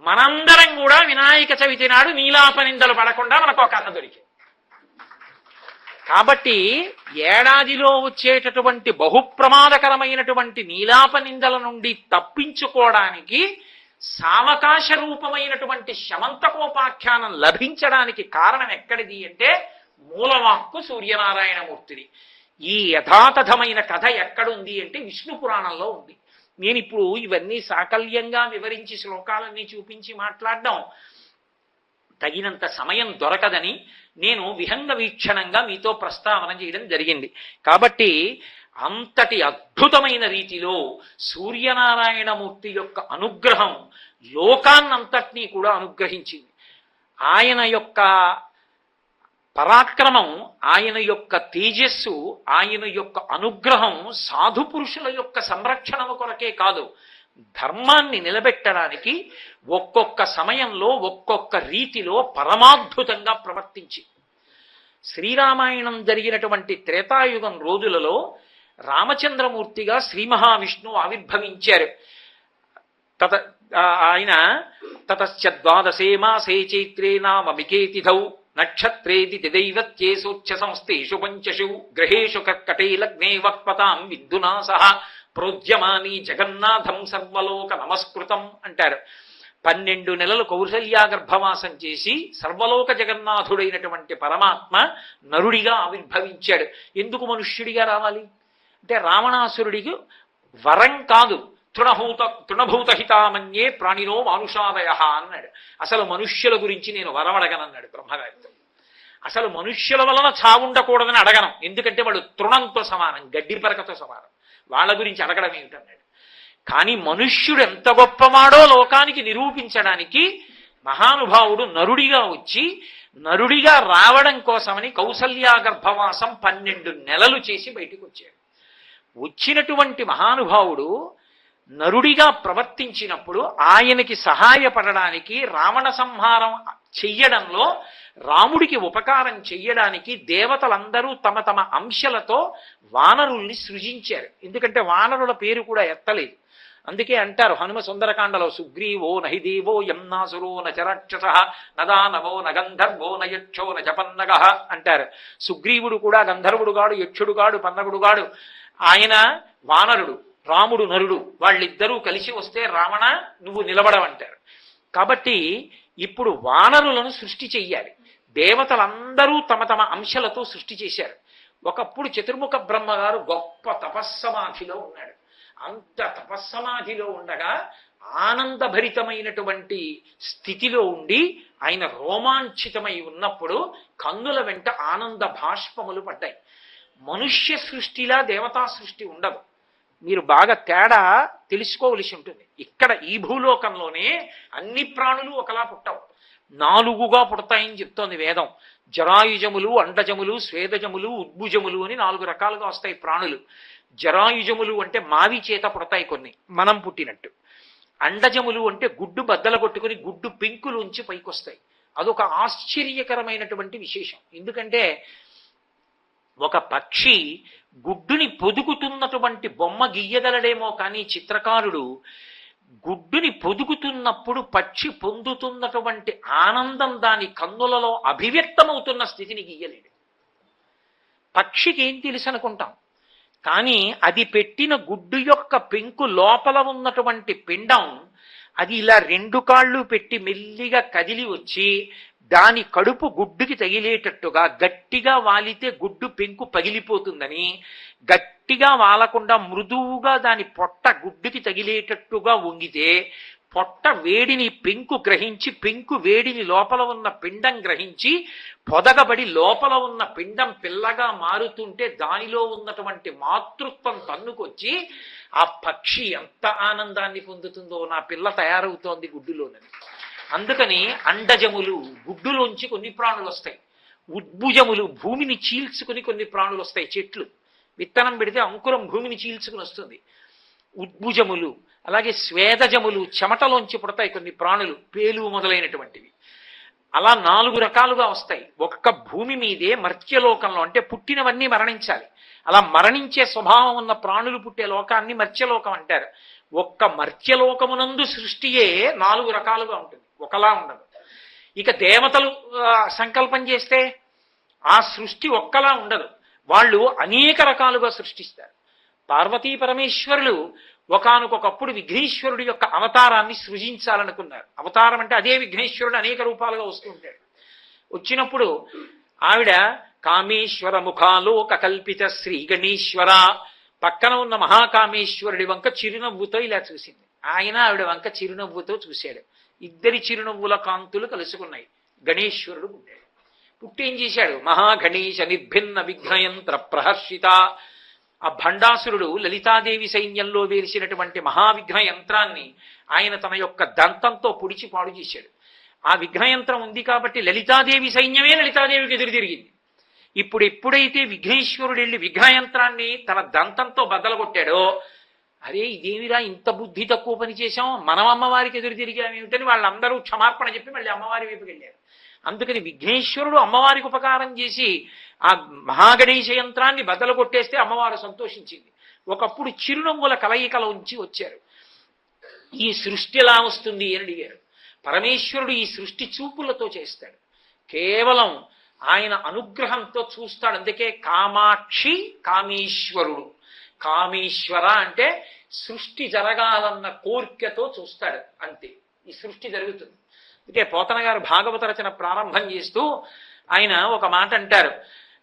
మనందరం కూడా వినాయక చవితి నాడు నీలాపనిందలు పడకుండా మనకు ఒక కథ దొరికింది. కాబట్టి ఏడాదిలో వచ్చేటటువంటి బహుప్రమాదకరమైనటువంటి నీలాపనిందల నుండి తప్పించుకోవడానికి సావకాశ రూపమైనటువంటి శమంతకోపాఖ్యానం లభించడానికి కారణం ఎక్కడిది అంటే మూలవాక్కు సూర్యనారాయణమూర్తిది. ఈ యథాతథమైన కథ ఎక్కడుంది అంటే విష్ణు పురాణంలో ఉంది. నేను ఇప్పుడు ఇవన్నీ సాకల్యంగా వివరించి శ్లోకాలన్నీ చూపించి మాట్లాడడం తగినంత సమయం దొరకదని నేను విహంగ వీక్షణంగా మీతో ప్రస్తావన చేయడం జరిగింది. కాబట్టి అంతటి అద్భుతమైన రీతిలో సూర్యనారాయణమూర్తి యొక్క అనుగ్రహం లోకాన్నంతటినీ కూడా అనుగ్రహించింది. ఆయన యొక్క పరాక్రమం, ఆయన యొక్క తేజస్సు, ఆయన యొక్క అనుగ్రహం సాధు పురుషుల యొక్క సంరక్షణ కొరకే కాదు, ధర్మాన్ని నిలబెట్టడానికి ఒక్కొక్క సమయంలో ఒక్కొక్క రీతిలో పరమాద్భుతంగా ప్రవర్తించి. శ్రీరామాయణం జరిగినటువంటి త్రేతాయుగం రోజులలో రామచంద్రమూర్తిగా శ్రీ మహావిష్ణువు ఆవిర్భవించారు. ఆయన తతశ్చ ద్వాదశే మాసే చైత్రే నామమికే తిథౌ నక్షత్రేది దైవత్యేసోచ్ఛ సంస్థేషు పంచషు గ్రహేషు కర్కటే లగ్నే వక్పతాం విద్యునా సహ ప్రోద్యమాని జగన్నాథం సర్వలోక నమస్కృతం అంటారు. 12 నెలలు కౌసల్యా గర్భవాసం చేసి సర్వలోక జగన్నాథుడైనటువంటి పరమాత్మ నరుడిగా ఆవిర్భవించాడు. ఎందుకు మనుష్యుడిగా రావాలి అంటే రావణాసురుడికి వరం కాదు, తృణభూతహితామన్యే ప్రాణినో మానుషాదయ అన్నాడు. అసలు మనుష్యుల గురించి నేను వరమడగనన్నాడు బ్రహ్మగారితో. అసలు మనుష్యుల వలన చావుండకూడదని అడగను, ఎందుకంటే వాడు తృణంతో సమానం, గడ్డి పరకతో సమానం, వాళ్ళ గురించి అడగడం ఏమిటన్నాడు. కానీ మనుష్యుడు ఎంత గొప్పవాడో లోకానికి నిరూపించడానికి మహానుభావుడు నరుడిగా వచ్చి నరుడిగా రావడం కోసమని కౌసల్యా గర్భవాసం 12 నెలలు చేసి బయటికి వచ్చాడు. వచ్చినటువంటి మహానుభావుడు నరుడిగా ప్రవర్తించినప్పుడు ఆయనకి సహాయపడడానికి, రావణ సంహారం చెయ్యడంలో రాముడికి ఉపకారం చెయ్యడానికి దేవతలందరూ తమ తమ అంశలతో వానరుల్ని సృజించారు. ఎందుకంటే వానరుల పేరు కూడా ఎత్తలేదు. అందుకే అంటారు హనుమ సుందరకాండలో, సుగ్రీవో నహిదేవో యమ్నాసురో నచరాక్షస నదానవో నగంధర్వో నయక్షో నజపన్నగ అంటారు. సుగ్రీవుడు కూడా గంధర్వుడు గాడు, యక్షుడు గాడు, పన్నగుడు గాడు. ఆయన వానరుడు, రాముడు నరుడు, వాళ్ళిద్దరూ కలిసి వస్తే రావణ నువ్వు నిలబడవంటారు. కాబట్టి ఇప్పుడు వానరులను సృష్టి చెయ్యాలి. దేవతలందరూ తమ తమ అంశలతో సృష్టి చేశారు. ఒకప్పుడు చతుర్ముఖ బ్రహ్మగారు గొప్ప తపస్సమాధిలో ఉన్నాడు. అంత తపస్సమాధిలో ఉండగా ఆనందభరితమైనటువంటి స్థితిలో ఉండి ఆయన రోమాంచితమై ఉన్నప్పుడు కన్నుల వెంట ఆనంద భాష్పములు పడ్డాయి. మనుష్య సృష్టిలా దేవతా సృష్టి ఉండదు. మీరు బాగా తేడా తెలుసుకోవలసి ఉంటుంది. ఇక్కడ ఈ భూలోకంలోనే అన్ని ప్రాణులు ఒకలా పుట్టవు, 4గా పుడతాయని చెప్తోంది వేదం. జరాయుజములు, అండజములు, స్వేదజములు, ఉద్భుజములు అని 4 రకాలుగా వస్తాయి ప్రాణులు. జరాయుజములు అంటే మావి చేత పుడతాయి కొన్ని, మనం పుట్టినట్టు. అండజములు అంటే గుడ్డు బద్దల కొట్టుకుని గుడ్డు పెంకులుంచి పైకొస్తాయి. అదొక ఆశ్చర్యకరమైనటువంటి విశేషం. ఎందుకంటే ఒక పక్షి గుడ్డుని పొదుగుతున్నటువంటి బొమ్మ గీయగలడేమో కానీ చిత్రకారుడు గుడ్డుని పొదుగుతున్నప్పుడు పక్షి పొందుతున్నటువంటి ఆనందం దాని కన్నులలో అభివ్యక్తమవుతున్న స్థితిని గీయలేడు. పక్షికి ఏం తెలుసు అనుకుంటాం, కానీ అది పెట్టిన గుడ్డు యొక్క పెంకు లోపల ఉన్నటువంటి పిండం అది ఇలా 2 కాళ్ళు పెట్టి మెల్లిగా కదిలి వచ్చి దాని కడుపు గుడ్డుకి తగిలేటట్టుగా గట్టిగా వాలితే గుడ్డు పెంకు పగిలిపోతుందని, గట్టిగా వాలకుండా మృదువుగా దాని పొట్ట గుడ్డుకి తగిలేటట్టుగా వంగితే పొట్ట వేడిని పెంకు గ్రహించి, పెంకు వేడిని లోపల ఉన్న పిండం గ్రహించి పొదగబడి లోపల ఉన్న పిండం పిల్లగా మారుతుంటే దానిలో ఉన్నటువంటి మాతృత్వం తన్నుకొచ్చి ఆ పక్షి ఎంత ఆనందాన్ని పొందుతుందో, నా పిల్ల తయారవుతోంది గుడ్డులోనని. అందుకని అండజములు గుడ్డులోంచి కొన్ని ప్రాణులు వస్తాయి, ఉద్భుజములు భూమిని చీల్చుకుని కొన్ని ప్రాణులు వస్తాయి. చెట్లు విత్తనం పెడితే అంకురం భూమిని చీల్చుకుని వస్తుంది. ఉద్భుజములు, అలాగే స్వేదజములు చెమటలోంచి పుడతాయి కొన్ని ప్రాణులు, పేలు మొదలైనటువంటివి. అలా 4 రకాలుగా వస్తాయి. ఒక్క భూమి మీదే మర్త్యలోకంలో, అంటే పుట్టినవన్నీ మరణించాలి, అలా మరణించే స్వభావం ఉన్న ప్రాణులు పుట్టే లోకాన్ని మర్త్యలోకం అంటారు. ఒక్క మర్త్యలోకమునందు సృష్టియే 4 రకాలుగా ఉంటుంది, ఒకలా ఉండదు. ఇక దేవతలు సంకల్పం చేస్తే ఆ సృష్టి ఒక్కలా ఉండదు, వాళ్ళు అనేక రకాలుగా సృష్టిస్తారు. పార్వతీ పరమేశ్వరులు ఒకానొకప్పుడు విఘ్నేశ్వరుడి యొక్క అవతారాన్ని సృజించాలనుకున్నారు. అవతారం అంటే అదే విఘ్నేశ్వరుడు అనేక రూపాలుగా వస్తూ ఉంటాడు. వచ్చినప్పుడు ఆవిడ కామేశ్వర ముఖాలోక కల్పిత శ్రీ గణేశ్వర పక్కన ఉన్న మహాకామేశ్వరుడి వంక చిరునవ్వుతో ఇలా చూసింది. ఆయన ఆవిడ వంక చిరునవ్వుతో చూశాడు. ఇద్దరి చిరునవ్వుల కాంతులు కలుసుకున్నాయి. గణేశ్వరుడు పుట్టాడు. పుట్టేం చేశాడు? మహాగణేశ నిర్భిన్న విఘ్నయంత్ర ప్రహర్షిత. ఆ భండాసురుడు లలితాదేవి సైన్యంలో వేసినటువంటి మహావిఘ్న యంత్రాన్ని ఆయన తన యొక్క దంతంతో పొడిచి పాడు చేశాడు. ఆ విఘ్నయంత్రం ఉంది కాబట్టి లలితాదేవి సైన్యమే లలితాదేవికి ఎదురు తిరిగింది. ఇప్పుడు ఎప్పుడైతే విఘ్నేశ్వరుడు వెళ్ళి విఘ్నయంత్రాన్ని తన దంతంతో బద్దలగొట్టాడో, అరే ఇదేమిరా ఇంత బుద్ధి తక్కువ పని చేశాం, మనం అమ్మవారికి ఎదురు తిరిగామేమిటని వాళ్ళందరూ క్షమార్పణ చెప్పి మళ్ళీ అమ్మవారి వైపుకి వెళ్ళారు. అందుకని విఘ్నేశ్వరుడు అమ్మవారికి ఉపకారం చేసి ఆ మహాగణేశ యంత్రాన్ని బద్దలు కొట్టేస్తే అమ్మవారు సంతోషించింది. ఒకప్పుడు చిరునవ్వుల కలయికల ఉంచి వచ్చారు. ఈ సృష్టి ఎలా వస్తుంది అని అడిగారు. పరమేశ్వరుడు ఈ సృష్టి చూపులతో చేస్తాడు, కేవలం ఆయన అనుగ్రహంతో చూస్తాడు. అందుకే కామాక్షి కామేశ్వరుడు. కామేశ్వర అంటే సృష్టి జరగాలన్న కోరికతో చూస్తాడు, అంతే ఈ సృష్టి జరుగుతుంది. అందుకే పోతన గారు భాగవత రచన ప్రారంభం చేస్తూ ఆయన ఒక మాట అంటారు,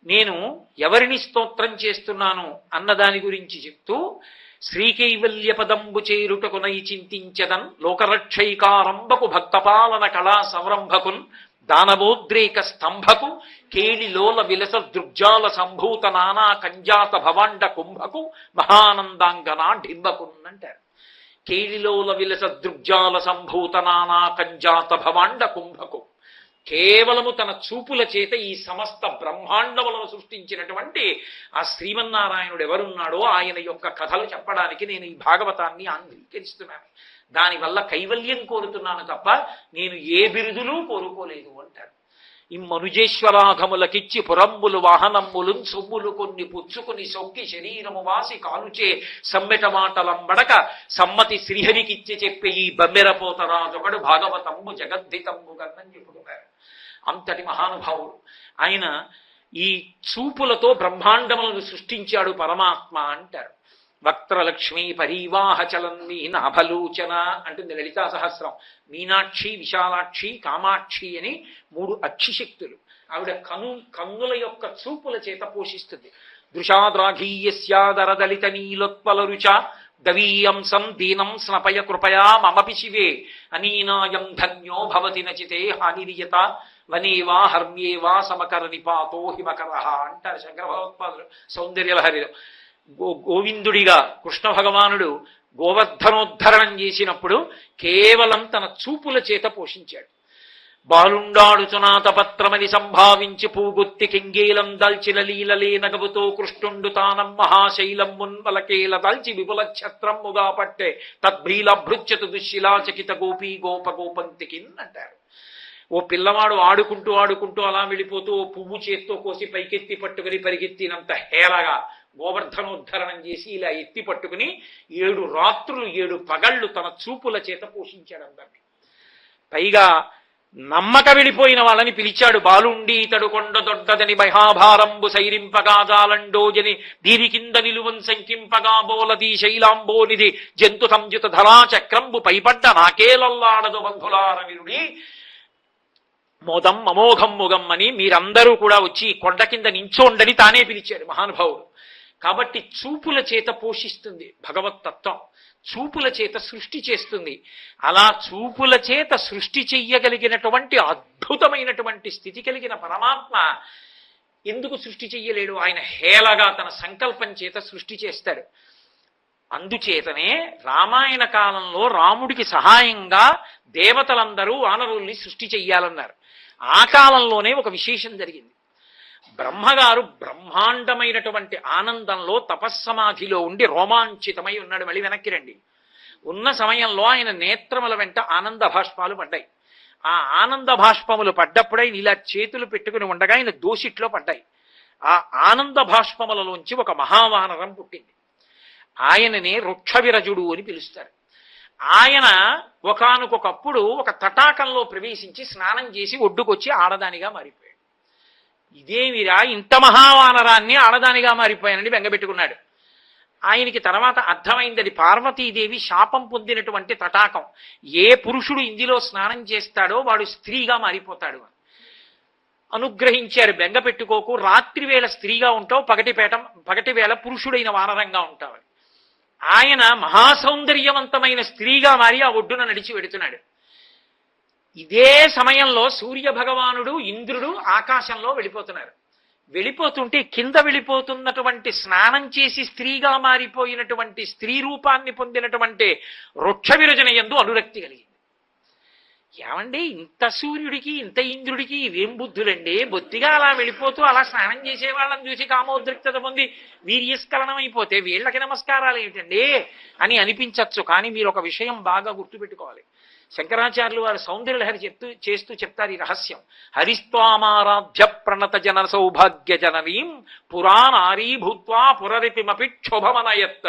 నేను ఎవరిని స్తోత్రం చేస్తున్నాను అన్నదాని గురించి చెప్తూ, శ్రీకైవల్య పదంబు చేరుటకునై చింతించదన్ లోకరక్షైకారంభకు భక్తపాలన కళా సంరంభకున్ దానవోద్రేక స్తంభకు కేళిలోల విలస దృగ్జాల సంభూత నానా కంజాత భవాండ కుంభకు మహానందాంగనా డింబకున్ అంటారు. కేళిలోల విలస దృగ్జాల సంభూత నానా కంజాత భవాండ కుంభకు, కేవలము తన చూపుల చేత ఈ సమస్త బ్రహ్మాండములను సృష్టించినటువంటి ఆ శ్రీమన్నారాయణుడు ఎవరున్నాడో ఆయన యొక్క కథలు చెప్పడానికి నేను ఈ భాగవతాన్ని అంగీకరిస్తున్నాను. దానివల్ల కైవల్యం కోరుతున్నాను తప్ప నేను ఏ బిరుదులు కోరుకోలేదు అంటారు. ఇమ్మనుజేశ్వరాఘములకిచ్చి పురంబులు వాహనమ్ములు సొమ్ములు కొన్ని పుచ్చుకుని సొక్కి శరీరము వాసి కాలుచే సమ్మెట మాటలంబడక సమ్మతి శ్రీహరికిచ్చి చెప్పే ఈ బమ్మెరపోతరాజొకడు భాగవతంబు జగద్ధితంబు గన్నని చెప్పుకున్నారు. అంతటి మహానుభావుడు ఆయన. ఈ చూపులతో బ్రహ్మాండములను సృష్టించాడు పరమాత్మ అంటారు. వక్త్రలక్ష్మీ పరీవాహ చలన్మీ నాభలోచన అంటుంది లలితా సహస్రం. మీనాక్షి, విశాలాక్షి, కామాక్షి అని 3 అక్షిశక్తులు. ఆవిడ కన్నుల యొక్క చూపుల చేత పోషిస్తుంది. దృశాద్రాఘీయస్యాదరదలిత నీలోత్పల రుచ దవీయంసం దీనం స్నపయ కృపయా మమపి శివే అనీనాయం ధన్యో భవతి నచితే హానిరియత వనేవా హర్మ్యేవా సమకర నిపాతో హిమకర అంటారు శంకర భగవత్పాదులు సౌందర్యలహరిలో. గోవిందుడిగా కృష్ణ భగవానుడు గోవర్ధనోద్ధరణం చేసినప్పుడు కేవలం తన చూపుల చేత పోషించాడు. బాలుండాడుచునాతపత్రమని సంభావించి పూగుత్తి కింగేలం దాల్చిన లీలలే నగవుతో కృష్ణుండు తానం మహాశైలం మున్వలకేల దాల్చి విపుల ఛత్రమ్ముగా పట్టే తద్భీల భృత్యతు దుశ్శిలాచకిత గోపీ గోప గోపంతికిన్ అంటారు. ఓ పిల్లవాడు ఆడుకుంటూ ఆడుకుంటూ అలా వెళ్ళిపోతూ ఓ పువ్వు చేత్తో కోసి పైకెత్తి పట్టుకుని పరిగెత్తినంత హేళగా గోవర్ధనోద్ధరణం చేసి ఇలా ఎత్తి పట్టుకుని 7 రాత్రులు 7 పగళ్ళు తన చూపుల చేత పోషించాడు అందరినీ. పైగా నమ్మక వెళ్ళిపోయిన వాళ్ళని పిలిచాడు. బాలుండి ఇతడు కొండ దొడ్డదని మహాభారంబు సైరింపగా జాలండోజని దీని కింద నిలువన్ సంకింపగా బోలది శైలాంబోనిది జంతు సంయుత ధరా చక్రంబు పైపడ్డ నాకేలల్లాడదు బంధులారవిరుడి మోదం అమోఘం ముగం అని మీరందరూ కూడా వచ్చి కొండ కింద నించోండని తానే పిలిచాడు మహానుభావుడు. కాబట్టి చూపుల చేత పోషిస్తుంది భగవత్తత్వం, చూపుల చేత సృష్టి చేస్తుంది. అలా చూపుల చేత సృష్టి చెయ్యగలిగినటువంటి అద్భుతమైనటువంటి స్థితి కలిగిన పరమాత్మ ఎందుకు సృష్టి చెయ్యలేడు? ఆయన హేళగా తన సంకల్పం చేత సృష్టి చేస్తాడు. అందుచేతనే రామాయణ కాలంలో రాముడికి సహాయంగా దేవతలందరూ వానరుల్ని సృష్టి చెయ్యాలన్నారు. ఆ కాలంలోనే ఒక విశేషం జరిగింది. బ్రహ్మగారు బ్రహ్మాండమైనటువంటి ఆనందంలో తపస్సమాధిలో ఉండి రోమాంచితమై ఉన్నాడు. మళ్ళీ వెనక్కి రండి. ఉన్న సమయంలో ఆయన నేత్రముల వెంట ఆనంద భాష్పాలు పడ్డాయి. ఆ ఆనంద భాష్పములు పడ్డప్పుడు ఆయన ఇలా చేతులు పెట్టుకుని ఉండగా ఆయన దోసిట్లో పడ్డాయి. ఆ ఆనంద భాష్పములలోంచి ఒక మహావానరం పుట్టింది. ఆయననే వృక్షవిరజుడు అని పిలుస్తారు. ఆయన ఒకానొకప్పుడు ఒక తటాకంలో ప్రవేశించి స్నానం చేసి ఒడ్డుకొచ్చి ఆడదానిగా మారిపోయాడు. ఇదేమిరా ఇంత మహావానరాన్ని ఆడదానిగా మారిపోయానని బెంగపెట్టుకున్నాడు. ఆయనకి తర్వాత అర్థమైంది పార్వతీదేవి శాపం పొందినటువంటి తటాకం. ఏ పురుషుడు ఇందులో స్నానం చేస్తాడో వాడు స్త్రీగా మారిపోతాడు అని అనుగ్రహించారు. బెంగపెట్టుకోకు, రాత్రి వేళ స్త్రీగా ఉంటావు, పగటి వేళ పురుషుడైన వానరంగా ఉంటావు. ఆయన మహాసౌందర్యవంతమైన స్త్రీగా మారి ఆ ఒడ్డున నడిచి వెడుతున్నాడు. ఇదే సమయంలో సూర్య భగవానుడు ఇంద్రుడు ఆకాశంలో వెళ్ళిపోతున్నారు. వెళ్ళిపోతుంటే కింద వెళ్ళిపోతున్నటువంటి స్నానం చేసి స్త్రీగా మారిపోయినటువంటి స్త్రీ రూపాన్ని పొందినటువంటి వృక్షవిరజన యందు అనురక్తి కలిగింది. ఏమండి, ఇంత సూర్యుడికి ఇంత ఇంద్రుడికి ఇవేం బుద్ధులండి? బొత్తిగా అలా వెళ్ళిపోతూ అలా స్నానం చేసే వాళ్ళని చూసి కామోద్రిక్తత పొంది వీర్యస్ఖలనం అయిపోతే వీళ్ళకి నమస్కారాలు ఏమిటండి అని అనిపించచ్చు. కానీ మీరు ఒక విషయం బాగా గుర్తుపెట్టుకోవాలి. శంకరాచార్యులు వారు సౌందర్యలహరి చేస్తూ చెప్తారు ఈ రహస్యం. హరిస్వామారాధ్య ప్రణత జన సౌభాగ్య జననీం పురాణారీ భూత్వా పురరిపిమపి క్షోభమనయత్త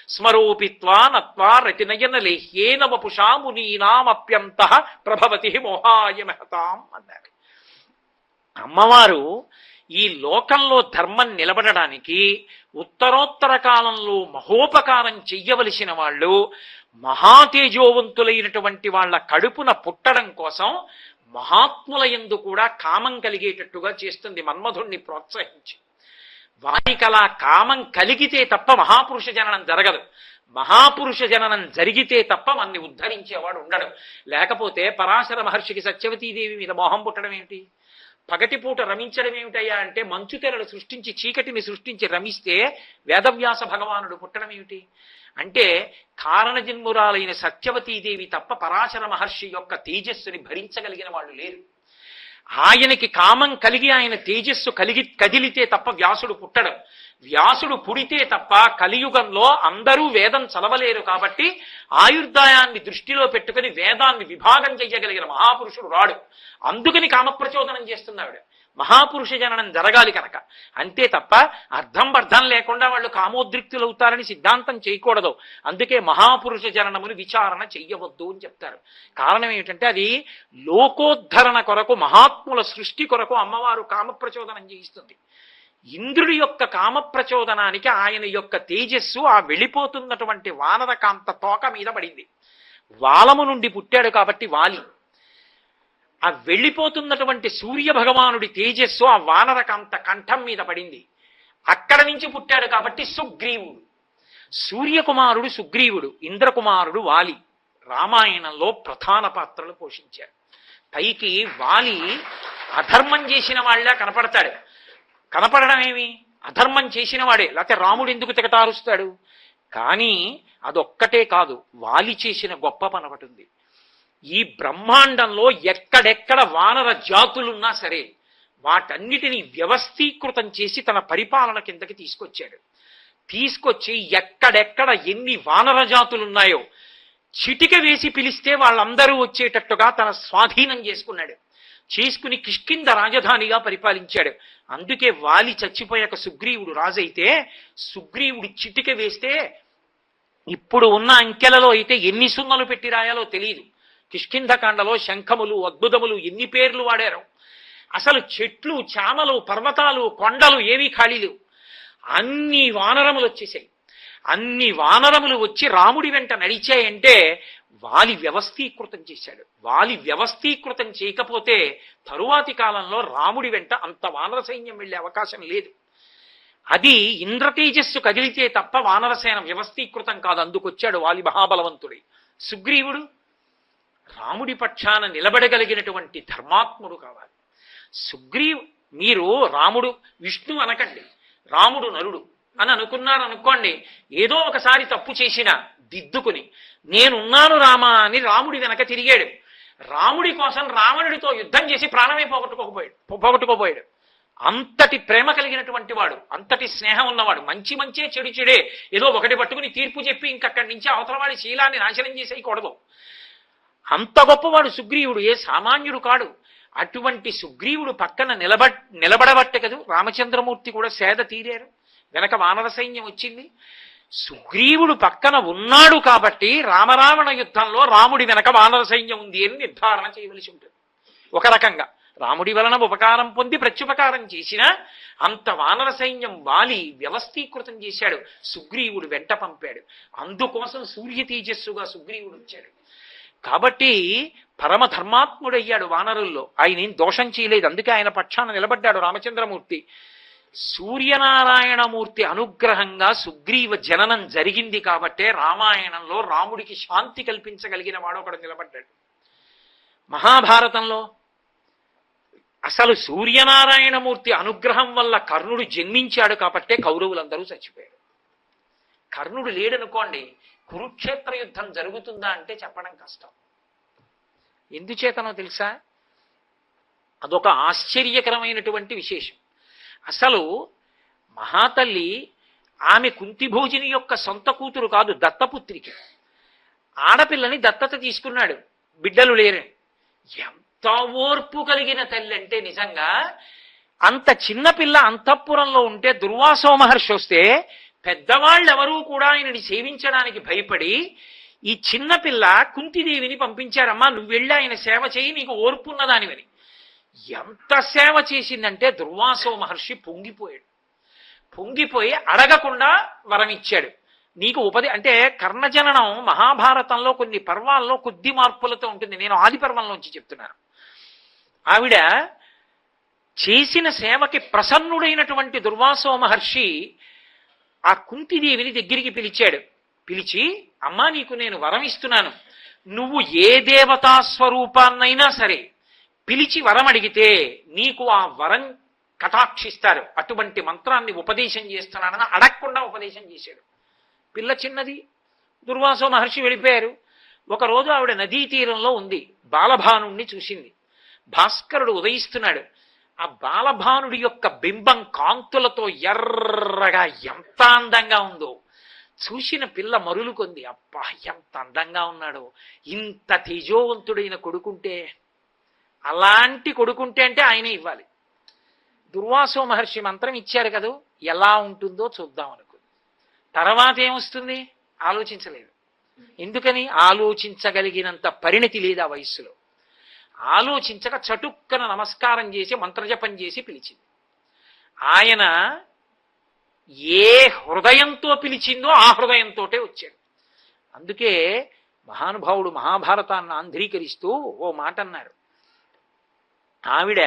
స్మరోపిత్వా నత్వా రతినయన లేహ్యేన వపుషా మునీనామప్యంత ప్రభవతి మోహాయ మహతాం అన్నారు. అమ్మవారు ఈ లోకంలో ధర్మం నిలబడడానికి ఉత్తరోత్తర కాలంలో మహోపకారం చెయ్యవలసిన వాళ్ళు మహాతేజోవంతులైనటువంటి వాళ్ళ కడుపున పుట్టడం కోసం మహాత్ముల యందు కూడా కామం కలిగేటట్టుగా చేస్తుంది మన్మధుణ్ణి ప్రోత్సహించి. వారికి అలా కామం కలిగితే తప్ప మహాపురుష జననం జరగదు. మహాపురుష జననం జరిగితే తప్ప మన్ని ఉద్ధరించేవాడు ఉండడు. లేకపోతే పరాశర మహర్షికి సత్యవతీదేవి మీద మోహం పుట్టడం ఏమిటి? పగటిపూట రమించడం ఏమిటయ్యా అంటే మంచు తెరలు సృష్టించి చీకటిని సృష్టించి రమిస్తే వేదవ్యాస భగవానుడు పుట్టడం ఏమిటి అంటే కారణజన్మురాలైన సత్యవతీదేవి తప్ప పరాశర మహర్షి యొక్క తేజస్సుని భరించగలిగిన వాళ్ళు లేరు. ఆయనకి కామం కలిగి ఆయన తేజస్సు కదిలితే తప్ప వ్యాసుడు పుట్టడం. వ్యాసుడు పుడితే తప్ప కలియుగంలో అందరూ వేదం చదవలేరు. కాబట్టి ఆయుర్దాయాన్ని దృష్టిలో పెట్టుకుని వేదాన్ని విభాగం చెయ్యగలిగిన మహాపురుషుడు రాడు. అందుకని కామప్రచోదనం చేస్తున్నాడు. మహాపురుష జననం జరగాలి కనుక. అంతే తప్ప అర్థం అర్థం లేకుండా వాళ్ళు కామోద్రిక్తులవుతారని సిద్ధాంతం చేయకూడదు. అందుకే మహాపురుష జననముని విచారణ చెయ్యవద్దు అని చెప్తారు. కారణం ఏమిటంటే అది లోకోద్ధరణ కొరకు, మహాత్ముల సృష్టి కొరకు అమ్మవారు కామప్రచోదనం చేయిస్తుంది. ఇంద్రుడి యొక్క కామప్రచోదనానికి ఆయన యొక్క తేజస్సు ఆ వెళ్ళిపోతున్నటువంటి వానర కాంత తోక మీద పడింది. వాలము నుండి పుట్టాడు కాబట్టి వాలి. ఆ వెళ్ళిపోతున్నటువంటి సూర్య భగవానుడి తేజస్సు ఆ వానర కాంత కంఠం మీద పడింది. అక్కడ నుంచి పుట్టాడు కాబట్టి సుగ్రీవుడు. సూర్యకుమారుడు సుగ్రీవుడు, ఇంద్రకుమారుడు వాలి రామాయణంలో ప్రధాన పాత్రలు పోషించారు. పైకి వాలి అధర్మం చేసిన వాళ్ళ కనపడతాడు. కనపడడం ఏమి, అధర్మం చేసిన వాడే, లేకపోతే రాముడు ఎందుకు తెగటారుస్తాడు? కానీ అదొక్కటే కాదు, వాలి చేసిన గొప్ప పని ఒకటి ఉంది. ఈ బ్రహ్మాండంలో ఎక్కడెక్కడ వానర జాతులున్నా సరే వాటన్నిటినీ వ్యవస్థీకృతం చేసి తన పరిపాలన కిందకి తీసుకొచ్చాడు. తీసుకొచ్చి ఎక్కడెక్కడ ఎన్ని వానర జాతులున్నాయో చిటిక వేసి పిలిస్తే వాళ్ళందరూ వచ్చేటట్టుగా తన స్వాధీనం చేసుకున్నాడు. చేసుకుని కిష్కింధ రాజధానిగా పరిపాలించాడు. అందుకే వాలి చచ్చిపోయాక సుగ్రీవుడు రాజైతే సుగ్రీవుడి చిటిక వేస్తే ఇప్పుడు ఉన్న అంకెలలో అయితే ఎన్ని సున్నలు పెట్టి రాయాలో తెలియదు. కిష్కింధకాండలో శంఖములు అద్భుతములు ఎన్ని పేర్లు వాడారు. అసలు చెట్లు చామలు పర్వతాలు కొండలు ఏమీ ఖాళీ లేవు. అన్ని వానరములు వచ్చేసాయి. అన్ని వానరములు వచ్చి రాముడి వెంట నడిచాయంటే వాలి వ్యవస్థీకృతం చేశాడు. వాలి వ్యవస్థీకృతం చేయకపోతే తరువాతి కాలంలో రాముడి వెంట అంత వానర సైన్యం వెళ్లే అవకాశం లేదు. అది ఇంద్రతేజస్సు కదిలితే తప్ప వానరసేన వ్యవస్థీకృతం కాదు. అందుకొచ్చాడు వాలి మహాబలవంతుడి. సుగ్రీవుడు రాముడి పక్షాన నిలబడగలిగినటువంటి ధర్మాత్ముడు కావాలి. మీరు రాముడు విష్ణు అనకండి, రాముడు నరుడు అని అనుకున్నారనుకోండి, ఏదో ఒకసారి తప్పు చేసిన దిద్దుకుని నేనున్నాను రామా అని రాముడి వెనక తిరిగాడు. రాముడి కోసం రావణుడితో యుద్ధం చేసి ప్రాణమే పోగొట్టుకోబోయాడు. అంతటి ప్రేమ కలిగినటువంటి వాడు, అంతటి స్నేహం ఉన్నవాడు, మంచే చెడు చెడే ఏదో ఒకటి పట్టుకుని తీర్పు చెప్పి ఇంకక్కడి నుంచి అవతల వాడి శీలాన్ని నాశనం చేసేయకూడదు. అంత గొప్పవాడు సుగ్రీవుడు, ఏ సామాన్యుడు కాడు. అటువంటి సుగ్రీవుడు పక్కన నిలబడబట్టే కదూ రామచంద్రమూర్తి కూడా సేద తీరారు. వెనక వానర సైన్యం వచ్చింది. సుగ్రీవుడు పక్కన ఉన్నాడు కాబట్టి రామరావణ యుద్ధంలో రాముడి వెనక వానర సైన్యం ఉంది అని నిర్ధారణ చేయవలసి ఉంటుంది. ఒక రకంగా రాముడి వలన ఉపకారం పొంది ప్రత్యుపకారం చేసినా అంత వానర సైన్యం వాలి వ్యవస్థీకృతం చేశాడు. సుగ్రీవుడు వెంట పంపాడు. అందుకోసం సూర్య తేజస్సుగా సుగ్రీవుడు వచ్చాడు. కాబట్టి పరమధర్మాత్ముడయ్యాడు వానరుల్లో. ఆయన ఏం దోషం చేయలేదు. అందుకే ఆయన పక్షాన నిలబడ్డాడు రామచంద్రమూర్తి. సూర్యనారాయణమూర్తి అనుగ్రహంగా సుగ్రీవ జననం జరిగింది కాబట్టే రామాయణంలో రాముడికి శాంతి కల్పించగలిగిన వాడు ఒకడు నిలబడ్డాడు. మహాభారతంలో అసలు సూర్యనారాయణమూర్తి అనుగ్రహం వల్ల కర్ణుడు జన్మించాడు కాబట్టే కౌరవులందరూ చచ్చిపోయారు. కర్ణుడు లేడనుకోండి, కురుక్షేత్ర యుద్ధం జరుగుతుందా అంటే చెప్పడం కష్టం. ఎందుచేతనో తెలుసా? అదొక ఆశ్చర్యకరమైనటువంటి విశేషం. అసలు మహాతల్లి ఆమె కుంతిభోజిని యొక్క సొంత కూతురు కాదు, దత్తపుత్రికి. ఆడపిల్లని దత్తత తీసుకున్నాడు, బిడ్డలు లేరని. ఎంత ఓర్పు కలిగిన తల్లి అంటే నిజంగా అంత చిన్నపిల్ల అంతఃపురంలో ఉంటే దుర్వాసో మహర్షి వస్తే పెద్దవాళ్ళెవరూ కూడా ఆయనని సేవించడానికి భయపడి ఈ చిన్నపిల్ల కుంతిదేవిని పంపించారమ్మా, నువ్వు వెళ్ళి ఆయన సేవ చేయి, నీకు ఓర్పు ఉన్నదానివని. ఎంత సేవ చేసిందంటే దుర్వాసో మహర్షి పొంగిపోయాడు. పొంగిపోయి అడగకుండా వరం ఇచ్చాడు. నీకు అంటే కర్ణజననం మహాభారతంలో కొన్ని పర్వాల్లో కొద్ది మార్పులతో ఉంటుంది. నేను ఆది పర్వంలోంచి చెప్తున్నాను. ఆవిడ చేసిన సేవకి ప్రసన్నుడైనటువంటి దుర్వాసో మహర్షి ఆ కుంతిదేవిని దగ్గరికి పిలిచాడు. పిలిచి, అమ్మా నీకు నేను వరం ఇస్తున్నాను, నువ్వు ఏ దేవతా స్వరూపాన్నైనా సరే పిలిచి వరం అడిగితే నీకు ఆ వరం కటాక్షిస్తారు. అటువంటి మంత్రాన్ని ఉపదేశం చేస్తున్నానని అడగకుండా ఉపదేశం చేశాడు. పిల్ల చిన్నది. దుర్వాసో మహర్షి వెళ్ళిపోయారు. ఒకరోజు ఆవిడ నదీ తీరంలో ఉంది. బాలభానుణ్ణి చూసింది. భాస్కరుడు ఉదయిస్తున్నాడు. ఆ బాలభానుడి యొక్క బింబం కాంతులతో ఎర్రగా ఎంత అందంగా ఉందో చూసిన పిల్ల మరులుకొంది. అబ్బా ఎంత అందంగా ఉన్నాడో, ఇంత తేజోవంతుడైన కొడుకుంటే, అలాంటి కొడుకుంటే అంటే ఆయనే ఇవ్వాలి. దుర్వాసో మహర్షి మంత్రం ఇచ్చారు కదా, ఎలా ఉంటుందో చూద్దాం అనుకుంది. తర్వాత ఏమొస్తుంది ఆలోచించలేదు. ఎందుకని? ఆలోచించగలిగినంత పరిణతి లేదు ఆ వయస్సులో. ఆలోచించక చటుక్కన నమస్కారం చేసి మంత్రజపం చేసి పిలిచింది. ఆయన ఏ హృదయంతో పిలిచిందో ఆ హృదయంతోటే వచ్చాడు. అందుకే మహానుభావుడు మహాభారతాన్ని ఆంధ్రీకరిస్తూ ఓ మాట అన్నారు. ఆవిడ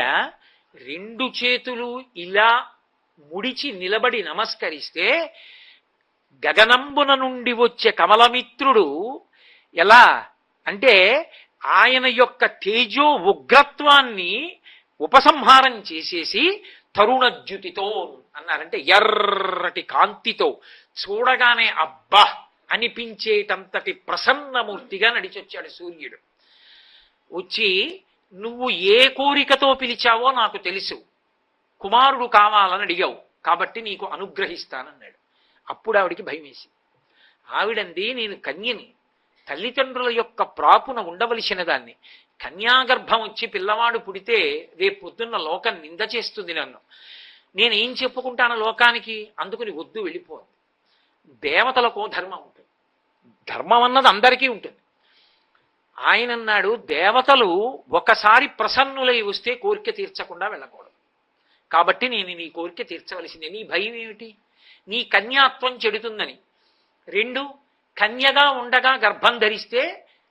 2 చేతులు ఇలా ముడిచి నిలబడి నమస్కరిస్తే గగనంబున నుండి వచ్చే కమలమిత్రుడు ఎలా అంటే ఆయన యొక్క తేజో ఉగ్రత్వాన్ని ఉపసంహారం చేసేసి తరుణజ్యుతితో అన్నారంటే ఎర్రటి కాంతితో చూడగానే అబ్బా అనిపించేటంతటి ప్రసన్నమూర్తిగా నడిచొచ్చాడు సూర్యుడు. వచ్చి నువ్వు ఏ కోరికతో పిలిచావో నాకు తెలుసు, కుమారుడు కావాలని అడిగావు కాబట్టి నీకు అనుగ్రహిస్తానన్నాడు. అప్పుడు ఆవిడికి భయం వేసింది. ఆవిడంది నేను కన్యని, తల్లిదండ్రుల యొక్క ప్రాపున ఉండవలసిన దాన్ని, కన్యాగర్భం వచ్చి పిల్లవాడు పుడితే రేపు పొద్దున్న లోకం నింద చేస్తుంది నన్ను, నేనేం చెప్పుకుంటాను లోకానికి, అందుకని వద్దు వెళ్ళిపోదు. దేవతలకో ధర్మం ఉంటుంది, ధర్మం అన్నది అందరికీ ఉంటుంది. ఆయన అన్నాడు దేవతలు ఒకసారి ప్రసన్నులై వస్తే కోరిక తీర్చకుండా వెళ్ళకూడదు, కాబట్టి నేను నీ కోరిక తీర్చవలసిందే. నీ భయం ఏమిటి? నీ కన్యాత్వం చెడుతుందని. 2, కన్యగా ఉండగా గర్భం ధరిస్తే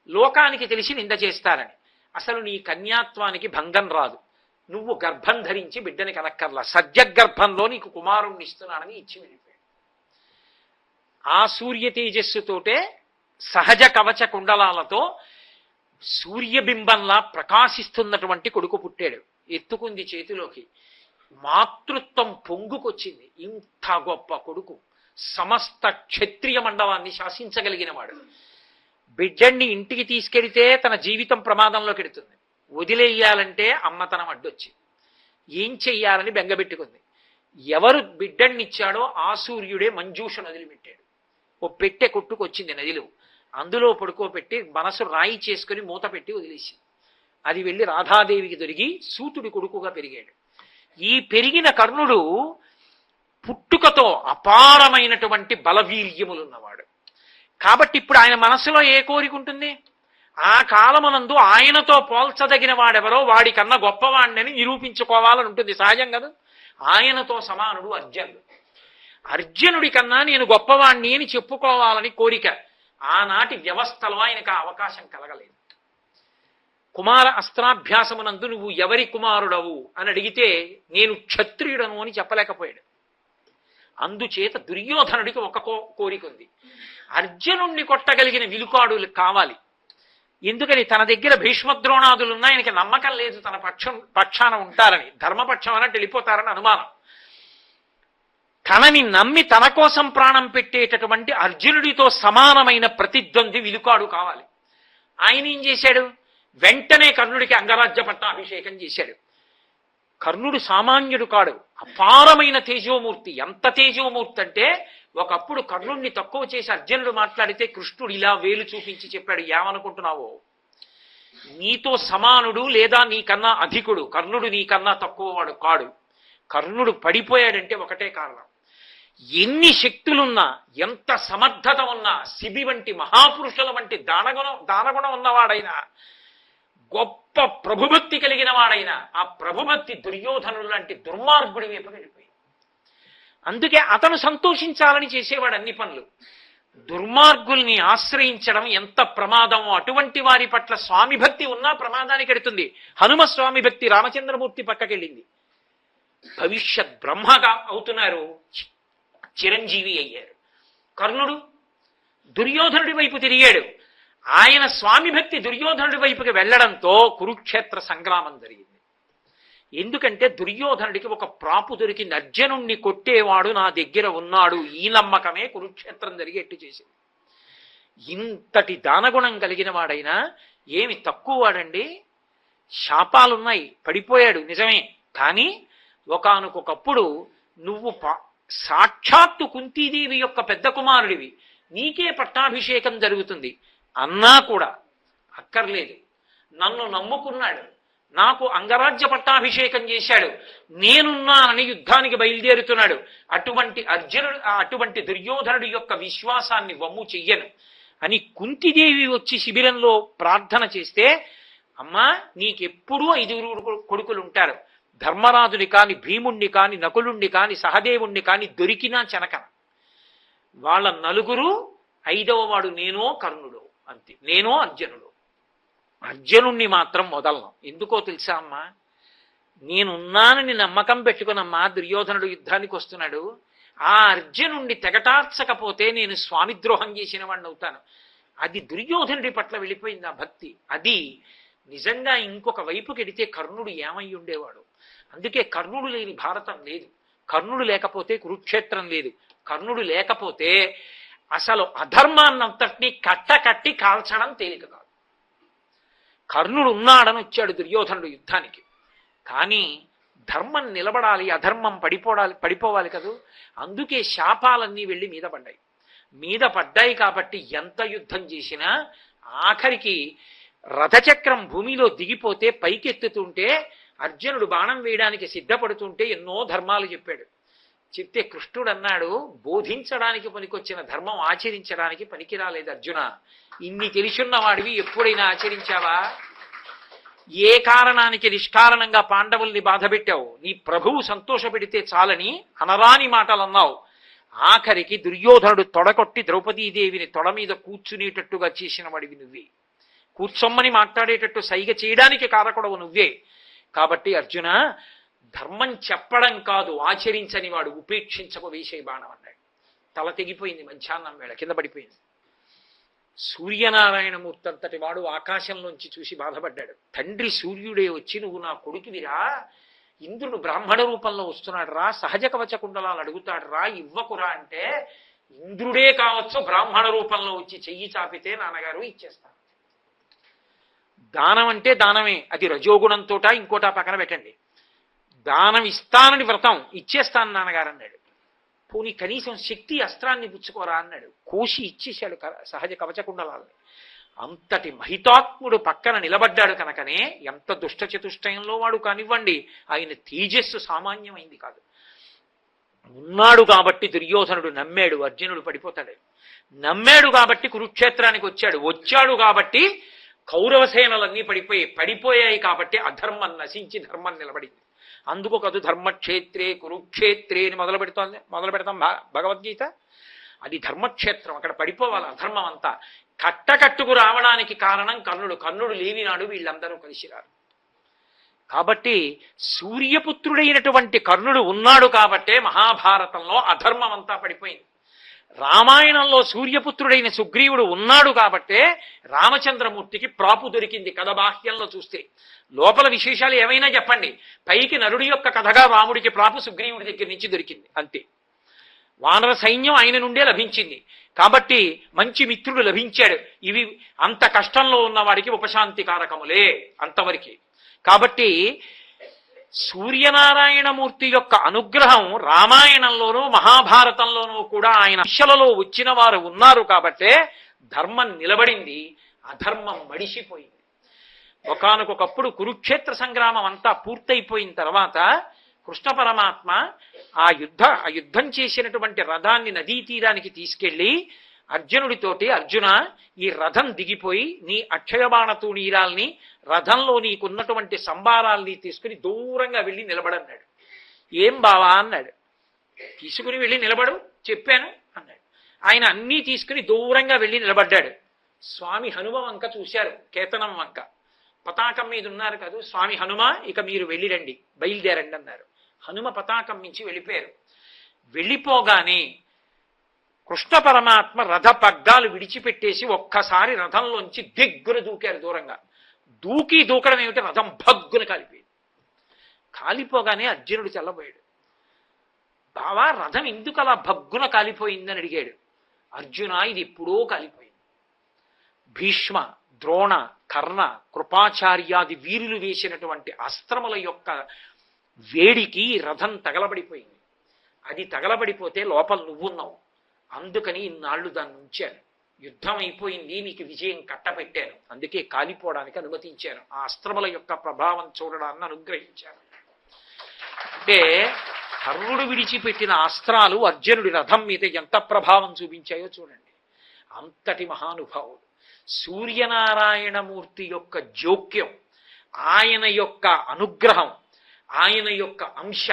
లోకానికి తెలిసి నింద చేస్తారని. అసలు నీ కన్యాత్వానికి భంగం రాదు, నువ్వు గర్భం ధరించి బిడ్డని కనక్కర్లా, సద్యగర్భంలో నీకు కుమారుణ్ణి ఇస్తున్నానని ఇచ్చి వెళ్ళిపోయాడు. ఆ సూర్య తేజస్సుతోటే సహజ కవచ కుండలాలతో సూర్యబింబంలా ప్రకాశిస్తున్నటువంటి కొడుకు పుట్టాడు. ఎత్తుకుంది చేతిలోకి, మాతృత్వం పొంగుకొచ్చింది. ఇంత గొప్ప కొడుకు, సమస్త క్షత్రియ మండలాన్ని శాసించగలిగిన వాడు. బిడ్డన్ని ఇంటికి తీసుకెడితే తన జీవితం ప్రమాదంలోకి ఎడుతుంది, వదిలేయాలంటే అమ్మతనం అడ్డొచ్చి ఏం చెయ్యాలని బెంగబెట్టుకుంది. ఎవరు బిడ్డన్నిచ్చాడో ఆ సూర్యుడే మంజూషను వదిలిపెట్టాడు. ఓ పెట్టె కొట్టుకొచ్చింది నదిలో, అందులో పడుకోబెట్టి మనసు రాయి చేసుకుని మూత పెట్టి వదిలేసి అది వెళ్ళి రాధాదేవికి దొరికి సూతుడి కొడుకుగా పెరిగాడు. ఈ పెరిగిన కర్ణుడు పుట్టుకతో అపారమైనటువంటి బలవీర్యములున్నవాడు. కాబట్టి ఇప్పుడు ఆయన మనసులో ఏ కోరిక ఉంటుంది? ఆ కాలమునందు ఆయనతో పోల్చదగిన వాడెవరో వాడికన్నా గొప్పవాడిని నిరూపించుకోవాలని ఉంటుంది. సహజం కదా. ఆయనతో సమానుడు అర్జునుడు. అర్జునుడి కన్నా నేను గొప్పవాణ్ణి అని చెప్పుకోవాలని కోరిక. ఆనాటి వ్యవస్థలో ఆయనకు ఆ అవకాశం కలగలేదు. కుమార అస్త్రాభ్యాసమునందు నువ్వు ఎవరి కుమారుడవు అని అడిగితే నేను క్షత్రియుడను అని చెప్పలేకపోయాడు. అందుచేత దుర్యోధనుడికి ఒక కోరిక ఉంది, అర్జునుణ్ణి కొట్టగలిగిన విలుకాడులు కావాలి. ఎందుకని? తన దగ్గర భీష్మద్రోణాదులున్నా ఆయనకి నమ్మకం లేదు తన పక్షాన ఉంటారని, ధర్మపక్షం అన్నట్టు వెళ్ళిపోతారని అనుమానం. తనని నమ్మి తన కోసం ప్రాణం పెట్టేటటువంటి అర్జునుడితో సమానమైన ప్రతిద్వంద్వి విలుకాడు కావాలి. ఆయన ఏం చేశాడు? వెంటనే కర్ణుడికి అంగరాజ్య పట్టాభిషేకం చేశాడు. కర్ణుడు సామాన్యుడు కాడు, అపారమైన తేజోమూర్తి. ఎంత తేజోమూర్తి అంటే ఒకప్పుడు కర్ణుడిని తక్కువ చేసి అర్జునుడు మాట్లాడితే కృష్ణుడు ఇలా వేలు చూపించి చెప్పాడు, ఏమనుకుంటున్నావో, నీతో సమానుడు లేదా నీకన్నా అధికుడు, కర్ణుడు నీకన్నా తక్కువ వాడు కాడు. కర్ణుడు పడిపోయాడంటే ఒకటే కారణం, ఎన్ని శక్తులున్నా ఎంత సమర్థత ఉన్నా శిబి వంటి మహాపురుషుల వంటి దానగుణం ఉన్నవాడైనా గొప్ప ప్రభుభక్తి కలిగిన వాడైనా ఆ ప్రభుభక్తి దుర్యోధనుడు లాంటి దుర్మార్గుడి వైపు వెళ్ళిపోయింది. అందుకే అతను సంతోషించాలని చేసేవాడు అన్ని పనులు. దుర్మార్గుల్ని ఆశ్రయించడం ఎంత ప్రమాదమో అటువంటి వారి పట్ల స్వామి భక్తి ఉన్నా ప్రమాదానికి ఎడుతుంది. హనుమ స్వామి భక్తి రామచంద్రమూర్తి పక్కకెళ్ళింది. భవిష్యత్ బ్రహ్మగా అవుతున్నారు, చిరంజీవి అయ్యారు. కర్ణుడు దుర్యోధనుడి వైపు తిరిగాడు. ఆయన స్వామి భక్తి దుర్యోధనుడి వైపుకి వెళ్లడంతో కురుక్షేత్ర సంగ్రామం జరిగింది. ఎందుకంటే దుర్యోధనుడికి ఒక ప్రాపు దొరికింది, అర్జునుణ్ణి కొట్టేవాడు నా దగ్గర ఉన్నాడు, ఈ నమ్మకమే కురుక్షేత్రం జరిగేట్టు చేసింది. ఇంతటి దానగుణం కలిగిన వాడైనా ఏమి తక్కువ వాడండి? శాపాలున్నాయి, పడిపోయాడు నిజమే, కానీ ఒకానొకప్పుడు నువ్వు సాక్షాత్తు కుంతీదేవి యొక్క పెద్ద కుమారుడివి, నీకే పట్టాభిషేకం జరుగుతుంది అన్నా కూడా అక్కర్లేదు, నన్ను నమ్ముకున్నాడు, నాకు అంగరాజ్య పట్టాభిషేకం చేశాడు, నేనున్నానని యుద్ధానికి బయలుదేరుతున్నాడు. అటువంటి దుర్యోధనుడి యొక్క విశ్వాసాన్ని వమ్ము చెయ్యను అని కుంతిదేవి వచ్చి శిబిరంలో ప్రార్థన చేస్తే, అమ్మా నీకెప్పుడూ 5 కొడుకులు ఉంటారు, ధర్మరాజుని కాని, భీముణ్ణి కాని, నకులుణ్ణి కాని, సహదేవుణ్ణి కాని దొరికినా చెనకన. వాళ్ళ 4 5వ వాడు నేనో కర్ణుడు, అంతే, నేనో అర్జునుడు. అర్జునుణ్ణి మాత్రం మొదలను. ఎందుకో తెలుసా అమ్మా, నేనున్నానని నమ్మకం పెట్టుకున్నమ్మా దుర్యోధనుడు యుద్ధానికి వస్తున్నాడు, ఆ అర్జునుణ్ణి తెగటార్చకపోతే నేను స్వామిద్రోహం చేసిన వాడిని అవుతాను. అది దుర్యోధనుడి పట్ల వెళ్ళిపోయింది ఆ భక్తి. అది నిజంగా ఇంకొక వైపుకి ఎడితే కర్ణుడు ఏమై ఉండేవాడు. అందుకే కర్ణుడు లేని భారతం లేదు, కర్ణుడు లేకపోతే కురుక్షేత్రం లేదు, కర్ణుడు లేకపోతే అసలు అధర్మాన్నంతటినీ కట్టి కాల్చడం తేలిక కాదు. కర్ణుడు ఉన్నాడని వచ్చాడు దుర్యోధనుడు యుద్ధానికి. కానీ ధర్మం నిలబడాలి, అధర్మం పడిపోవాలి కదూ. అందుకే శాపాలన్నీ వెళ్ళి మీద పడ్డాయి కాబట్టి ఎంత యుద్ధం చేసినా ఆఖరికి రథచక్రం భూమిలో దిగిపోతే పైకెత్తుతుంటే అర్జునుడు బాణం వేయడానికి సిద్ధపడుతుంటే ఎన్నో ధర్మాలు చెప్పాడు. చెప్తే కృష్ణుడు అన్నాడు, బోధించడానికి పనికొచ్చిన ధర్మం ఆచరించడానికి పనికి రాలేదు అర్జున. ఇన్ని తెలిసున్న వాడివి ఎప్పుడైనా ఆచరించావా? ఏ కారణానికి నిష్కారణంగా పాండవుల్ని బాధపెట్టావు? నీ ప్రభువు సంతోషపెడితే చాలని అనరాని మాటలు అన్నావు. ఆఖరికి దుర్యోధనుడు తొడకొట్టి ద్రౌపదీదేవిని తొడ మీద కూర్చునేటట్టుగా చేసిన వాడివి నువ్వే. కూర్చొమ్మని మాట్లాడేటట్టు సైగ చేయడానికి కారకుడవు నువ్వే. కాబట్టి అర్జున, ధర్మం చెప్పడం కాదు, ఆచరించని వాడు ఉపేక్షించకు వేసే బాణం అన్నాడు. తల తెగిపోయింది, మధ్యాహ్నం వేళ కింద పడిపోయింది. సూర్యనారాయణమూర్తి అంతటి వాడు ఆకాశంలోంచి చూసి బాధపడ్డాడు. తండ్రి సూర్యుడే వచ్చి నువ్వు నా కొడుకువిరా, ఇంద్రుడు బ్రాహ్మణ రూపంలో వస్తున్నాడు రా, సహజ కవచ కుండలాలు అడుగుతాడు రా, ఇవ్వకురా అంటే ఇంద్రుడే కావచ్చు బ్రాహ్మణ రూపంలో వచ్చి చెయ్యి చాపితే నాన్నగారు ఇచ్చేస్తాను. దానం అంటే దానమే, అది రజోగుణంతోటా ఇంకోటా పక్కన పెట్టండి. దానం ఇస్తానని వ్రతం, ఇచ్చేస్తాను నాన్నగారు అన్నాడు. పోనీ కనీసం శక్తి అస్త్రాన్ని పుచ్చుకోరా అన్నాడు. కోసి ఇచ్చేశాడు సహజ కవచకుండలాల్ని. అంతటి మహితాత్ముడు పక్కన నిలబడ్డాడు కనుకనే ఎంత దుష్ట చతుష్టయంలో వాడు కానివ్వండి, ఆయన తేజస్సు సామాన్యమైంది కాదు. ఉన్నాడు కాబట్టి దుర్యోధనుడు నమ్మాడు, అర్జునుడు పడిపోతాడు. నమ్మాడు కాబట్టి కురుక్షేత్రానికి వచ్చాడు కాబట్టి కౌరవ సేనలన్నీ పడిపోయాయి కాబట్టి అధర్మం నశించి ధర్మం నిలబడింది. అందుకు కదు ధర్మక్షేత్రే కురుక్షేత్రే అని మొదలు పెడతాం భగవద్గీత. అది ధర్మక్షేత్రం, అక్కడ పడిపోవాలి అధర్మం అంతా. కట్టుకు రావడానికి కారణం కర్ణుడు లేనినాడు వీళ్ళందరూ కలిసి రారు. కాబట్టి సూర్యపుత్రుడైనటువంటి కర్ణుడు ఉన్నాడు కాబట్టే మహాభారతంలో అధర్మం అంతా పడిపోయింది. రామాయణంలో సూర్యపుత్రుడైన సుగ్రీవుడు ఉన్నాడు కాబట్టే రామచంద్రమూర్తికి ప్రాపు దొరికింది కథ బాహ్యంలో చూస్తే. లోపల విశేషాలు ఏమైనా చెప్పండి, పైకి నరుడి యొక్క కథగా రాముడికి ప్రాపు సుగ్రీవుడి దగ్గర నుంచి దొరికింది అంతే. వానర సైన్యం ఆయన నుండే లభించింది కాబట్టి మంచి మిత్రుడు లభించాడు. ఇవి అంత కష్టంలో ఉన్న వాడికి ఉపశాంతికారకములే అంతవరకు. కాబట్టి సూర్యనారాయణమూర్తి యొక్క అనుగ్రహం రామాయణంలోనూ మహాభారతంలోనూ కూడా ఆయన శిష్యులలో వచ్చిన వారు ఉన్నారు కాబట్టే ధర్మం నిలబడింది, అధర్మం మడిసిపోయింది. ఒకానొకప్పుడు కురుక్షేత్ర సంగ్రామం అంతా పూర్తయిపోయిన తర్వాత కృష్ణ పరమాత్మ ఆ యుద్ధం చేసినటువంటి రథాన్ని నదీ తీరానికి తీసుకెళ్లి అర్జునుడితోటి, అర్జున ఈ రథం దిగిపోయి నీ అక్షయబాణ తూణీరాల్ని రథంలో నీకున్నటువంటి సంబారాల్ని తీసుకుని దూరంగా వెళ్ళి నిలబడన్నాడు. ఏం బావా అన్నాడు. తీసుకుని వెళ్ళి నిలబడు చెప్పాను అన్నాడు. ఆయన అన్నీ తీసుకుని దూరంగా వెళ్ళి నిలబడ్డాడు. స్వామి హనుమ వంక చూశారు, కేతనం వంక. పతాకం మీద ఉన్నారు కదా స్వామి, హనుమ ఇక మీరు వెళ్ళిరండి, బయలుదేరండి అన్నారు. హనుమ పతాకం నుంచి వెళ్ళిపోయారు. వెళ్ళిపోగానే కృష్ణ పరమాత్మ రథ పగ్గాలు విడిచిపెట్టేసి ఒక్కసారి రథంలోంచి దిగ్గున దూకారు దూరంగా. దూకడం ఏమిటి, రథం భగ్గున కాలిపోయింది. కాలిపోగానే అర్జునుడు చల్లబోయాడు. బావా రథం ఎందుకు అలా భగ్గున కాలిపోయిందని అడిగాడు. అర్జున ఇది ఎప్పుడో కాలిపోయింది. భీష్మ, ద్రోణ, కర్ణ, కృపాచార్యాది వీరులు వేసినటువంటి అస్త్రముల యొక్క వేడికి రథం తగలబడిపోయింది. అది తగలబడిపోతే లోపల నువ్వున్నావు, అందుకని ఇన్నాళ్లు దాన్ని ఉంచాను. యుద్ధం అయిపోయింది, నీకు విజయం కట్టబెట్టాను, అందుకే కాలిపోవడానికి అనుమతించాను, ఆ అస్త్రముల యొక్క ప్రభావం చూడడాన్ని అనుగ్రహించాను. అంటే కర్ణుడు విడిచిపెట్టిన అస్త్రాలు అర్జునుడి రథం మీద ఎంత ప్రభావం చూపించాయో చూడండి. అంతటి మహానుభావుడు సూర్యనారాయణమూర్తి యొక్క జోక్యం, ఆయన యొక్క అనుగ్రహం, ఆయన యొక్క అంశ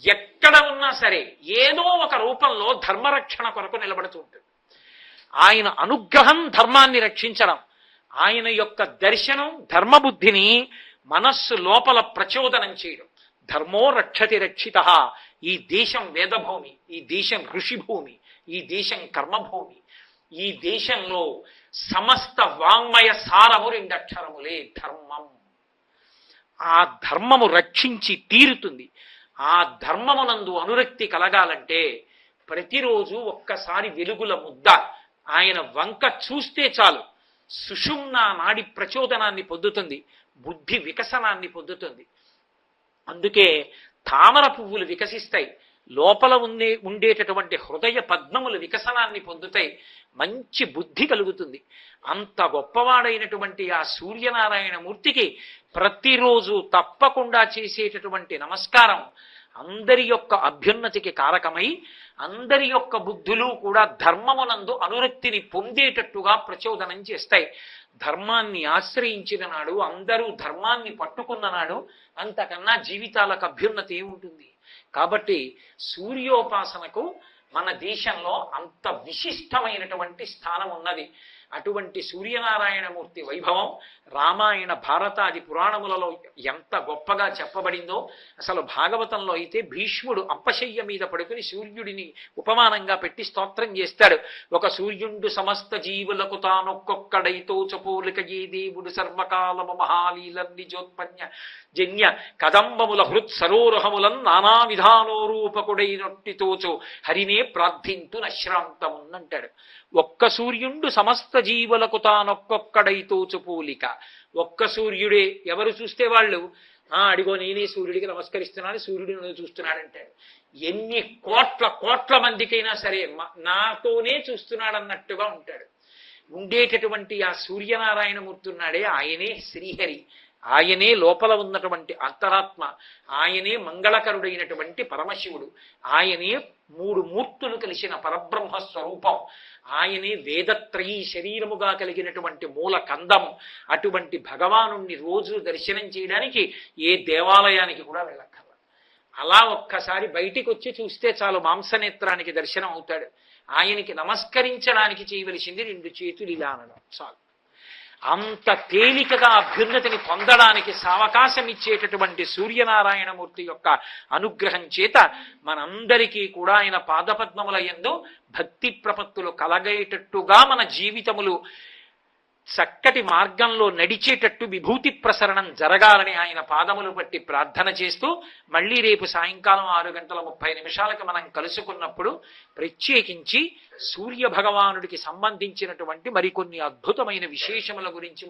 ఎక్కడ ఉన్నా సరే ఏదో ఒక రూపంలో ధర్మరక్షణ కొరకు నిలబడుతూ ఉంటుంది. ఆయన అనుగ్రహం ధర్మాన్ని రక్షించడం, ఆయన యొక్క దర్శనం ధర్మబుద్ధిని మనస్సు లోపల ప్రచోదనం చేయడం. ధర్మో రక్షతి రక్షిత, ఈ దేశం వేదభూమి, ఈ దేశం ఋషిభూమి, ఈ దేశం కర్మభూమి. ఈ దేశంలో సమస్త వాంగ్మయ సారము 2 అక్షరములే, ధర్మం. ఆ ధర్మము రక్షించి తీరుతుంది. ఆ ధర్మమునందు అనురక్తి కలగాలంటే ప్రతిరోజు ఒక్కసారి వెలుగుల ముద్ద ఆయన వంక చూస్తే చాలు, సుషుమ్నా నాడి ప్రచోదనాన్ని పొందుతుంది, బుద్ధి వికసనాన్ని పొందుతుంది. అందుకే తామర పువ్వులు వికసిస్తాయి, లోపల ఉండేటటువంటి హృదయ పద్మములు వికసనాన్ని పొందుతాయి, మంచి బుద్ధి కలుగుతుంది. అంత గొప్పవాడైనటువంటి ఆ సూర్యనారాయణ మూర్తికి ప్రతిరోజు తప్పకుండా చేసేటటువంటి నమస్కారం అందరి యొక్క అభ్యున్నతికి కారకమై అందరి యొక్క బుద్ధులు కూడా ధర్మమునందు అనురక్తిని పొందేటట్టుగా ప్రచోదనం చేస్తాయి. ధర్మాన్ని ఆశ్రయించిన నాడు, అందరూ ధర్మాన్ని పట్టుకున్న నాడు అంతకన్నా జీవితాలకు అభ్యున్నతి ఏముంటుంది? కాబట్టి సూర్యోపాసనకు మన దేశంలో అంత విశిష్టమైనటువంటి స్థానం ఉన్నది. అటువంటి సూర్యనారాయణమూర్తి వైభవం రామాయణ భారతాది పురాణములలో ఎంత గొప్పగా చెప్పబడిందో. అసలు భాగవతంలో అయితే భీష్ముడు అంపశయ్య మీద పడుకుని సూర్యుడిని ఉపమానంగా పెట్టి స్తోత్రం చేస్తాడు. ఒక సూర్యుండు సమస్త జీవులకు తానొక్కొక్కడైతో చపోలిక ఏ దేవుడు సర్వకాలము మహాలీలన్ని జోత్పన్య జన్య కదంబముల హృత్ సరోరహములన్ నానా విధానోరూపకుడైనట్టితోచో హరినే ప్రార్థింతు నశ్రాంతమున్నంటాడు. ఒక్క సూర్యుండు సమస్త జీవులకు తానొక్కొక్కడైతోచు పోలిక. ఒక్క సూర్యుడే, ఎవరు చూస్తే వాళ్ళు అడిగో నేనే సూర్యుడికి నమస్కరిస్తున్నాను, సూర్యుడు నన్ను చూస్తున్నాడంటాడు. ఎన్ని కోట్ల మందికైనా సరే నాతోనే చూస్తున్నాడన్నట్టుగా ఉంటాడు. ఉండేటటువంటి ఆ సూర్యనారాయణమూర్తి ఉన్నాడే, ఆయనే శ్రీహరి, ఆయనే లోపల ఉన్నటువంటి అంతరాత్మ, ఆయనే మంగళకరుడైనటువంటి పరమశివుడు, ఆయనే 3 మూర్తులు కలిసిన పరబ్రహ్మ స్వరూపం, ఆయనే వేదత్రయీ శరీరముగా కలిగినటువంటి మూల కందము. అటువంటి భగవానుణ్ణి రోజు దర్శనం చేయడానికి ఏ దేవాలయానికి కూడా వెళ్ళక్కర్ల. అలా ఒక్కసారి బయటికి వచ్చి చూస్తే చాలు, మాంసనేత్రానికి దర్శనం అవుతాడు. ఆయనకి నమస్కరించడానికి చేయవలసింది 2 చేతులు ఇలా అనడం చాలు. అంత తేలికగా అభ్యున్నతిని పొందడానికి సావకాశం ఇచ్చేటటువంటి సూర్యనారాయణమూర్తి యొక్క అనుగ్రహం చేత మనందరికీ కూడా ఆయన పాదపద్మముల యందు భక్తి ప్రపత్తులు కలగేటట్టుగా మన జీవితములు చక్కటి మార్గంలో నడిచేటట్టు విభూతి ప్రసరణం జరగాలని ఆయన పాదములు పట్టి ప్రార్థన చేస్తూ మళ్ళీ రేపు సాయంకాలం 6:30 మనం కలుసుకున్నప్పుడు ప్రత్యేకించి సూర్య భగవానుడికి సంబంధించినటువంటి మరికొన్ని అద్భుతమైన విశేషముల గురించి